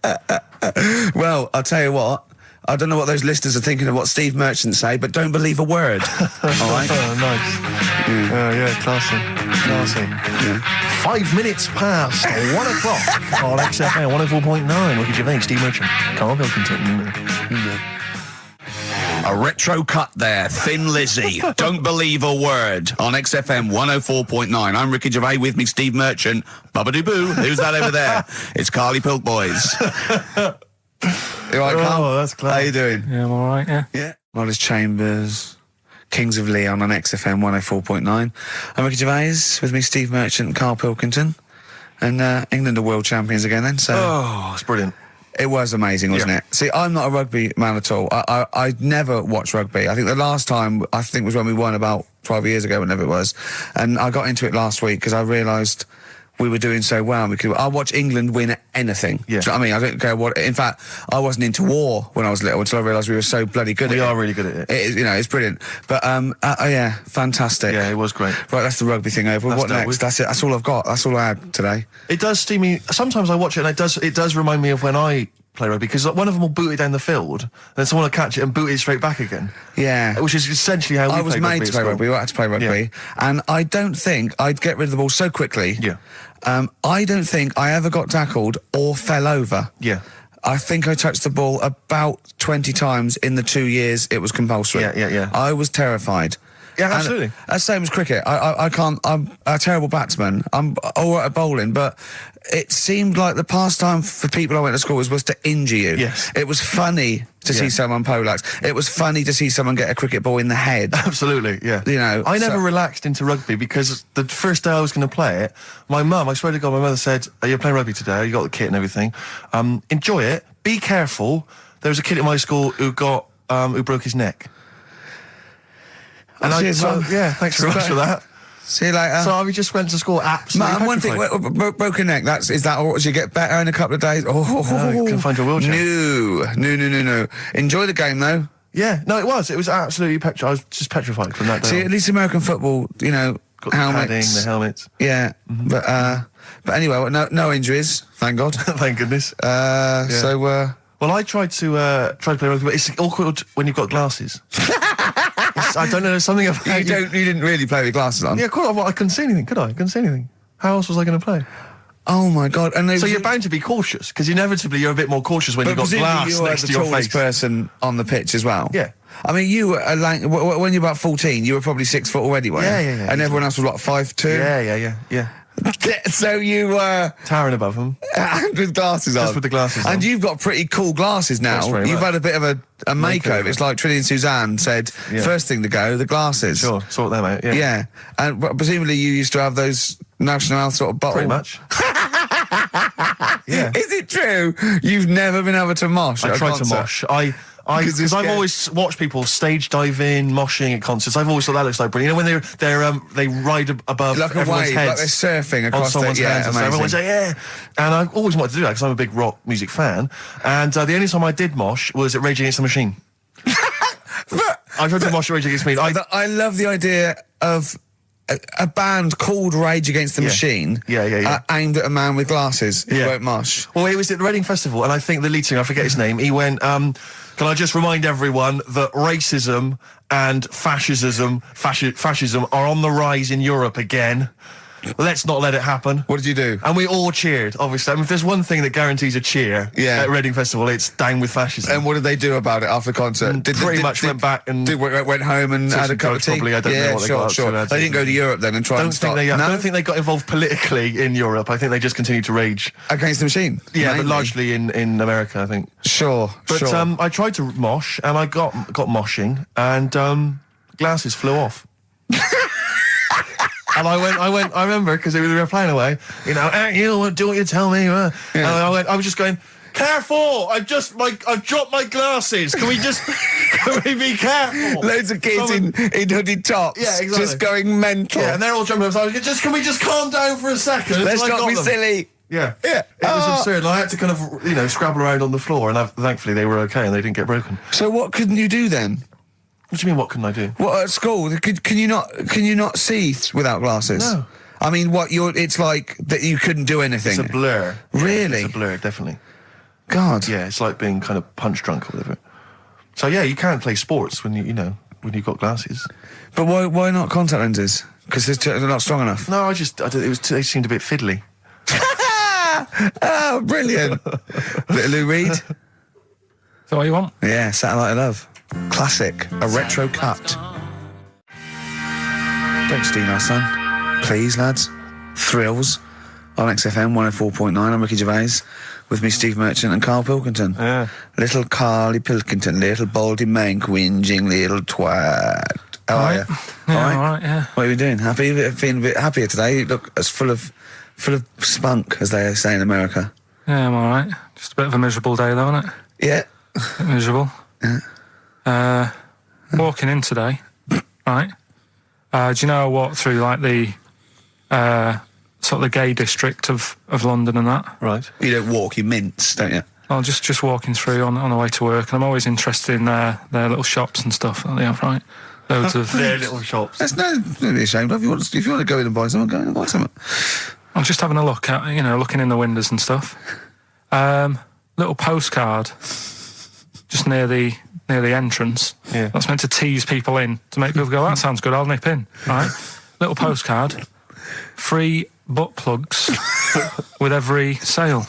Well, I'll tell you what. I don't know what those listeners are thinking of what Steve Merchant say, but don't believe a word. All right? Oh, nice. Classy. Yeah. 5 minutes past 1 o'clock on XFM 104.9. Look at Gervais, Steve Merchant, Karl Pilkington. A retro cut there, Thin Lizzy. Don't believe a word on XFM 104.9. I'm Ricky Gervais, with me Steve Merchant. Bubba-doo-boo. Who's that over there? It's Carly Pilk Boys. You all right, Carl? Oh, that's clever. How you doing? Yeah, I'm all right, yeah. Yeah. Wallace Chambers, Kings of Leon on XFM 104.9. I'm Ricky Gervais, with me Steve Merchant and Karl Pilkington. And England are world champions again then, so... Oh, it's brilliant. It was amazing, wasn't it? See, I'm not a rugby man at all. I never watched rugby. I think the last time, was when we won about 12 years ago, whenever it was. And I got into it last week because I realised we were doing so well. I'll watch England win anything. Yeah. Do you know what I mean? I don't care what... In fact, I wasn't into war when I was little until I realised we were so bloody good at it. We are really good at it. It's brilliant. But, yeah, fantastic. Yeah, it was great. Right, that's the rugby thing over. What next? That's it. That's all I've got. That's all I had today. It does steam me... Sometimes I watch it and it does remind me of when I play rugby, because one of them will boot it down the field, and then someone will catch it and boot it straight back again. Yeah. Which is essentially how we play rugby. I was made to play rugby. We had to play rugby. And I don't think I'd get rid of the ball so quickly. Yeah. I don't think I ever got tackled or fell over. Yeah. I think I touched the ball about 20 times in the 2 years it was compulsory. Yeah. I was terrified. Yeah, absolutely. And that's same as cricket. I can't... I'm a terrible batsman. I'm all right at bowling, but it seemed like the pastime for people I went to school was to injure you. Yes. It was funny to see someone poleaxe. It was funny to see someone get a cricket ball in the head. Absolutely, yeah. You know, I never relaxed into rugby because the first day I was going to play it, my mum, I swear to God, my mother said, "You're playing rugby today. You got the kit and everything. Enjoy it. Be careful." There was a kid at my school who broke his neck. And thanks very much for that. See you later. So I just went to school absolutely one thing, broken neck, is that or you get better in a couple of days? You can find your wheelchair. No. Enjoy the game, though. Yeah, no, it was absolutely I was just petrified from that day. See, at least American football, got helmets. The helmets. Yeah, but anyway, no injuries, thank God. Thank goodness. So, well, I tried to play rugby, but it's awkward when you've got glasses. I don't know, there's something about you didn't really play with glasses on? Yeah, of course. Well, I couldn't see anything, could I? I couldn't see anything. How else was I going to play? Oh my God! And so you're bound to be cautious, because inevitably you're a bit more cautious when you've got glass next to your face. You were the tallest person on the pitch as well. Yeah. I mean, you were when you were about 14, you were probably 6 foot already, weren't you? Yeah. And everyone else was what, 5'2"? Yeah. So you were towering above them, and with glasses on. Just with the glasses on. And you've got pretty cool glasses now. You've had a bit of a makeover. It's like Trinity and Suzanne said. First thing to go, the glasses. Sure, sort them out. Yeah, and presumably you used to have those National Health sort of bottles. Pretty much. Yeah. Is it true you've never been able to mosh? I tried to mosh. Because I've always watched people stage dive in, moshing at concerts. I've always thought that looks like brilliant. You know, when they ride above like a everyone's wave, heads, like they're surfing across someone's heads. amazing. Everyone's like, yeah. And I've always wanted to do that because I'm a big rock music fan. And the only time I did mosh was at Rage Against the Machine. I tried to mosh at Rage Against the Machine. I love the idea of a band called Rage Against the Machine. Aimed at a man with glasses who won't mosh. Well, it was at the Reading Festival, and I think the lead singer, I forget his name, he went, can I just remind everyone that racism and fascism are on the rise in Europe again. Let's not let it happen. What did you do? And we all cheered, obviously. I mean, if there's one thing that guarantees a cheer at Reading Festival, it's down with fascism. And what did they do about it after the concert? Pretty much went back and... went home and had a cup of tea? Probably, I don't know what they got up to. They didn't go to Europe then and try and start... I don't think they got involved politically in Europe. I think they just continued to rage. Against the Machine? Yeah, but largely in America, I think. Sure. I tried to mosh, and I got moshing, and glasses flew off. And I remember, because we were playing away, you know, you do what you tell me. And I was just going, careful! I've dropped my glasses. Can we be careful? Loads of kids in hooded tops. Yeah, exactly. Just going mental. Yeah, and they're all jumping up. So can we just calm down for a second? Let's not be silly. Yeah. It was absurd. And I had to kind of, scrabble around on the floor, and thankfully they were okay and they didn't get broken. So what couldn't you do then? What do you mean, what couldn't I do? What, at school? Can you not see without glasses? No. I mean, it's like that you couldn't do anything. It's a blur. Really? It's a blur, definitely. God. Yeah, it's like being kind of punch drunk or whatever. So yeah, you can't play sports when when you've got glasses. But why not contact lenses? Because they're not strong enough. No, they seemed a bit fiddly. Oh, brilliant. Bit of Lou Reed. Is that what you want? Yeah, Satellite of Love. Classic. A retro cut. Don't steal our son. Please, lads. Thrills. On XFM 104.9, I'm Ricky Gervais. With me, Steve Merchant and Karl Pilkington. Yeah. Little Carly Pilkington, little baldy mank, whinging little twat. How are you? Yeah, all right, yeah. What are you doing? Happy? Feeling a bit happier today? You look as full of spunk, as they say in America. Yeah, I'm all right. Just a bit of a miserable day, though, isn't it? Yeah. A bit miserable. Yeah. Walking in today, right? Do you know I walked through like the sort of the gay district of London and that? Right. You don't walk, you mince, don't you? Well, just walking through on the way to work, and I'm always interested in their little shops and stuff that they have, right? Loads of their little shops. There's no to be ashamed of. If you want to go in and buy something, go in and buy something. I'm just having a look at, looking in the windows and stuff. Little postcard just near the entrance. Yeah. That's meant to tease people in, to make people go, that sounds good, I'll nip in. Right? Little postcard. Free butt plugs with every sale.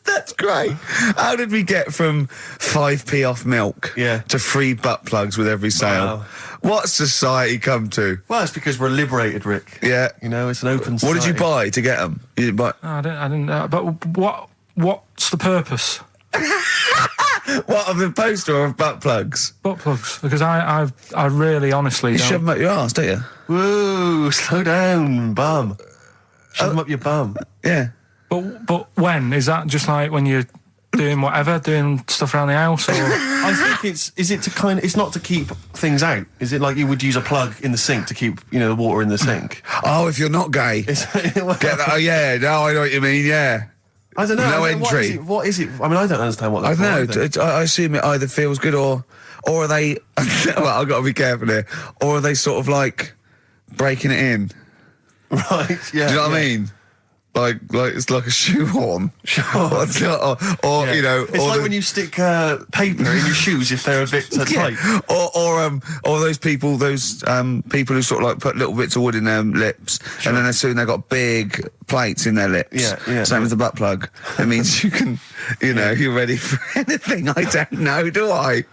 That's great. How did we get from 5p off milk to free butt plugs with every sale? Wow. What's society come to? Well, it's because we're liberated, Rick. Yeah. It's an open society. What did you buy to get them? You didn't buy... No, I didn't. But what's the purpose? What, of the poster or of butt plugs? Butt plugs. Because I really honestly You don't... shove them up your arse, don't you? Whoa, slow down, bum. Shove them up your bum. Yeah. But when? Is that just like when you're doing whatever, doing stuff around the house, or...? I think it's not to keep things out. Is it like you would use a plug in the sink to keep, the water in the sink? Oh, if you're not gay. Get that? Oh, yeah. No, I know what you mean, yeah. I don't know. No entry. What is it? I mean, I don't understand what that's for. I don't know. I assume it either feels good or are they... well, I've got to be careful here. Or are they sort of like breaking it in? Right, yeah. Do you know what I mean? Like it's like a shoehorn. Sure. or It's like when you stick paper in your shoes if they're a bit tight. Or those people who sort of like put little bits of wood in their lips, and then as soon they've got big plates in their lips. Yeah. Same as the butt plug. It means you can, you're ready for anything. I don't know, do I?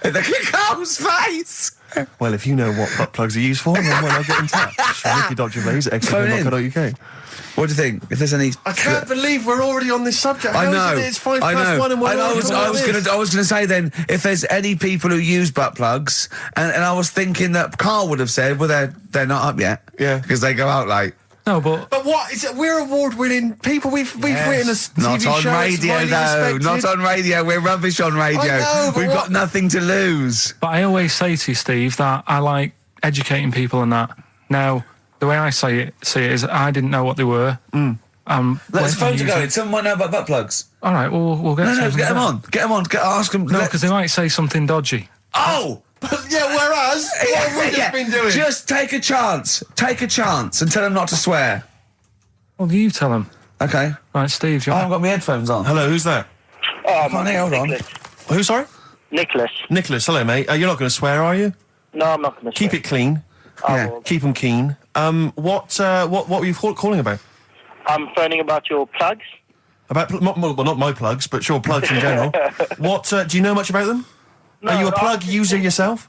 And look at Carl's face. Well, if you know what butt plugs are used for, then I'll get in touch. Ricky.Gervais at XFM.co.uk. What do you think? If there's any... I can't believe we're already on this subject. I know. It's 1:05 and we're I was going to say then, if there's any people who use butt plugs, and I was thinking that Carl would have said, well, they're not up yet. Yeah. Because they go out late. No, but what? We're award-winning people. We've written a TV Not on show. radio, though. Not on radio. We're rubbish on radio. I know, but We've got nothing to lose. But I always say to you, Steve, that I like educating people and that. Now, the way I see it is I didn't know what they were. Let's phone to go. Someone might know about butt plugs. All right, we'll get. No, get them on. Get them on. Ask them. No, because they might say something dodgy. Oh. Yeah, whereas, what have we just been doing? Just take a chance. Take a chance and tell them not to swear. Well, you tell them. Okay. Right, Steve, I haven't got my headphones on. Hello, who's that? Can't hear, hold on. Who, sorry? Nicholas. Nicholas, hello, mate. You're not going to swear, are you? No, I'm not going to Keep it clean. Yeah. Keep them keen. What were you calling about? I'm phoning about your plugs. About, not my plugs, but sure, plugs in general. What, do you know much about them? No, Are you a plug user yourself?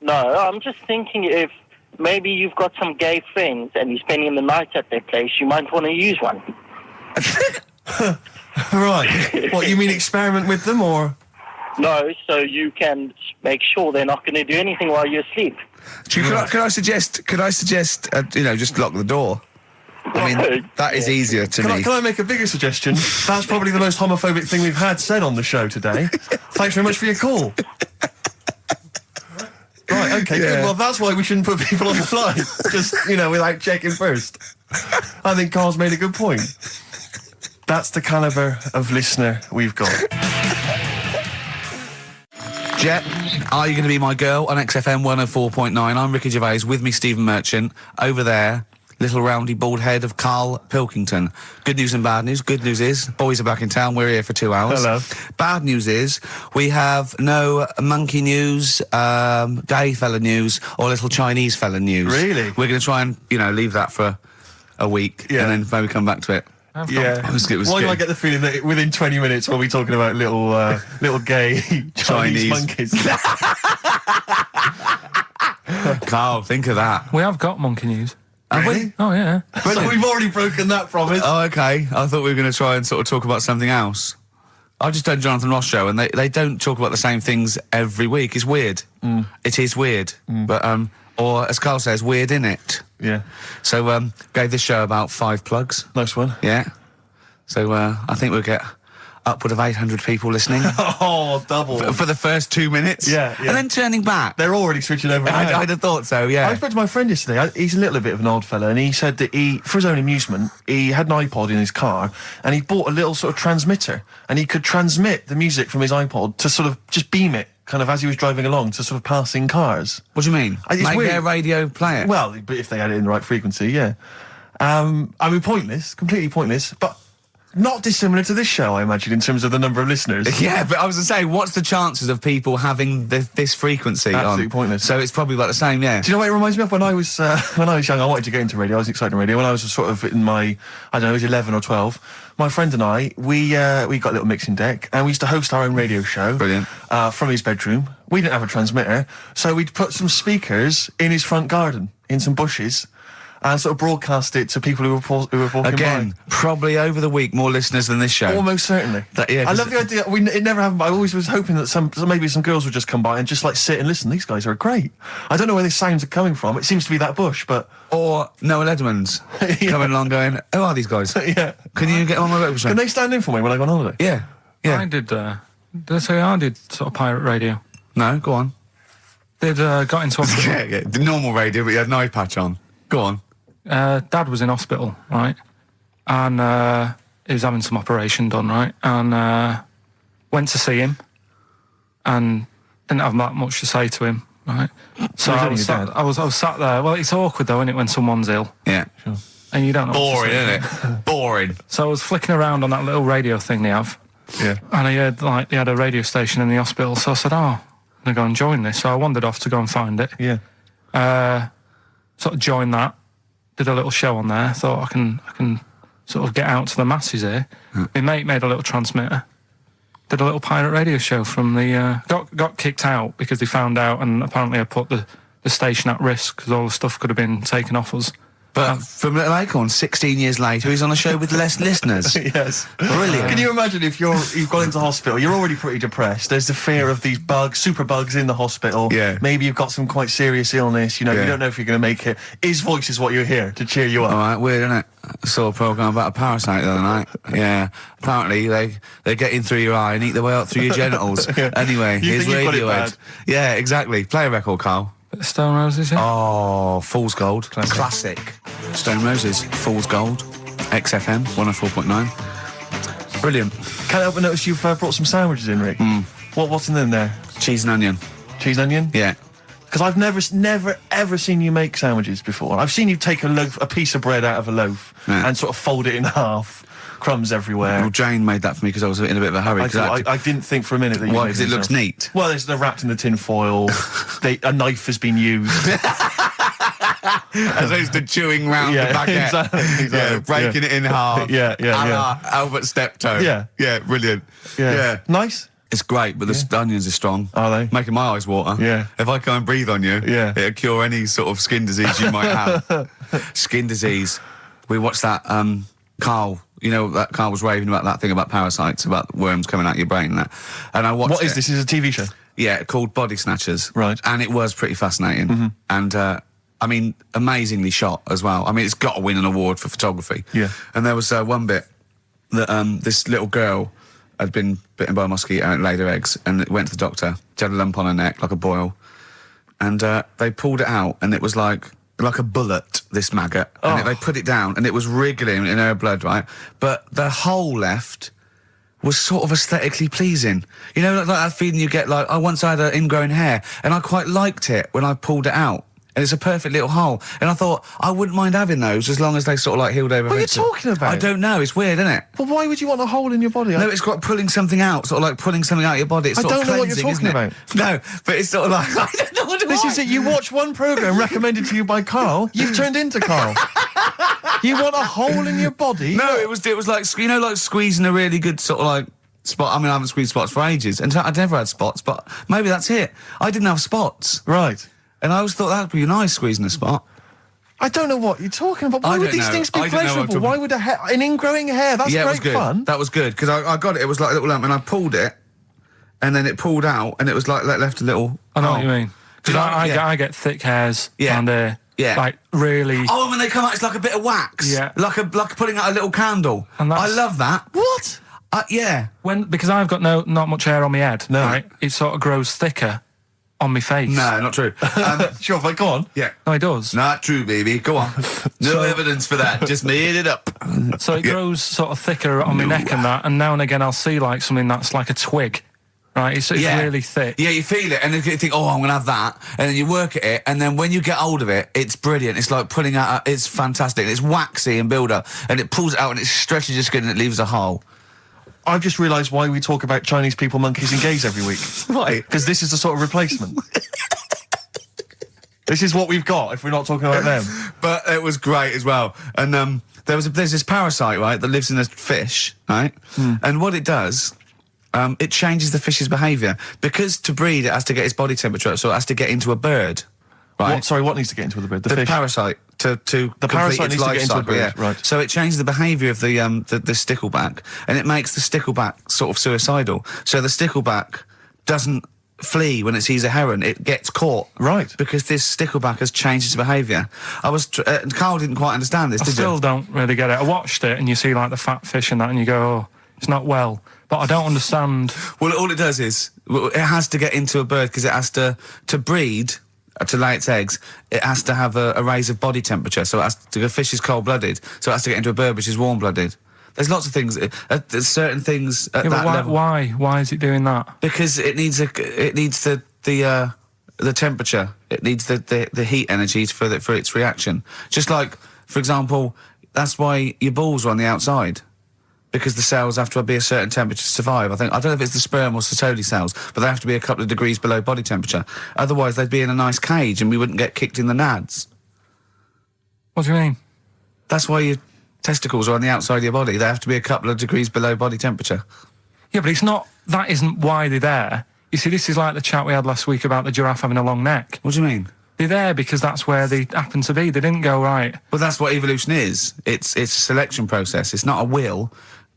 No, I'm just thinking if maybe you've got some gay friends and you're spending the night at their place, you might want to use one. Right. What, you mean experiment with them, or...? No, so you can make sure they're not going to do anything while you're asleep. Could I suggest, just lock the door? I mean, that is easier to me. Can I make a bigger suggestion? That's probably the most homophobic thing we've had said on the show today. Thanks very much for your call. Right, okay, good. Well, that's why we shouldn't put people on the fly. Just, without checking first. I think Carl's made a good point. That's the calibre of listener we've got. Jet, are you going to be my girl on XFM 104.9? I'm Ricky Gervais, with me Stephen Merchant. Over there, little roundy bald head of Karl Pilkington. Good news and bad news. Good news is, boys are back in town, we're here for 2 hours. Hello. Bad news is, we have no monkey news, gay fella news, or little Chinese fella news. Really? We're going to try and, leave that for a week, and then maybe come back to it. Yeah. Why do I get the feeling that within 20 minutes we'll be talking about little gay Chinese monkeys? Carl, think of that. We have got monkey news. Have we? Oh, yeah. So we've already broken that promise. Oh, okay. I thought we were going to try and sort of talk about something else. I've just done Jonathan Ross show, and they don't talk about the same things every week. It's weird. It is weird. But, or as Carl says, weird innit? Yeah. So, gave this show about 5 plugs. Nice one. Yeah. So, I think we'll get upward of 800 people listening. Oh, double. For the first 2 minutes. Yeah. And then turning back. They're already switching over. I'd have thought so, yeah. I spoke to my friend yesterday. He's a little bit of an old fella, and he said that for his own amusement, he had an iPod in his car, and he bought a little sort of transmitter, and he could transmit the music from his iPod to sort of just beam it, kind of as he was driving along, to sort of passing cars. What do you mean? Make weird. their radio play it? Well, but if they had it in the right frequency, yeah. I mean, pointless, completely pointless, but not dissimilar to this show, I imagine, in terms of the number of listeners. Yeah, but I was going to say, what's the chances of people having this frequency Absolutely on? Pointless. So it's probably about the same, yeah. Do you know what it reminds me of? When I was young, I wanted to get into radio. I was excited in radio. When I was sort of in my, I don't know, it was 11 or 12, my friend and I, we got a little mixing deck, and we used to host our own radio show. Brilliant. From his bedroom. We didn't have a transmitter, so we'd put some speakers in his front garden, in some bushes, and sort of broadcast it to people who were walking Again, by. probably over the week more listeners than this show. Almost certainly. I love the idea. It never happened, but I always was hoping that maybe some girls would just come by and just like sit and listen. These guys are great. I don't know where these sounds are coming from. It seems to be that bush, but or Noah Ledman's coming along going, who are these guys? Yeah. Can you get on my breakfast show? Can they stand in for me when I go on holiday? Yeah. Yeah. I did I did sort of pirate radio. No, go on. Got into hospital. yeah, the normal radio, but you had an eye patch on. Go on. Dad was in hospital, right? And he was having some operation done, right? And went to see him and didn't have that much to say to him, right? So I was sat there. Well, it's awkward though, isn't it, when someone's ill? Yeah. Sure. And you don't know. Boring, isn't it? Boring. So I was flicking around on that little radio thing they have. Yeah. And I heard they had a radio station in the hospital, so I said, I'm gonna go and join this. So I wandered off to go and find it. Yeah. Sort of joined that. Did a little show on there. Thought I can sort of get out to the masses here. My mate made a little transmitter. Did a little pirate radio show from the... got kicked out because they found out, and apparently I put the station at risk because all the stuff could have been taken off us. But from Little Acorn, 16 years later, he's on a show with less listeners. Yes. Brilliant. Can you imagine if you've gone into hospital, you're already pretty depressed, there's the fear of these super bugs in the hospital. Yeah. Maybe you've got some quite serious illness, you know, you don't know if you're going to make it. His voice is what you hear to cheer you up. All right, weird, isn't it? I saw a programme about a parasite the other night. Yeah. Apparently, they get in through your eye and eat their way up through your genitals. Anyway, here's Radiohead. Yeah, exactly. Play a record, Carl. Stone Roses, yeah? Oh, Fool's Gold. Classic. Stone Roses, Fool's Gold. XFM, 104.9. Brilliant. Can't help but notice you've brought some sandwiches in, Rick. What's in them there? Cheese and onion. Cheese and onion? Yeah. Because I've never, ever seen you make sandwiches before. I've seen you take a piece of bread out of a loaf and sort of fold it in half. Crumbs everywhere. Well, Jane made that for me because I was in a bit of a hurry. I didn't think for a minute that you Why? Because it looks neat. Well, they're wrapped in the tin foil. A knife has been used. As opposed to chewing round the baguette. Exactly. Breaking it in half. Yeah. Albert Steptoe. Yeah, brilliant. Yeah. Nice. It's great, but the onions are strong. Are they? Making my eyes water. Yeah. If I go and breathe on you, it'll cure any sort of skin disease you might have. Skin disease. We watched that, Karl, you know, that Karl was raving about that thing about parasites, about worms coming out your brain and that. And I watched What is this? Is it a TV show? Yeah, called Body Snatchers. Right. And it was pretty fascinating. And, I mean, amazingly shot as well. I mean, it's got to win an award for photography. Yeah. And there was one bit that this little girl had been bitten by a mosquito and it laid her eggs, and it went to the doctor. She had a lump on her neck, like a boil. And they pulled it out, and it was like a bullet, this maggot. And they put it down, and it was wriggling in her blood, right? But the hole left was sort of aesthetically pleasing. You know, like that feeling you get, like, I once had an ingrown hair, and I quite liked it when I pulled it out. And it's a perfect little hole. And I thought, I wouldn't mind having those as long as they sort of like healed over. What are you talking about? I don't know, it's weird, isn't it? But why would you want a hole in your body? No, it's got pulling something out, sort of like pulling something out of your body. It's I sort don't of know what you're cleansing, talking isn't it? No, but it's sort of like, I don't know what This is it, you watch one programme recommended to you by Karl, you've turned into Karl. You want a hole in your body? No, it was like, you know, like squeezing a really good sort of like spot. I mean, I haven't squeezed spots for ages, and I'd never had spots, but maybe that's it. I didn't have spots. Right. And I always thought that'd be nice, squeezing a spot. I don't know what you're talking about. Why would these things be pleasurable? Why would an ingrowing hair? That's great fun. That was good, because I got it. It was like a little lump, and I pulled it, and then it pulled out, and it was like left a little. I know what you mean. Because I get thick hairs and like really. Oh, when they come out, it's like a bit of wax. Yeah. Like putting out a little candle. And I love that. What? Yeah. Because I've got not much hair on my head. No. Right? It sort of grows thicker on my face. No, not true. Sure, go on. Yeah. No, it does. Not true, baby. Go on. No evidence for that. Just made it up. So it grows sort of thicker on my neck and that, and now and again I'll see like something that's like a twig. Right, it's really thick. Yeah, you feel it, and then you think, oh, I'm going to have that, and then you work at it, and then when you get hold of it, it's brilliant. It's like pulling out, it's fantastic. It's waxy and build up, and it pulls it out, and it stretches your skin, and it leaves a hole. I've just realised why we talk about Chinese people, monkeys and gays every week. Right. Because this is the sort of replacement. This is what we've got if we're not talking about them. But it was great as well. And there's this parasite, right, that lives in a fish, right? And what it does, it changes the fish's behaviour. Because to breed, it has to get its body temperature up, so it has to get into a bird. Right? What needs to get into the bird? The fish? Parasite. To the parasite needs to get into a bird, yeah. right. So it changes the behaviour of the stickleback, and it makes the stickleback sort of suicidal. So the stickleback doesn't flee when it sees a heron, it gets caught. Right. Because this stickleback has changed its behaviour. Karl didn't quite understand this, I still don't really get it. I watched it, and you see like the fat fish and that, and you go, oh, it's not well. But I don't understand. Well, all it does is, it has to get into a bird, because it has to breed, to lay its eggs, it has to have a raise of body temperature. So the fish is cold-blooded, so it has to get into a bird which is warm-blooded. There's lots of things. There's certain things at that level. Why is it doing that? Because it needs the temperature. It needs the heat energy for its reaction. Just like, for example, that's why your balls are on the outside. Because the cells have to be a certain temperature to survive. I don't know if it's the sperm or Sertoli cells, but they have to be a couple of degrees below body temperature. Otherwise, they'd be in a nice cage and we wouldn't get kicked in the nads. What do you mean? That's why your testicles are on the outside of your body. They have to be a couple of degrees below body temperature. Yeah, but that isn't why they're there. You see, this is like the chat we had last week about the giraffe having a long neck. What do you mean? They're there because that's where they happen to be. They didn't go, right. But that's what evolution is. It's a selection process. It's not a will.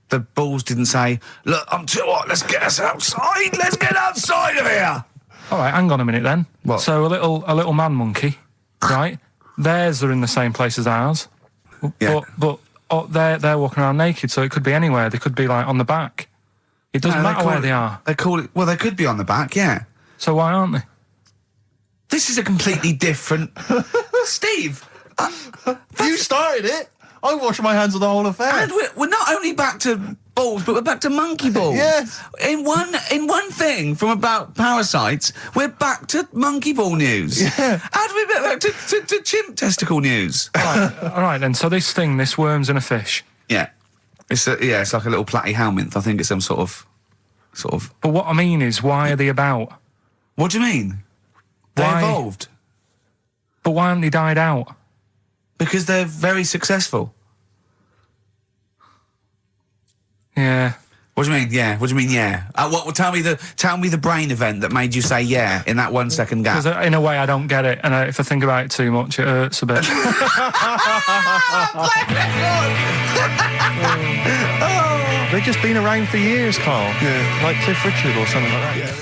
The balls didn't say, look, I'm too hot, let's get us outside, let's get outside of here! All right, hang on a minute then. What? So a little man monkey, right? Theirs are in the same place as ours. Yeah. But they're walking around naked, so it could be anywhere. They could be, like, on the back. It doesn't matter where they are. They call it... Well, they could be on the back, yeah. So why aren't they? This is a completely different... Steve! You started it! I wash my hands of the whole affair. And we're not only back to balls, but we're back to monkey balls. Yes. In one thing from about parasites, we're back to monkey ball news. Yeah. And we're back to chimp testicle news. All right then. So this worms in a fish. Yeah. It's like a little platyhelminth. I think it's some sort of. But what I mean is, why are they about? What do you mean? They Why? evolved. But why haven't they died out? Because they're very successful. Yeah. What do you mean? Yeah. What do you mean? Yeah. Well, tell me the brain event that made you say yeah in that 1 second gap. Because in a way I don't get it, and if I think about it too much, it hurts a bit. They've just been around for years, Carl. Yeah. Like Cliff Richard or something like that. Yeah.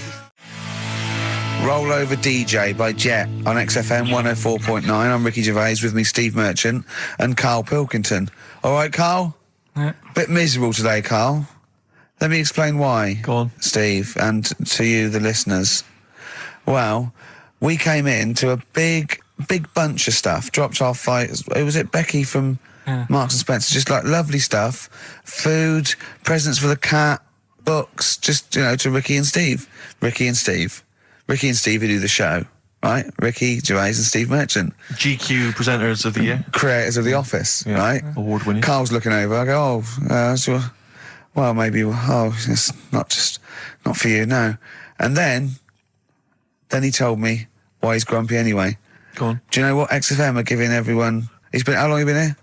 Roll Over DJ by Jet on XFM 104.9. I'm Ricky Gervais, with me Steve Merchant and Karl Pilkington. All right, Karl? Yeah. Bit miserable today, Karl. Let me explain why. Go on. Steve, and to you, the listeners. Well, we came in to a big bunch of stuff. Dropped our fight. Was it Becky from Marks and Spencer? Just like lovely stuff. Food, presents for the cat, books, just, to Ricky and Steve. Ricky and Steve who do the show, right? Ricky Gervais and Steve Merchant. GQ presenters of the year. Creators of The Office, right? Award winning. Carl's looking over. I go, well, maybe, it's not for you, no. And then he told me why he's grumpy anyway. Go on. Do you know what XFM are giving everyone? How long have you been here?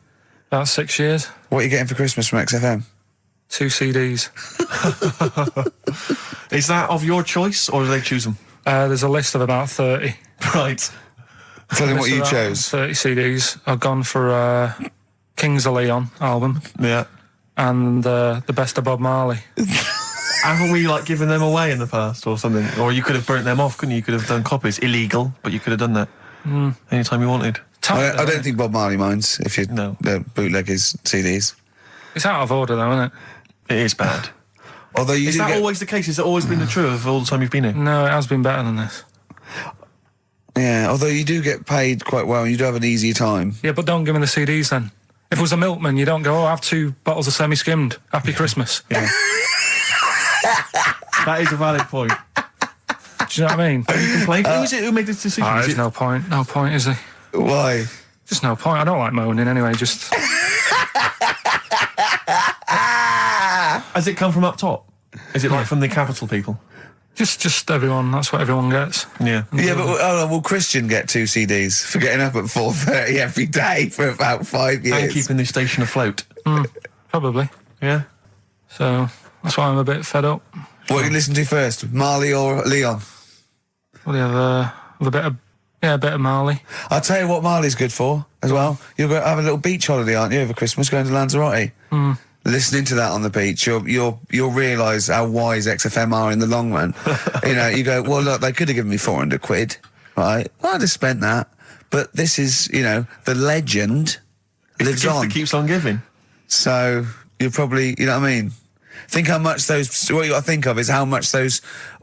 About 6 years. What are you getting for Christmas from XFM? 2 CDs. Is that of your choice, or do they choose them? There's a list of about 30. Right. Tell them what you chose. 30 CDs. I've gone for Kings of Leon album. Yeah. And the best of Bob Marley. Haven't we, given them away in the past or something? Or you could have burnt them off, couldn't you? You could have done copies. Illegal, but you could have done that anytime you wanted. I don't think Bob Marley minds if you bootleg his CDs. It's out of order, though, isn't it? It is bad. Although is that always the case? Has it always been the truth of all the time you've been here? No, it has been better than this. Yeah, although you do get paid quite well and you do have an easier time. Yeah, but don't give me the CDs then. If it was a milkman, you don't go, I have 2 bottles of semi-skimmed. Happy Christmas. Yeah. That is a valid point. Do you know what I mean? You complain? Who is it who made this decision? There's no point. No point, is there? Why? Just no point. I don't like moaning anyway, just... Has it come from up top? Is it from the capital people? Just everyone. That's what everyone gets. Yeah. Yeah, but will Christian get 2 CDs for getting up at 4:30 every day for about 5 years? And keeping this station afloat. Probably. Yeah. So that's why I'm a bit fed up. What do you listen to first, Marley or Leon? Well, you have a bit of Marley. I'll tell you what Marley's good for as well. You're going to have a little beach holiday, aren't you, over Christmas, going to Lanzarote? Listening to that on the beach, you'll realise how wise XFM are in the long run. You go, well, look, they could have given me 400 quid, right? I'd have spent that. But this is, the legend lives on. It keeps on giving. So you're probably, you know what I mean? Think how much what you got to think of is how much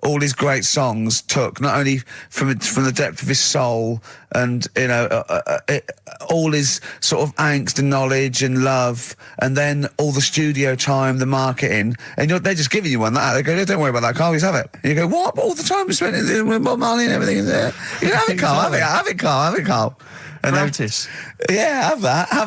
all his great songs took, not only from the depth of his soul and, all his sort of angst and knowledge and love, and then all the studio time, the marketing, and they're just giving you one like that. They go, don't worry about that, Carl, just have it. And you go, what? All the time we spent with Bob Marley and everything. You go, have it, Carl, have it, Carl. And Notice. Yeah, have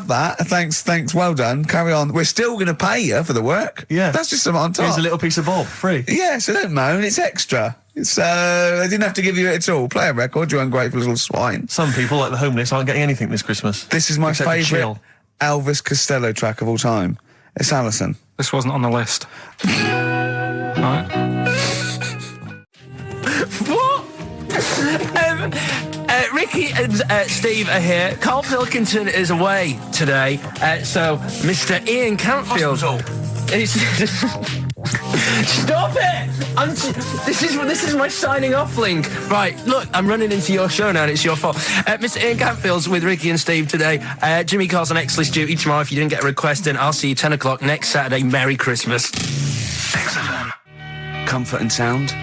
that. Thanks, well done. Carry on. We're still going to pay you for the work. Yeah. That's just something on top. Here's a little piece of Bob, free. Yeah, so don't moan, it's extra. So, they didn't have to give you it at all. Play a record, you ungrateful little swine. Some people, like the homeless, aren't getting anything this Christmas. This is my favourite Elvis Costello track of all time. It's Alison. This wasn't on the list. Right. What? Ricky and Steve are here. Karl Pilkington is away today, so Mr. Ian Cantfield is... Stop it! This is my signing off link. Right, look, I'm running into your show now and it's your fault. Mr. Ian Cantfield's with Ricky and Steve today. Jimmy Carr's on X-List duty tomorrow. If you didn't get a request in, I'll see you 10 o'clock next Saturday. Merry Christmas. XFM. Comfort and Sound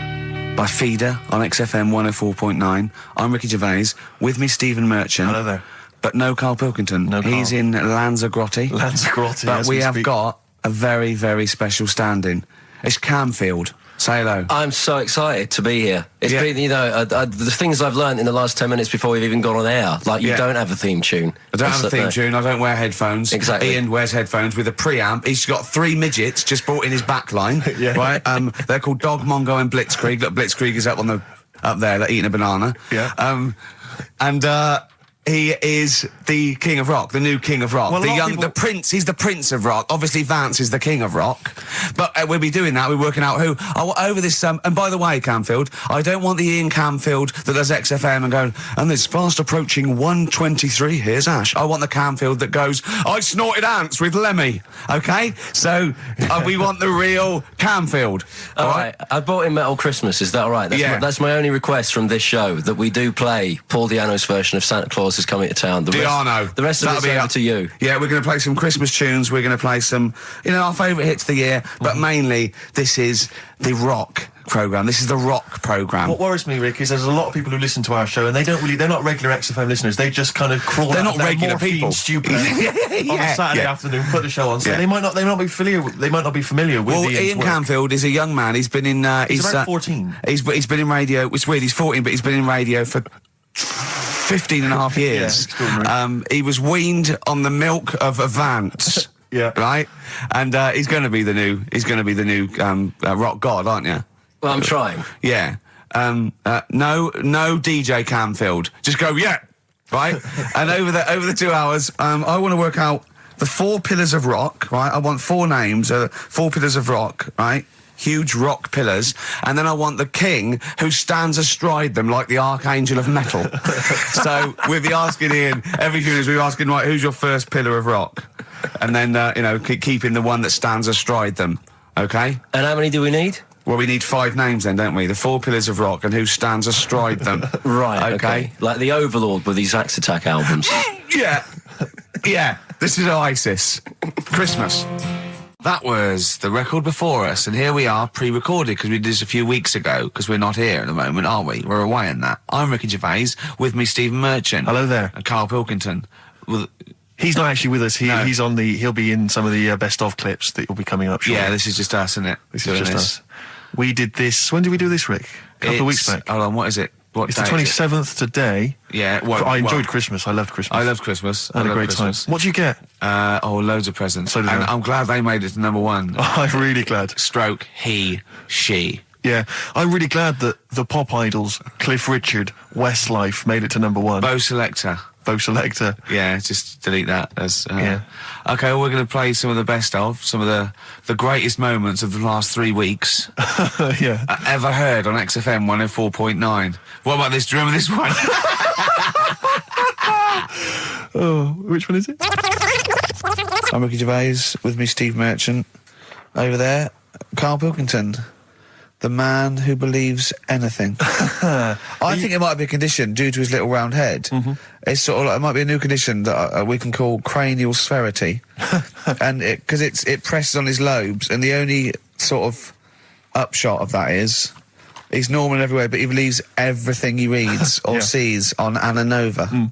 by Feeder on XFM 104.9. I'm Ricky Gervais. With me, Stephen Merchant. Hello there. But no Karl Pilkington. No Karl. He's in Lanzarote. Lanzarote, But as we we have speak. got a very, very special stand-in. It's Camfield. Say hello. I'm so excited to be here. It's been, you know, the things I've learned in the last 10 minutes before we've even gone on air. Like, you don't have a theme tune. I don't have a theme tune. I don't wear headphones. Exactly. Ian wears headphones with a preamp. He's got 3 midgets just brought in his back line. Right? They're called Dog, Mongo and Blitzkrieg. Look, Blitzkrieg is up there, like, eating a banana. Yeah. He is the king of rock, the new king of rock. Well, the prince, he's the prince of rock. Obviously, Vance is the king of rock. But we'll be doing that, we're working out who. Over this, and by the way, Camfield, I don't want the Ian Camfield that does XFM and going, and there's fast approaching 1:23, here's Ash. I want the Camfield that goes, I snorted ants with Lemmy. Okay? So, we want the real Camfield. All right. I bought in Metal Christmas, is that all right? That's my only request from this show, that we do play Paul Di'Anno's version of Santa Claus is Coming to Town. The rest of it's over to you. Yeah, we're going to play some Christmas tunes. We're going to play some, our favourite hits of the year. But mainly, this is the rock programme. This is the rock programme. What worries me, Rick, is there's a lot of people who listen to our show and they're not regular XFM listeners. They just kind of crawl They're out not of their regular morphine people. stupid on a Saturday afternoon, put the show on. So they might not be familiar with Ian Camfield is a young man. He's been in he's about 14. He's been in radio. It's weird, he's 14, but he's been in radio for 15 and a half years. He was weaned on the milk of a Vance. Right? And he's going to be the new rock god, aren't you? Well, I'm trying. Yeah. No DJ Camfield. Just go, right? And over the 2 hours, I want to work out the 4 pillars of rock, right? I want 4 names, 4 pillars of rock, right? Huge rock pillars, and then I want the king who stands astride them like the archangel of metal. So we'll be asking Ian every few minutes. We're asking, right, who's your first pillar of rock, and then keeping the one that stands astride them. Okay. And how many do we need? Well, we need 5 names then, don't we? The 4 pillars of rock and who stands astride them. Right. Okay. Like the Overlord with these Axe Attack albums. Yeah. This is Oasis. Christmas. That was the record before us, and here we are, pre-recorded, because we did this a few weeks ago, because we're not here at the moment, are we? We're away in that. I'm Ricky Gervais, with me Stephen Merchant. Hello there. And Karl Pilkington. He's not actually with us. He'll be in some of the best of clips that will be coming up shortly. Yeah, this is just us, isn't it? This is just us. We did this, when did we do this, Rick? A couple of weeks back. Hold on, what is it? It's the 27th today. Yeah. I enjoyed Christmas. I loved Christmas. I loved Christmas. I had a great time. What did you get? Loads of presents. So did I. I'm glad they made it to number 1. Oh, I'm really glad. Stroke, he, she. Yeah. I'm really glad that the pop idols, Cliff Richard, Westlife, made it to number 1. Bo Selector. Yeah, just delete that. Okay, well, we're going to play some of the best of, some of the greatest moments of the last 3 weeks. Yeah. Ever heard on XFM 104.9. What about this? Do you remember this one? Oh, which one is it? I'm Ricky Gervais, with me Steve Merchant. Over there, Karl Pilkington. The man who believes anything. I think it might be a condition due to his little round head. Mm-hmm. It's sort of like, it might be a new condition that we can call cranial spherity, and because it presses on his lobes, and the only sort of upshot of that is he's normal everywhere, but he believes everything he reads or sees on Anna Nova.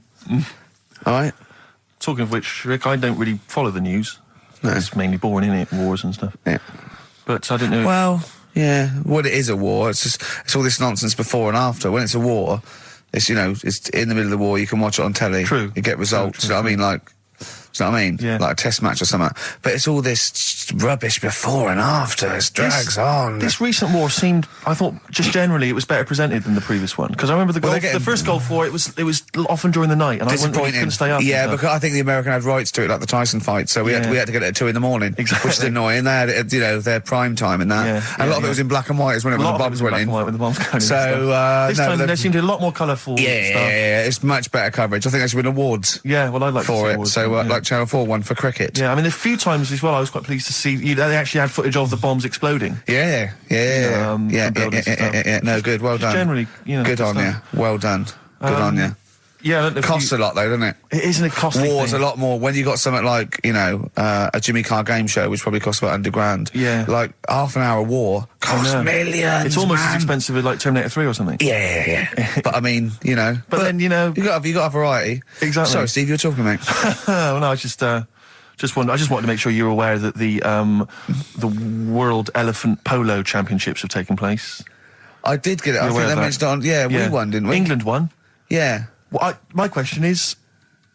All right. Talking of which, Rick, I don't really follow the news. No. It's mainly boring, isn't it? Wars and stuff. Yeah. But I don't know. Well. Yeah, well, it is a war. It's all this nonsense before and after. When it's a war, it's it's in the middle of the war. You can watch it on telly. True. You get results. True. You know what I mean? Like, do you know what I mean? Yeah. Like a test match or something. But it's all this rubbish before and after. It drags on. This recent war seemed, I thought, just generally, it was better presented than the previous one. Because I remember the first Gulf War, it was often during the night, and I couldn't stay up. Yeah, because I think the American had rights to it, like the Tyson fight, so we had to get it at 2 in the morning, which is annoying. They had it at, their prime time and that. And a lot of it was in black and white, when the bombs went in. When the bombs going in. So, this time there seemed a lot more colourful stuff. Yeah, it's much better coverage. I think they should win awards. Yeah, well, I'd like for to see it. awards, So, like Channel 4 won for cricket. Yeah, I mean, a few times as well, I was quite pleased to see they actually had footage of the bombs exploding. Yeah. No, good. Well done. Generally, good on you. Well done. Good on you. Yeah, it costs a lot though, doesn't it? It isn't a costly War's thing. a lot more. When you got something like, a Jimmy Carr game show, which probably costs about $100,000. Yeah. Like half an hour war costs millions. It's almost as expensive as like Terminator 3 or something. Yeah. But I mean, But then, you got to have variety. Exactly. Sorry, Steve, you were talking, mate. Well, no, I just wanted to make sure you were aware that the World Elephant Polo Championships have taken place. I did get it. I think they mentioned it on. Yeah, we won, didn't we? England won. Yeah. Well, my question is,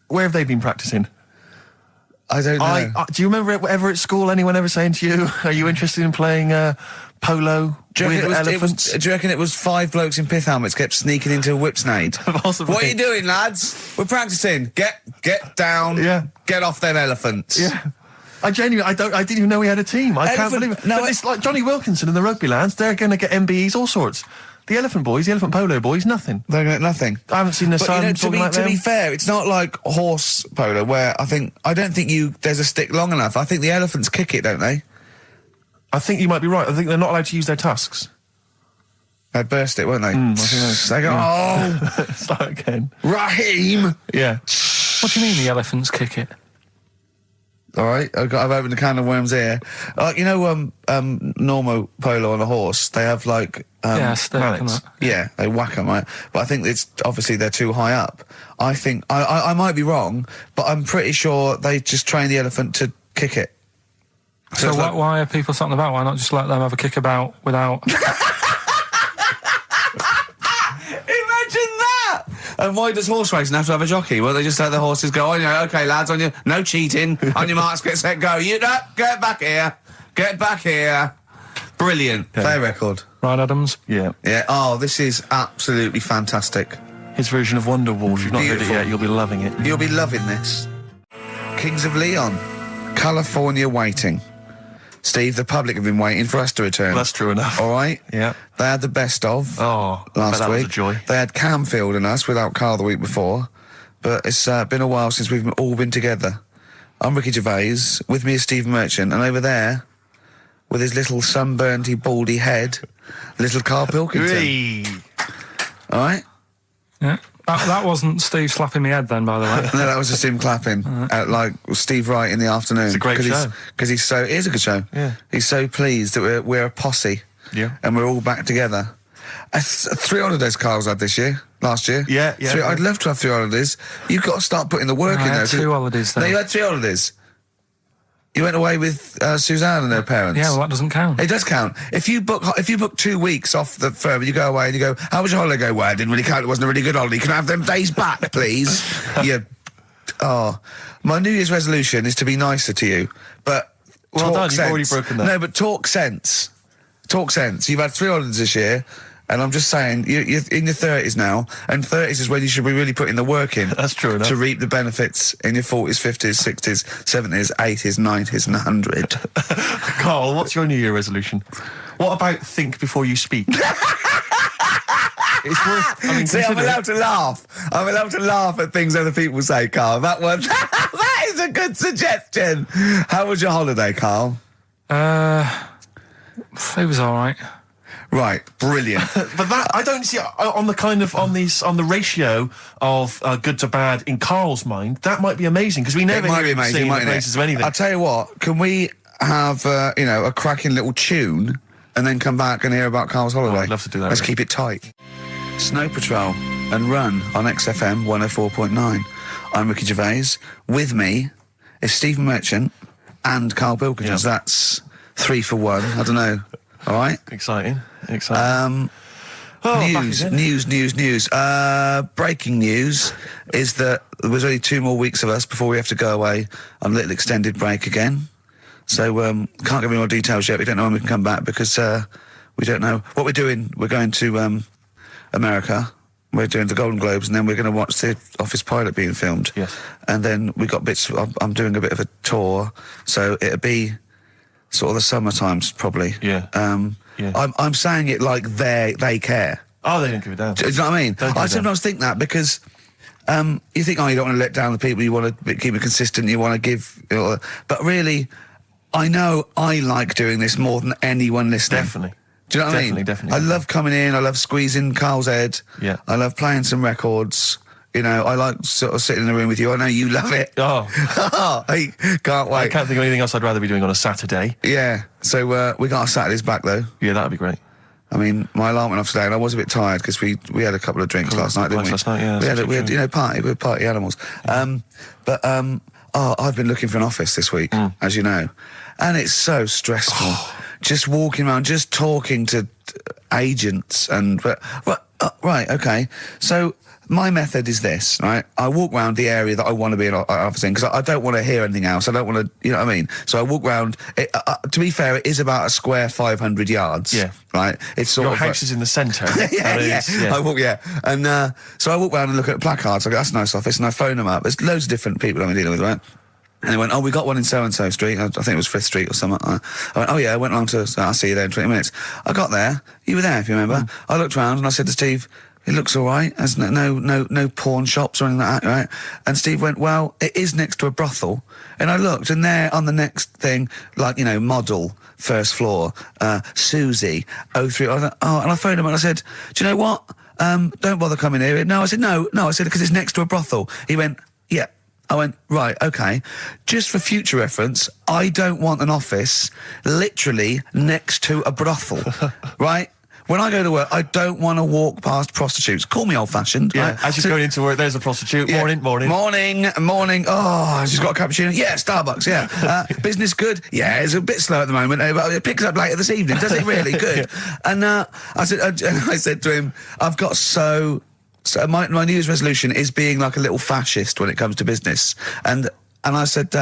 where have they been practicing? I don't know. Do you remember ever at school anyone ever saying to you, "Are you interested in playing polo with elephants?" Do you reckon it was 5 blokes in pith helmets kept sneaking into a whipsnade? Possibly. What are you doing, lads? We're practicing. Get down. Yeah. Get off them elephants. Yeah. I didn't even know we had a team. I can't believe it. No, but it's like Johnny Wilkinson and the rugby lads. They're going to get MBEs, all sorts. The elephant polo boys, nothing. They're going to get nothing. I haven't seen the sun talking like them. To be fair, it's not like horse polo where I don't think there's a stick long enough. I think the elephants kick it, don't they? I think you might be right. I think they're not allowed to use their tusks. They'd burst it, won't they? I think they go, start again. Raheem! Yeah. What do you mean the elephants kick it? All right, I've opened a can of worms here. Normal polo on a horse, they have like yeah, they whack them, right? But I think it's obviously they're too high up. I think I might be wrong, but I'm pretty sure they just train the elephant to kick it. So why are people something about? Why not just let them have a kick about without? And why does horse racing have to have a jockey? Well, they just let the horses go, okay, lads, on you, no cheating, on your marks, get set, go. Get back here. Brilliant. Okay. Play record. Right, Adams? Yeah. Yeah, this is absolutely fantastic. His version of Wonderwall, if you've not heard it yet, you'll be loving it. You'll be loving this. Kings of Leon, California Waiting. Steve, the public have been waiting for us to return. That's true enough. All right? Yeah. They had the best of last that week. Was a joy. They had Camfield and us without Carl the week before. But it's been a while since we've all been together. I'm Ricky Gervais, with me is Steve Merchant, and over there, with his little sunburnedy, baldy head, little Karl Pilkington. All right? Yeah. That wasn't Steve slapping me head then, by the way. No, that was just him clapping at, like, Steve Wright in the afternoon. It's a great show. Because it is a good show. Yeah. He's so pleased that we're a posse. Yeah. And we're all back together. 3 holidays Carl's had last year. Yeah. I'd love to have 3 holidays. You've got to start putting the work in there. I had 2 holidays though. No, you had 3 holidays. You went away with Suzanne and her parents. Yeah, well, that doesn't count. It does count. If you book 2 weeks off the firm, you go away and you go, how was your holiday? Go, well, it didn't really count. It wasn't a really good holiday. Can I have them days back, please? My New Year's resolution is to be nicer to you, but well done, sense. You've already broken that. No, but talk sense. Talk sense. You've had 3 holidays this year. And I'm just saying, you're in your 30s now, and 30s is when you should be really putting the work in. That's true enough. To reap the benefits in your 40s, 50s, 60s, 70s, 80s, 90s, and 100. Carl, what's your New Year resolution? What about think before you speak? It's worth... See, I'm allowed to laugh. I'm allowed to laugh at things other people say, Carl. That one... that is a good suggestion. How was your holiday, Carl? It was all right. Right, brilliant. But that I don't see on the ratio of good to bad in Carl's mind. That might be amazing because we never hear him sing the praises of anything. I'll tell you what. Can we have a cracking little tune and then come back and hear about Carl's holiday? I'd love to do that. Let's keep it tight. Snow Patrol and Run on XFM 104.9. I'm Ricky Gervais. With me is Stephen Merchant and Karl Pilkington. Yep. That's 3 for 1. I don't know. All right. Exciting. News. Breaking news is that there was only 2 more weeks of us before we have to go away on a little extended break again. So, can't give any more details yet. We don't know when we can come back because, we don't know what we're doing. We're going to, America. We're doing the Golden Globes, and then we're going to watch the Office pilot being filmed. Yes. And then we got bits. I'm doing a bit of a tour, so it'll be sort of the summer times probably. Yeah. I'm saying it like they care. Oh, they don't give a damn. Do you know what I mean? I sometimes think that because you think, oh, you don't want to let down the people. You want to keep it consistent. You want to give, but really, I know I like doing this more than anyone listening. Definitely. Do you know what I mean? Definitely. I love coming in. I love squeezing Carl's head. Yeah. I love playing some records. You know, I like sort of sitting in the room with you. I know you love it. Oh. I can't wait. I can't think of anything else I'd rather be doing on a Saturday. Yeah. So, we got our Saturdays back, though. Yeah, that'd be great. I mean, my alarm went off today and I was a bit tired because we had a couple of drinks last night, didn't we? Last night, yeah. We had, you know, we're party animals. I've been looking for an office this week, as you know, and it's so stressful. Just walking around, just talking to agents and, right, okay. So, my method is this, right? I walk around the area that I want to be an office in because I don't want to hear anything else. I don't want to, you know what I mean? So I walk around. To be fair, it is about a square 500 yards. Yeah. Right? It's sort Your of... house is in the centre. yeah. I walk, And so I walk around and look at placards. I go, that's a nice office. And I phone them up. There's loads of different people I'm dealing with, right? And they went, oh, we got one in so-and-so street. I think it was 5th Street or something. I went, oh, yeah, I went along to... I'll see you there in 20 minutes. I got there. You were there, if you remember. I looked around and I said to Steve... It looks all right. There's no pawn shops or anything like that, right? And Steve went, well, it is next to a brothel. And I looked, and there on the next thing, like, you know, model, first floor, Susie, 03. I thought, and I phoned him and I said, do you know what? Don't bother coming here. No, I said, no, I said, because it's next to a brothel. He went, yeah. I went, right, okay. Just for future reference, I don't want an office literally next to a brothel, right? When I go to work, I don't want to walk past prostitutes. Call me old-fashioned. Yeah, right? as you're going into work, there's a prostitute. Yeah. Morning. Oh, she's got a cappuccino. Yeah, Starbucks, yeah. Business good? Yeah, it's a bit slow at the moment, but it picks up later this evening. Does it really? Good. And I said to him, I've got so my New Year's resolution is being like a little fascist when it comes to business. And I said,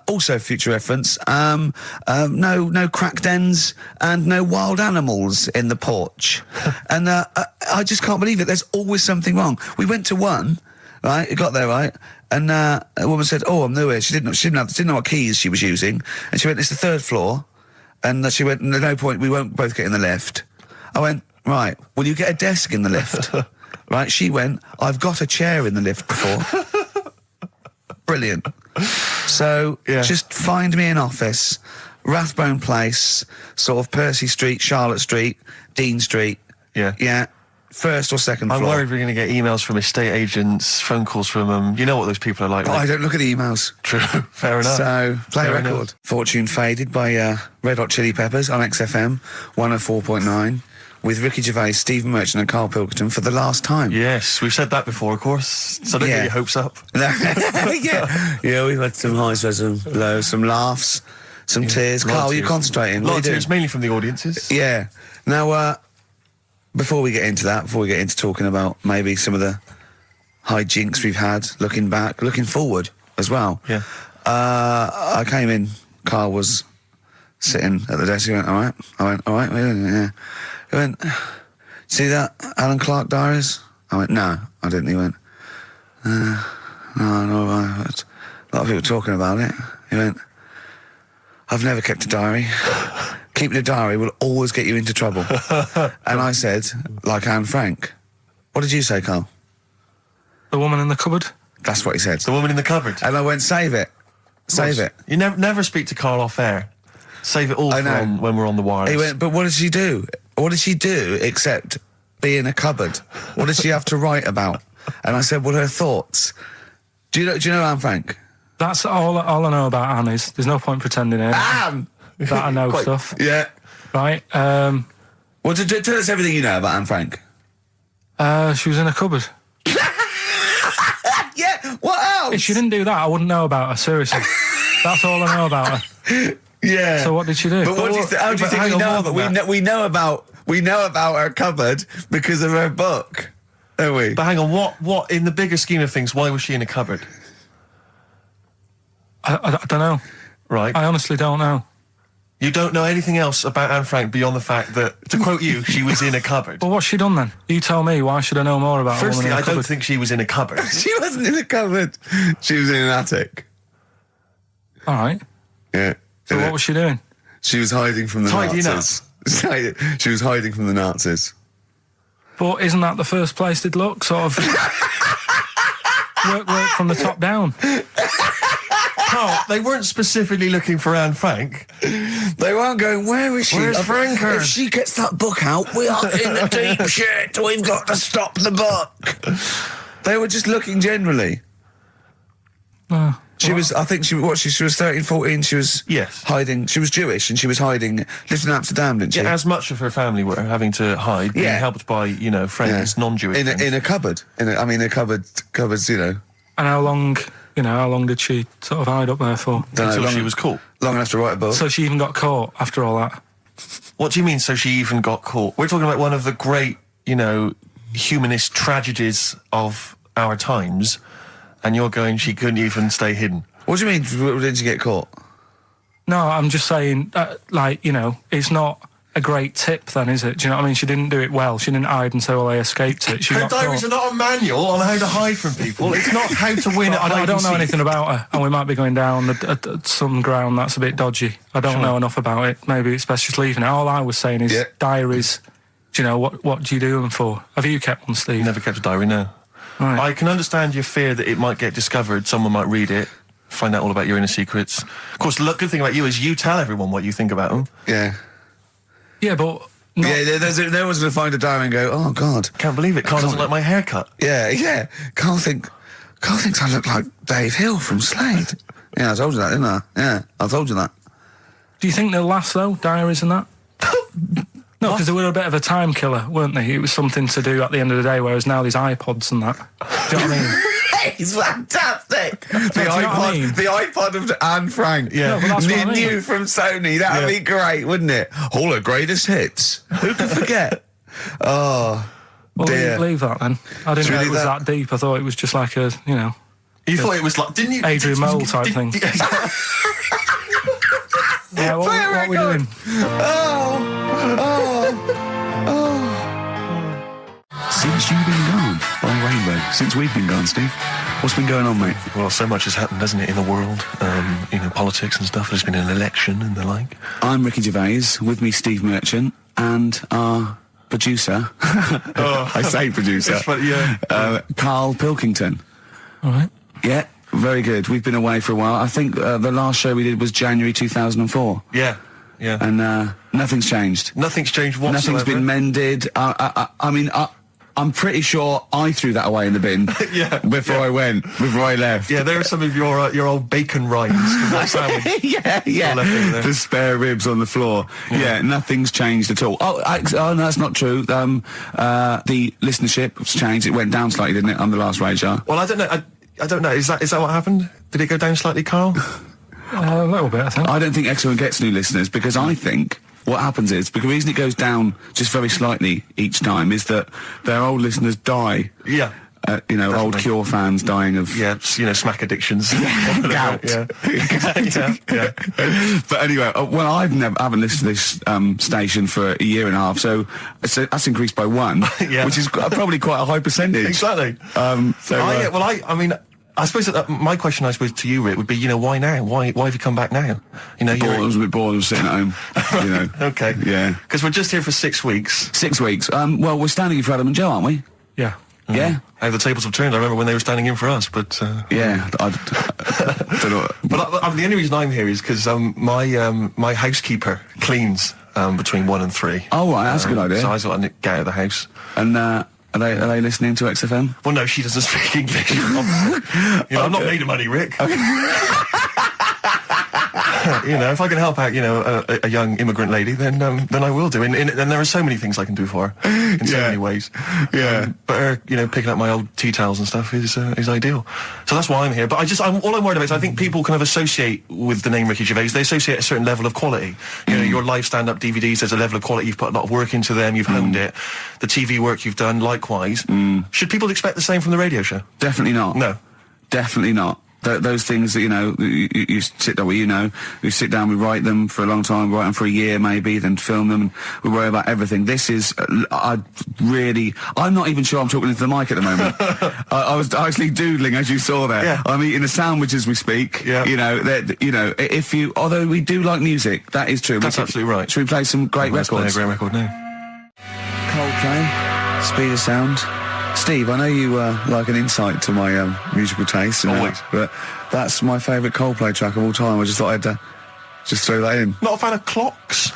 also future reference, no crack dens and no wild animals in the porch. And I just can't believe it. There's always something wrong. We went to one, right? It got there, right? And a woman said, oh, I'm new here. She didn't know what keys she was using. And she went, it's the 3rd floor. And she went, there's no point, we won't both get in the lift. I went, right, will you get a desk in the lift? Right? She went, I've got a chair in the lift before. Brilliant. So, just find me an office, Rathbone Place, sort of Percy Street, Charlotte Street, Dean Street. Yeah. Yeah. 1st or 2nd floor. I'm worried we're going to get emails from estate agents, phone calls from them. You know what those people are like. But I don't look at the emails. True. Fair enough. So, play a record. Enough. Fortune Faded by Red Hot Chili Peppers on XFM 104.9. With Ricky Gervais, Stephen Merchant and Karl Pilkington for the last time. Yes, we've said that before, of course, so don't get your hopes up. Yeah, we've had some highs, some lows, some laughs, some tears. Karl, you concentrating? A lot of tears, mainly from the audiences. Yeah. Now, before we get into talking about maybe some of the hijinks we've had, looking back, looking forward as well. Yeah. I came in, Karl was sitting at the desk, he went, all right? I went, all right, yeah. He went, see that Alan Clark diaries? I went, no, I didn't. He went, no, a lot of people talking about it. He went, I've never kept a diary. Keeping a diary will always get you into trouble. And I said, like Anne Frank. What did you say, Karl? The woman in the cupboard? That's what he said. The woman in the cupboard. And I went, save it. Save it. You never speak to Karl off air. Save it all for when we're on the wireless. He went, but what did she do? What did she do except be in a cupboard? What did she have to write about? And I said, well, her thoughts. Do you know Anne Frank? That's all I know about Anne is there's no point pretending it. Anne! That I know stuff. Yeah. Right. Well, tell us everything you know about Anne Frank. She was in a cupboard. Yeah, what else? If she didn't do that, I wouldn't know about her, seriously. That's all I know about her. Yeah. So what did she do? But how do you think we know about we know about her cupboard because of her book, don't we? But hang on, what in the bigger scheme of things, why was she in a cupboard? I don't know. Right. I honestly don't know. You don't know anything else about Anne Frank beyond the fact that, to quote you, she was in a cupboard. Well, what's she done then? You tell me. Why should I know more about Firstly, a woman in a cupboard? I don't think she was in a cupboard. She wasn't in a cupboard. She was in an attic. All right. Yeah. So what was she doing? She was hiding from the Tidying Nazis. She was hiding from the Nazis. But isn't that the first place they'd look? Sort of work from the top down. Carl, they weren't specifically looking for Anne Frank. They weren't going, where is she? Where's Franker? If she gets that book out, we are in the deep shit. We've got to stop the book. They were just looking generally. She was, I think she was 13, 14, she was hiding, she was Jewish and she was hiding, lived in Amsterdam, didn't she? Yeah, as much of her family were having to hide, being helped by, you know, friends, non-Jewish friends. In a cupboard. Cupboards, you know. And how long did she sort of hide up there for? Until she was caught. Long enough to write a book. So she even got caught after all that? What do you mean, so she even got caught? We're talking about one of the great, you know, humanist tragedies of our times, and you're going, she couldn't even stay hidden. What do you mean, didn't she get caught? No, I'm just saying, like, you know, it's not a great tip then, is it? Do you know what I mean? She didn't do it well. She didn't hide and say, well, I escaped it. She Her got diaries caught. are not a manual on how to hide from people. It's not how to win at I don't know anything about her, and we might be going down some ground that's a bit dodgy. I don't know enough about it. Maybe it's best just leaving it. All I was saying is diaries. Do you know, what do you do them for? Have you kept one, Steve? Never kept a diary, no. Right. I can understand your fear that it might get discovered, someone might read it, find out all about your inner secrets. Of course, the good thing about you is you tell everyone what you think about them. Yeah. Yeah, but... They're always going to find a diary and go, oh, God. Can't believe it. Carl doesn't like my haircut. Yeah. Carl thinks I look like Dave Hill from Slade. Yeah, I told you that, didn't I? Yeah, I told you that. Do you think they'll last, though, diaries and that? No, because they were a bit of a time killer, weren't they? It was something to do at the end of the day, whereas now there's iPods and that. Do you know what I mean? He's fantastic. The iPod of Anne Frank. Yeah, no, that's what I mean. New from Sony. That'd be great, wouldn't it? All her greatest hits. Who could forget? Oh, well, dear. Leave that then. I didn't know it was that deep. I thought it was just like a, you know. You thought it was like, didn't you? Adrian Mole type thing. Yeah, what are we doing? Since you've been gone, Rainbow. Since we've been gone, Steve. What's been going on, mate? Well, so much has happened, hasn't it, in the world? You know, politics and stuff. There's been an election and the like. I'm Ricky Gervais, with me Steve Merchant, and our producer. I say producer. Karl Pilkington. All right. Yeah, very good. We've been away for a while. I think the last show we did was January 2004. Yeah. And nothing's changed. Nothing's changed whatsoever. Nothing's been mended. I mean, I'm pretty sure I threw that away in the bin before I left. Yeah, there are some of your old bacon rinds from that sandwich. Yeah. The spare ribs on the floor. Yeah, nothing's changed at all. Oh, no, that's not true. The listenership's changed. It went down slightly, didn't it, on the last radio show? Well, I don't know. I don't know. Is that what happened? Did it go down slightly, Carl? A little bit, I think. I don't think XFM gets new listeners, because I think what happens is, because the reason it goes down just very slightly each time is that their old listeners die. Yeah. You know, definitely. old Cure fans dying of... Yeah, you know, smack addictions. Gout. Yeah. But anyway, well, I haven't listened to this station for a year and a half, so that's increased by 1, which is probably quite a high percentage. Exactly. I mean... I suppose that my question, to you, Rick, would be, you know, why now? Why have you come back now? You know, I was a bit bored of sitting at home. You know. Okay. Yeah. Because we're just here for 6 weeks. 6 weeks. Well, we're standing in for Adam and Joe, aren't we? Yeah. Yeah. How the tables have turned. I remember when they were standing in for us, but... Yeah. I don't know. But the only reason I'm here is because my housekeeper cleans between 1 and 3. Oh, right, that's a good idea. So I thought I'd get out of the house. And, Are they listening to XFM? Well, no, she doesn't speak English. I'm not made of money, Rick. Okay. You know, if I can help out, you know, a young immigrant lady, then I will do. And there are so many things I can do for her in so many ways. Yeah. But her, you know, picking up my old tea towels and stuff is ideal. So that's why I'm here. But all I'm worried about is I think people kind of associate with the name Ricky Gervais. They associate a certain level of quality. You know, your live stand-up DVDs, there's a level of quality. You've put a lot of work into them. You've honed it. The TV work you've done, likewise. Should people expect the same from the radio show? Definitely not. No. Definitely not. those things that, you know, you sit down, well, you know, we sit down, we write them for a long time, write them for a year maybe, then film them, and we worry about everything. This is, I'm not even sure I'm talking into the mic at the moment. I was actually doodling, as you saw there. Yeah. I'm eating a sandwich as we speak. Yeah. You know, although we do like music, that is true. That's absolutely right. Should we play some great records? Let's play a great record now. Coldplay, Speed of Sound. Steve, I know you like an insight to my musical taste. Always. But that's my favourite Coldplay track of all time. I just thought I'd just throw that in. Not a fan of clocks?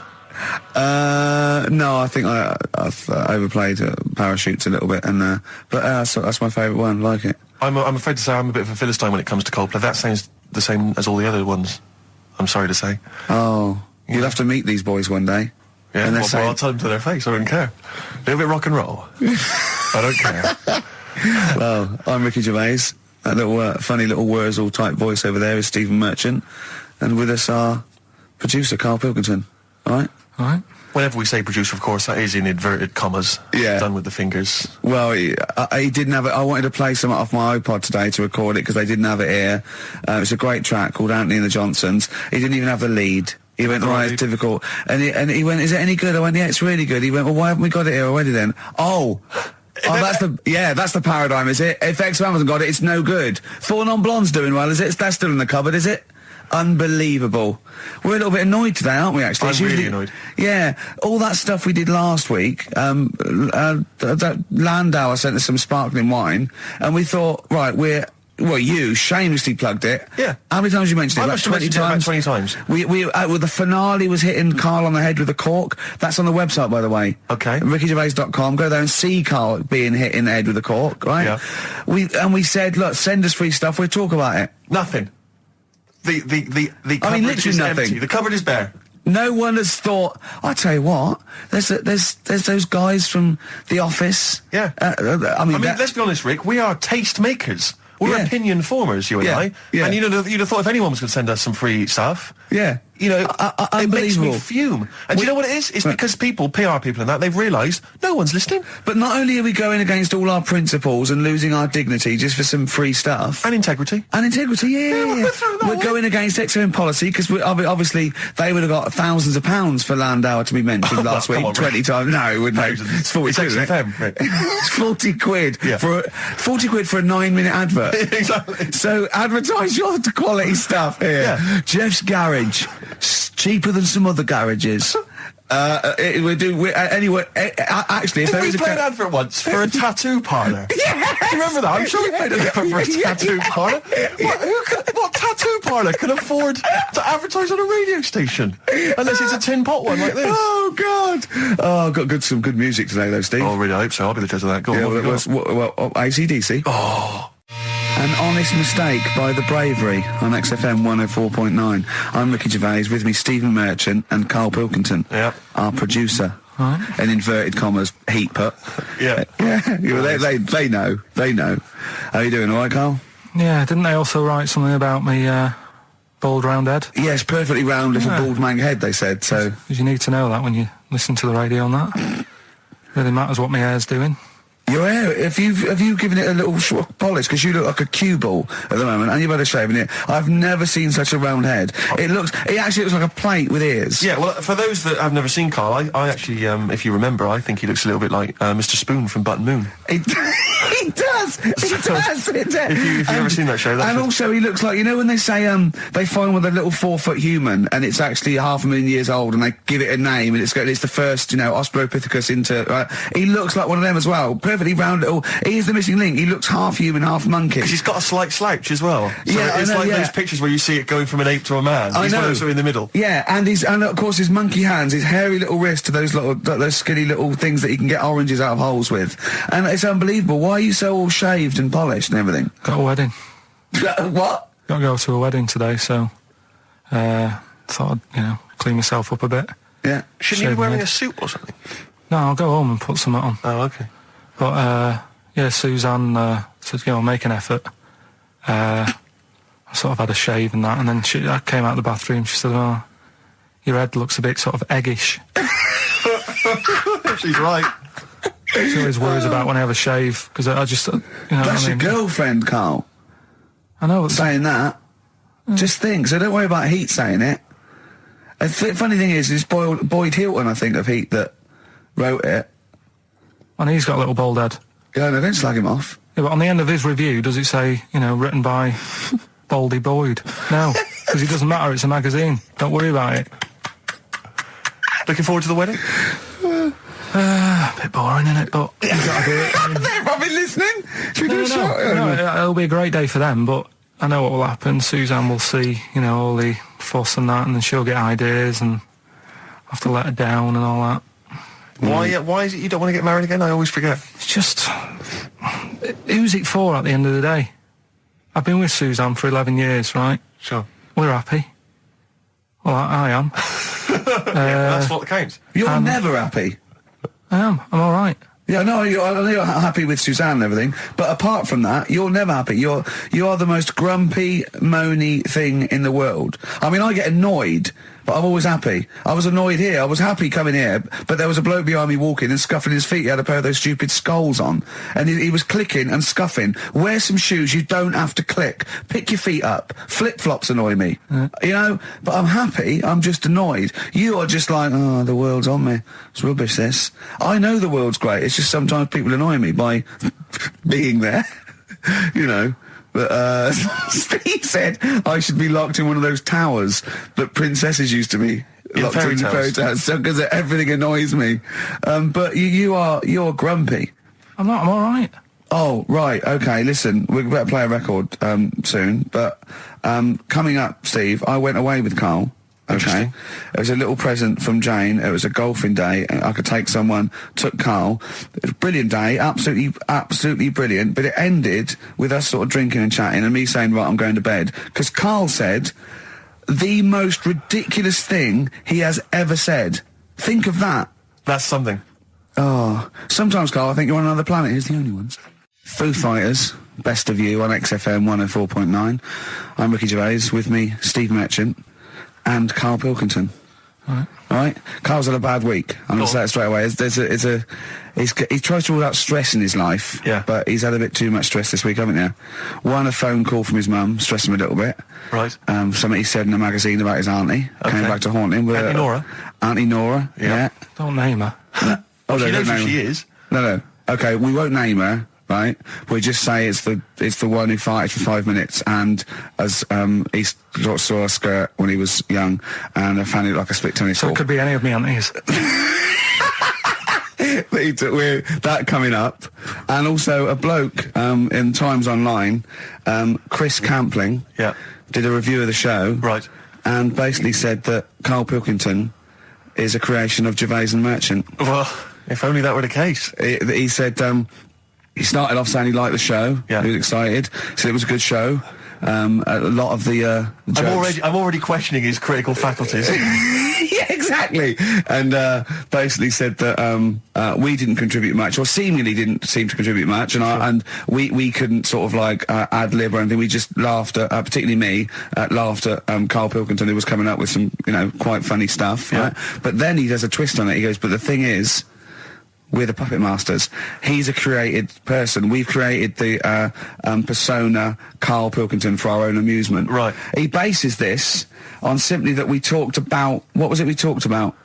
No, I think I've overplayed Parachutes a little bit, and but that's my favourite one. Like it. I'm afraid to say I'm a bit of a Philistine when it comes to Coldplay. That sounds the same as all the other ones. I'm sorry to say. Oh, you'll have to meet these boys one day. Yeah, well, I'll tell them to their face. I don't care. A little bit rock and roll. I don't care. Well, I'm Ricky Gervais. That little funny little Wurzel type voice over there is Stephen Merchant, and with us our producer Karl Pilkington. All right. All right. Whenever we say producer, of course, that is in inverted commas. Yeah. Done with the fingers. Well, he didn't have it. I wanted to play some off my iPod today to record it because they didn't have it here. It's a great track called Anthony and the Johnsons. He didn't even have the lead. He went, right, it's difficult. And he went, is it any good? I went, yeah, it's really good. He went, well, why haven't we got it here already then? Oh, that's the paradigm, is it? If XFM hasn't got it, it's no good. Four Non-Blondes doing well, is it? That's still in the cupboard, is it? Unbelievable. We're a little bit annoyed today, aren't we, actually? I'm really annoyed. Yeah. All that stuff we did last week, that Landauer sent us some sparkling wine, and we thought, right, you shamelessly plugged it. Yeah. How many times you mentioned it? I About 20 times? About 20 times. The finale was hitting Karl on the head with a cork. That's on the website, by the way. Okay. RickyGervais.com. Go there and see Karl being hit in the head with a cork, right? Yeah. We said, look, send us free stuff, we'll talk about it. Nothing. The cupboard literally is nothing. empty. The cupboard is bare. No one has thought, I tell you what, there's those guys from The Office. Yeah. Let's be honest, Rick, we are taste makers. We're opinion formers, you and I. Yeah. And you'd have thought if anyone was going to send us some free stuff. Yeah. You know, it makes me unbelievable. fume. And do you know what it is? It's because PR people and that, they've realised no one's listening. But not only are we going against all our principles and losing our dignity just for some free stuff. And integrity. Yeah. We're going against XFM policy because obviously they would have got thousands of pounds for Landauer to be mentioned last week. 20 times. No, it wouldn't. It's 40 quid, isn't it? XFM, Rick. It's 40 quid. Yeah. For 40 quid for a 9-minute advert. Exactly. So advertise your quality stuff here. Yeah. Jeff's Garage. Cheaper than some other garages. Anyway, actually, if there is we play an advert once for a tattoo parlour? Yes! Do you remember that? I'm sure we played an advert for a tattoo parlour. What tattoo parlour can afford to advertise on a radio station? Unless it's a tin pot one like this. Oh, God. Oh, I've got some good music today, though, Steve. Oh, really? I hope so. I'll be the judge of that. Go on. AC/DC. Oh. An Honest Mistake by The Bravery on XFM 104.9. I'm Ricky Gervais, with me Stephen Merchant and Karl Pilkington, our producer. In inverted commas, heat put. Yeah. They know. How you doing, all right, Karl? Yeah, didn't they also write something about me, bald round head? Yes, perfectly round little bald man head, they said, so... Because you need to know that when you listen to the radio on that. Really matters what my hair's doing. Your hair, have you given it a little polish? Because you look like a cue ball at the moment, and you've had a shave in it. I've never seen such a round head. It actually looks like a plate with ears. Yeah, well, for those that have never seen Karl, I actually, if you remember, I think he looks a little bit like Mr. Spoon from Button Moon. He does. If you've never seen that show, and also he looks like, you know when they say they find with a little 4-foot human and it's actually 500,000 years old and they give it a name and it's the first, Australopithecus into. Right? He looks like one of them as well. Perfectly round little. He is the missing link. He looks half human, half monkey. Because he's got a slight slouch as well. So it's those pictures where you see it going from an ape to a man. He's one of those in the middle. Yeah, and of course his monkey hands, his hairy little wrist to those skinny little things that you can get oranges out of holes with. And it's unbelievable. Why are you so all shaved and polished and everything? Got a wedding. What? Got to go to a wedding today, so thought I'd, clean myself up a bit. Yeah. Shouldn't you be wearing a suit or something? No, I'll go home and put something on. Oh, okay. But, Suzanne said, make an effort. I sort of had a shave and that, and then I came out of the bathroom, she said, oh, your head looks a bit sort of eggish. She's right. She always worries about when I have a shave, because I just, That's your girlfriend, Karl. I know. Saying that. Just think. So don't worry about Heat saying it. The funny thing is, it's Boyd Hilton, I think, of Heat that wrote it. And he's got a little bald head. Yeah, no, don't slag him off. Yeah, but on the end of his review, does it say, you know, written by Baldy Boyd? No, because it doesn't matter, it's a magazine. Don't worry about it. Looking forward to the wedding? A bit boring, isn't it? But you've got to do it. They're probably listening. Should we do a shot? No, it'll be a great day for them, but I know what will happen. Suzanne will see, you know, all the fuss and that, and then she'll get ideas and have to let her down and all that. Why is it you don't want to get married again? I always forget. It's just... who's it for at the end of the day? I've been with Suzanne for 11 years, right? Sure. We're happy. Well, I am. That's what counts. You're never happy. I am. I'm all right. Yeah, no, I know you're happy with Suzanne and everything, but apart from that, you're never happy. You are the most grumpy, moany thing in the world. I mean, I get annoyed, but I'm always happy. I was annoyed here. I was happy coming here, but there was a bloke behind me walking and scuffing his feet. He had a pair of those stupid skulls on, and he was clicking and scuffing. Wear some shoes. You don't have to click. Pick your feet up. Flip-flops annoy me. You know, but I'm happy. I'm just annoyed. You are just like, oh, the world's on me. It's rubbish, this. I know the world's great. It's just sometimes people annoy me by being there, you know. But Steve said I should be locked in one of those towers that princesses used to be locked in fairy tales, so because everything annoys me. But you're grumpy. I'm not. I'm all right. Oh, right. Okay. Listen, we better play a record soon. But coming up, Steve, I went away with Karl. Okay, it was a little present from Jane. It was a golfing day, and I could take someone. Took Karl. It was a brilliant day, absolutely brilliant. But it ended with us sort of drinking and chatting, and me saying, "Right, I'm going to bed," because Karl said the most ridiculous thing he has ever said. Think of that. That's something. Oh, sometimes, Karl, I think you're on another planet. Here's the only ones. Foo Fighters, Best of You on XFM 104.9. I'm Ricky Gervais. With me, Steve Merchant. And Karl Pilkington. All right. Karl's had a bad week. I'm going to say it straight away. He tries to rule out stress in his life. Yeah. But he's had a bit too much stress this week, haven't you? One, a phone call from his mum, stressed him a little bit. Right. Something he said in a magazine about his auntie. Okay. Came back to haunt him. Auntie Nora? Auntie Nora, yeah. Don't name her. No. Oh, she knows who she is. No. Okay, we won't name her. Right, we just say it's the one who farted for 5 minutes, and as he saw a skirt when he was young, and I found it like a split tennis ball. So it could be any of me aunties. That coming up, and also a bloke in Times Online, Chris Campling, did a review of the show, right, and basically said that Karl Pilkington is a creation of Gervais and Merchant. Well, if only that were the case. He said. He started off saying he liked the show. Yeah. He was excited. Said it was a good show. A lot of the jokes. I'm already questioning his critical faculties. Yeah, exactly. And basically said that we didn't contribute much, or seemingly didn't seem to contribute much, and we couldn't sort of like ad lib or anything. We just laughed at, particularly me, laughed at Karl Pilkington, who was coming up with some, you know, quite funny stuff. Yeah. Right? But then he does a twist on it. He goes, but the thing is, we're the puppet masters. He's a created person. We've created the persona Karl Pilkington for our own amusement. Right. He bases this on simply that we talked about... What was it we talked about?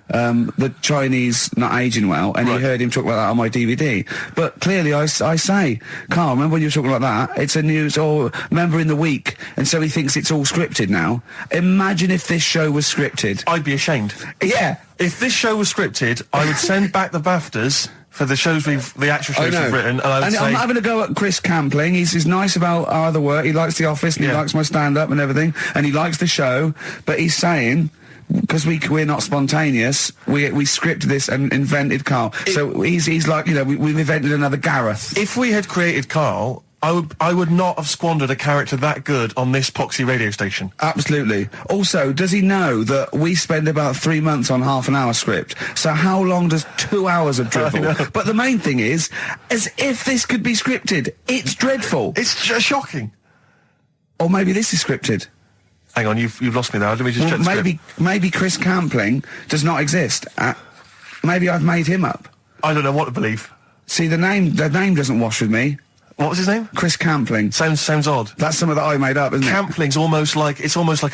The Chinese not aging well, and he heard him talk about that on my DVD. But clearly I say, Karl, remember when you were talking about that? It's a news, or remember in the week, and so he thinks it's all scripted now. Imagine if this show was scripted. I'd be ashamed. Yeah. If this show was scripted, I would send back the BAFTAs for the shows the actual shows we've written, and I would say... I'm having a go at Chris Campling. He's nice about our other work. He likes The Office, and he likes my stand-up and everything, and he likes the show, but he's saying... Because we're not spontaneous, we scripted this and invented Karl. So he's like, you know, we've invented another Gareth. If we had created Karl, I would not have squandered a character that good on this poxy radio station. Absolutely. Also, does he know that we spend about 3 months on half an hour script? So how long does 2 hours of drivel? But the main thing is, as if this could be scripted, it's dreadful. It's shocking. Or maybe this is scripted. Hang on, you've lost me there. Let me just check the script. Maybe Chris Campling does not exist. Maybe I've made him up. I don't know what to believe. See, the name doesn't wash with me. What was his name? Chris Campling. Sounds odd. That's something that I made up, isn't Campling's almost like a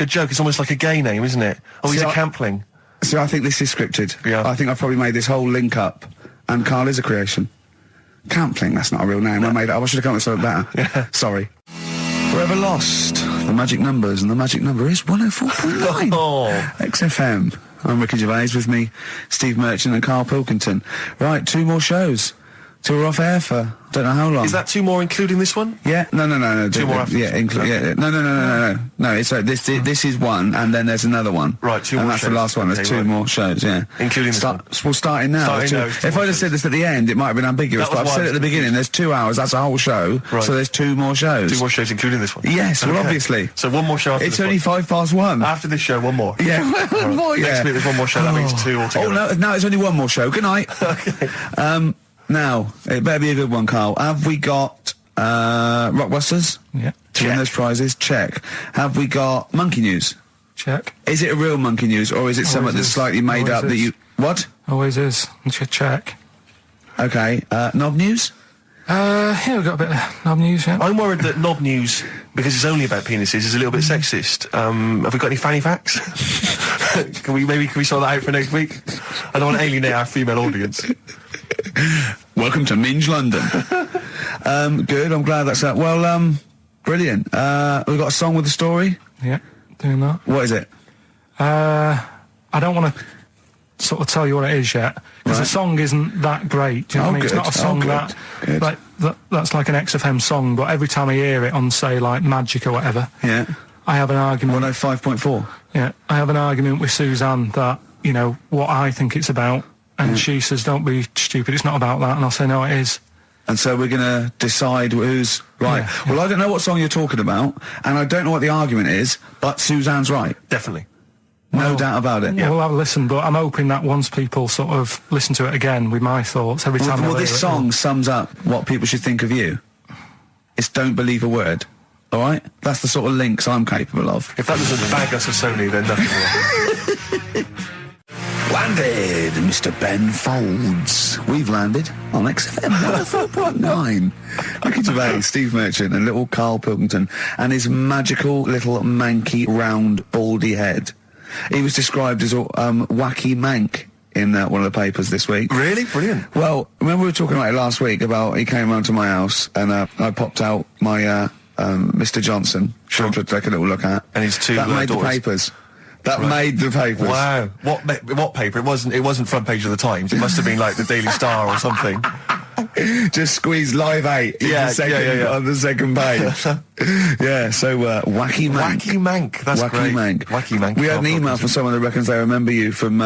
joke. It's almost like a gay name, isn't it? Oh, he's a Campling. So I think this is scripted. Yeah. I think I've probably made this whole link up, and Karl is a creation. Campling, that's not a real name. No. I made it up. I should have come up with something better. Yeah. Sorry. Forever Lost. The magic numbers, and the magic number is 104.9. XFM. I'm Ricky Gervais, with me, Steve Merchant and Karl Pilkington. Right, 2 more shows. 2 are off air for don't know how long. Is that 2 more including this one? Yeah, no. 2 more after No. It's this is one, and then there's another one. Right, 2 more and that's shows. the last one. There's 2 more shows, yeah. Including this one. Well, starting now. If I'd have said this at the end, it might have been ambiguous, but I've said it at the beginning, there's 2 hours, that's a whole show, right. So there's 2 more shows. 2 more shows including this one? Yes, well, obviously. So 1 more show after it's this only one. 1:05. After this show, 1 more? Yeah, one more, yeah. Next week there's 1 more show, that means 2 altogether. Oh, no, it's only 1 more show. Good night. Okay. Now, it better be a good one, Karl. Have we got Rockbusters? Yeah. To win those prizes? Check. Have we got Monkey News? Check. Is it a real Monkey News, or is it something that's slightly made up that you... What? Always is. Check. Okay. Knob News? Yeah, we've got a bit of knob news, yeah. I'm worried that knob news, because it's only about penises, is a little bit sexist. Have we got any fanny facts? Can we sort that out for next week? I don't want to alienate our female audience. Welcome to Minge London. Good, I'm glad that's that. Well, brilliant. We've got a song with a story? Yeah, doing that. What is it? I don't want to sort of tell you what it is yet, because the song isn't that great. Do you know what I mean? It's not a song that's like an XFM song, but every time I hear it on, say, like Magic or whatever, yeah, I have an argument. 105.4. Yeah, I have an argument with Suzanne that, you know, what I think it's about, and she says, don't be stupid, it's not about that, and I'll say, no, it is. And so we're going to decide who's right. Yeah. Well, I don't know what song you're talking about, and I don't know what the argument is, but Suzanne's right. Definitely. No doubt about it. Yeah, we'll have a listen, but I'm hoping that once people sort of listen to it again with my thoughts, every time well, this song sums up what people should think of you. It's don't believe a word. All right? That's the sort of links I'm capable of. If that doesn't bag us of Sony, then nothing will. Landed, Mr. Ben Folds. We've landed on XFM 104.9. Ricky Gervais, Steve Merchant, and little Karl Pilkington, and his magical little manky, round, baldy head. He was described as a wacky mank in one of the papers this week. Really? Brilliant. Well, remember we were talking about it last week, about he came round to my house, and I popped out my Mr. Johnson, sure, to take a little look at. And his 2 That made daughters. the papers. That made the papers. Wow. What paper? It wasn't front page of the Times. It must have been like the Daily Star or something. Just squeeze Live 8 on the second page. Yeah, so Wacky Mank. Wacky Mank, that's Wacky great. Mank. Wacky Mank. We had an email from someone that reckons they remember you from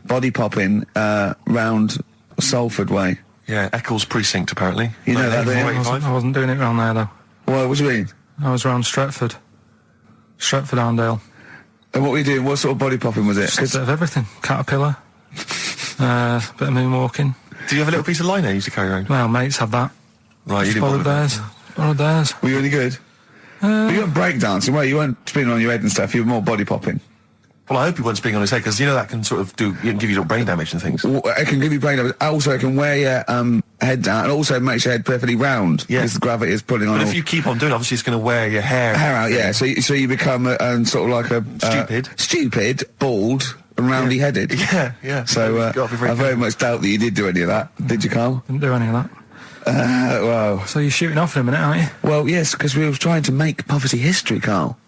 body popping round Salford way. Yeah, Eccles Precinct, apparently. You know that, I wasn't doing it round there, though. What do you mean? I was round Stretford. Stretford-Arndale. And what were you doing? What sort of body popping was it? Just a bit of everything. Caterpillar. Bit of moonwalking. Do you have a little piece of line you used to carry around? Well, mates had that. Right, you didn't borrowed theirs. Borrowed theirs. Were you any good? But you weren't breakdancing, were you? You weren't spinning on your head and stuff. You were more body popping. Well, I hope he wasn't spinning on his head, because, you know, that can sort of give you little brain damage and things. Well, it can give you brain damage. Also, it can wear your head down, and also makes your head perfectly round. Yeah. Because the gravity is pulling on. But if you keep on doing it, obviously it's going to wear your hair out, yeah. So you become sort of like a... stupid, bald, and roundy-headed. Yeah. So I very much doubt that you did do any of that. Did you, Karl? Didn't do any of that. Well... So you're shooting off in a minute, aren't you? Well, yes, because we were trying to make poverty history, Karl.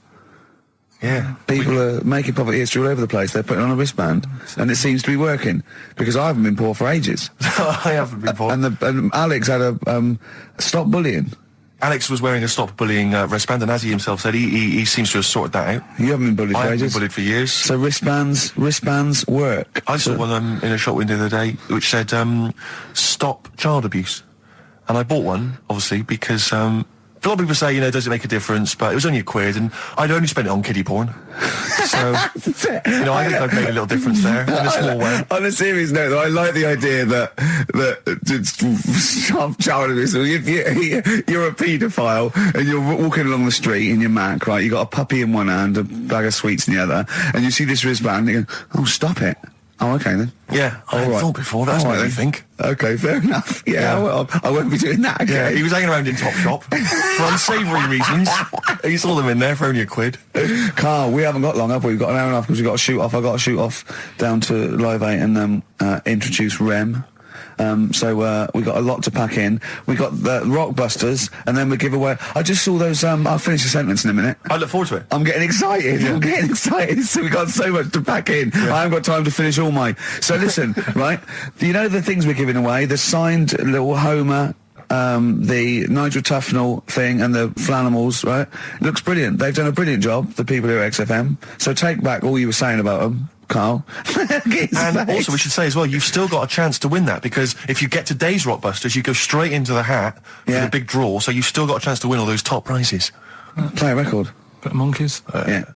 Yeah. People are making poverty history all over the place. They're putting on a wristband, and it seems to be working, because I haven't been poor for ages. I haven't been poor. And Alex had a stop bullying. Alex was wearing a stop bullying wristband, and as he himself said, he seems to have sorted that out. You haven't been bullied for ages? I haven't been bullied for years. So wristbands work. I saw one in a shop window the other day which said, stop child abuse. And I bought one, obviously, because a lot of people say, you know, does it make a difference? But it was only £1, and I'd only spent it on kiddie porn. So, you know, I think I've made a little difference there, in a small way. On a serious note, though, I like the idea that child abuse, if you're a paedophile and you're walking along the street in your Mac, right, you got a puppy in one hand, a bag of sweets in the other, and you see this wristband, and you go, oh, stop it. Oh, okay then. Yeah, I hadn't thought before. That's what I think. Okay, fair enough. Yeah, well, I won't be doing that again. Yeah, he was hanging around in Topshop for unsavoury reasons. You saw them in there for only £1. Carl, we haven't got long, have we? We've got an hour and a half because we've got to shoot off. I've got to shoot off down to Live 8 and introduce Rem. So we got a lot to pack in. We got the Rockbusters, and then we give away. I just saw those. I'll finish the sentence in a minute. I look forward to it. I'm getting excited. Yeah. I'm getting excited. So we got so much to pack in. Yeah. I haven't got time to finish all my. So listen, right? You know the things we're giving away. The signed little Homer. The Nigel Tufnell thing and the Flanimals, right? Looks brilliant. They've done a brilliant job, the people here at XFM. So take back all you were saying about them, Carl. And also we should say as well, you've still got a chance to win that, because if you get today's Rockbusters, you go straight into the hat for the big draw, so you've still got a chance to win all those top prizes. Play a record. Bit of Monkeys. Yeah.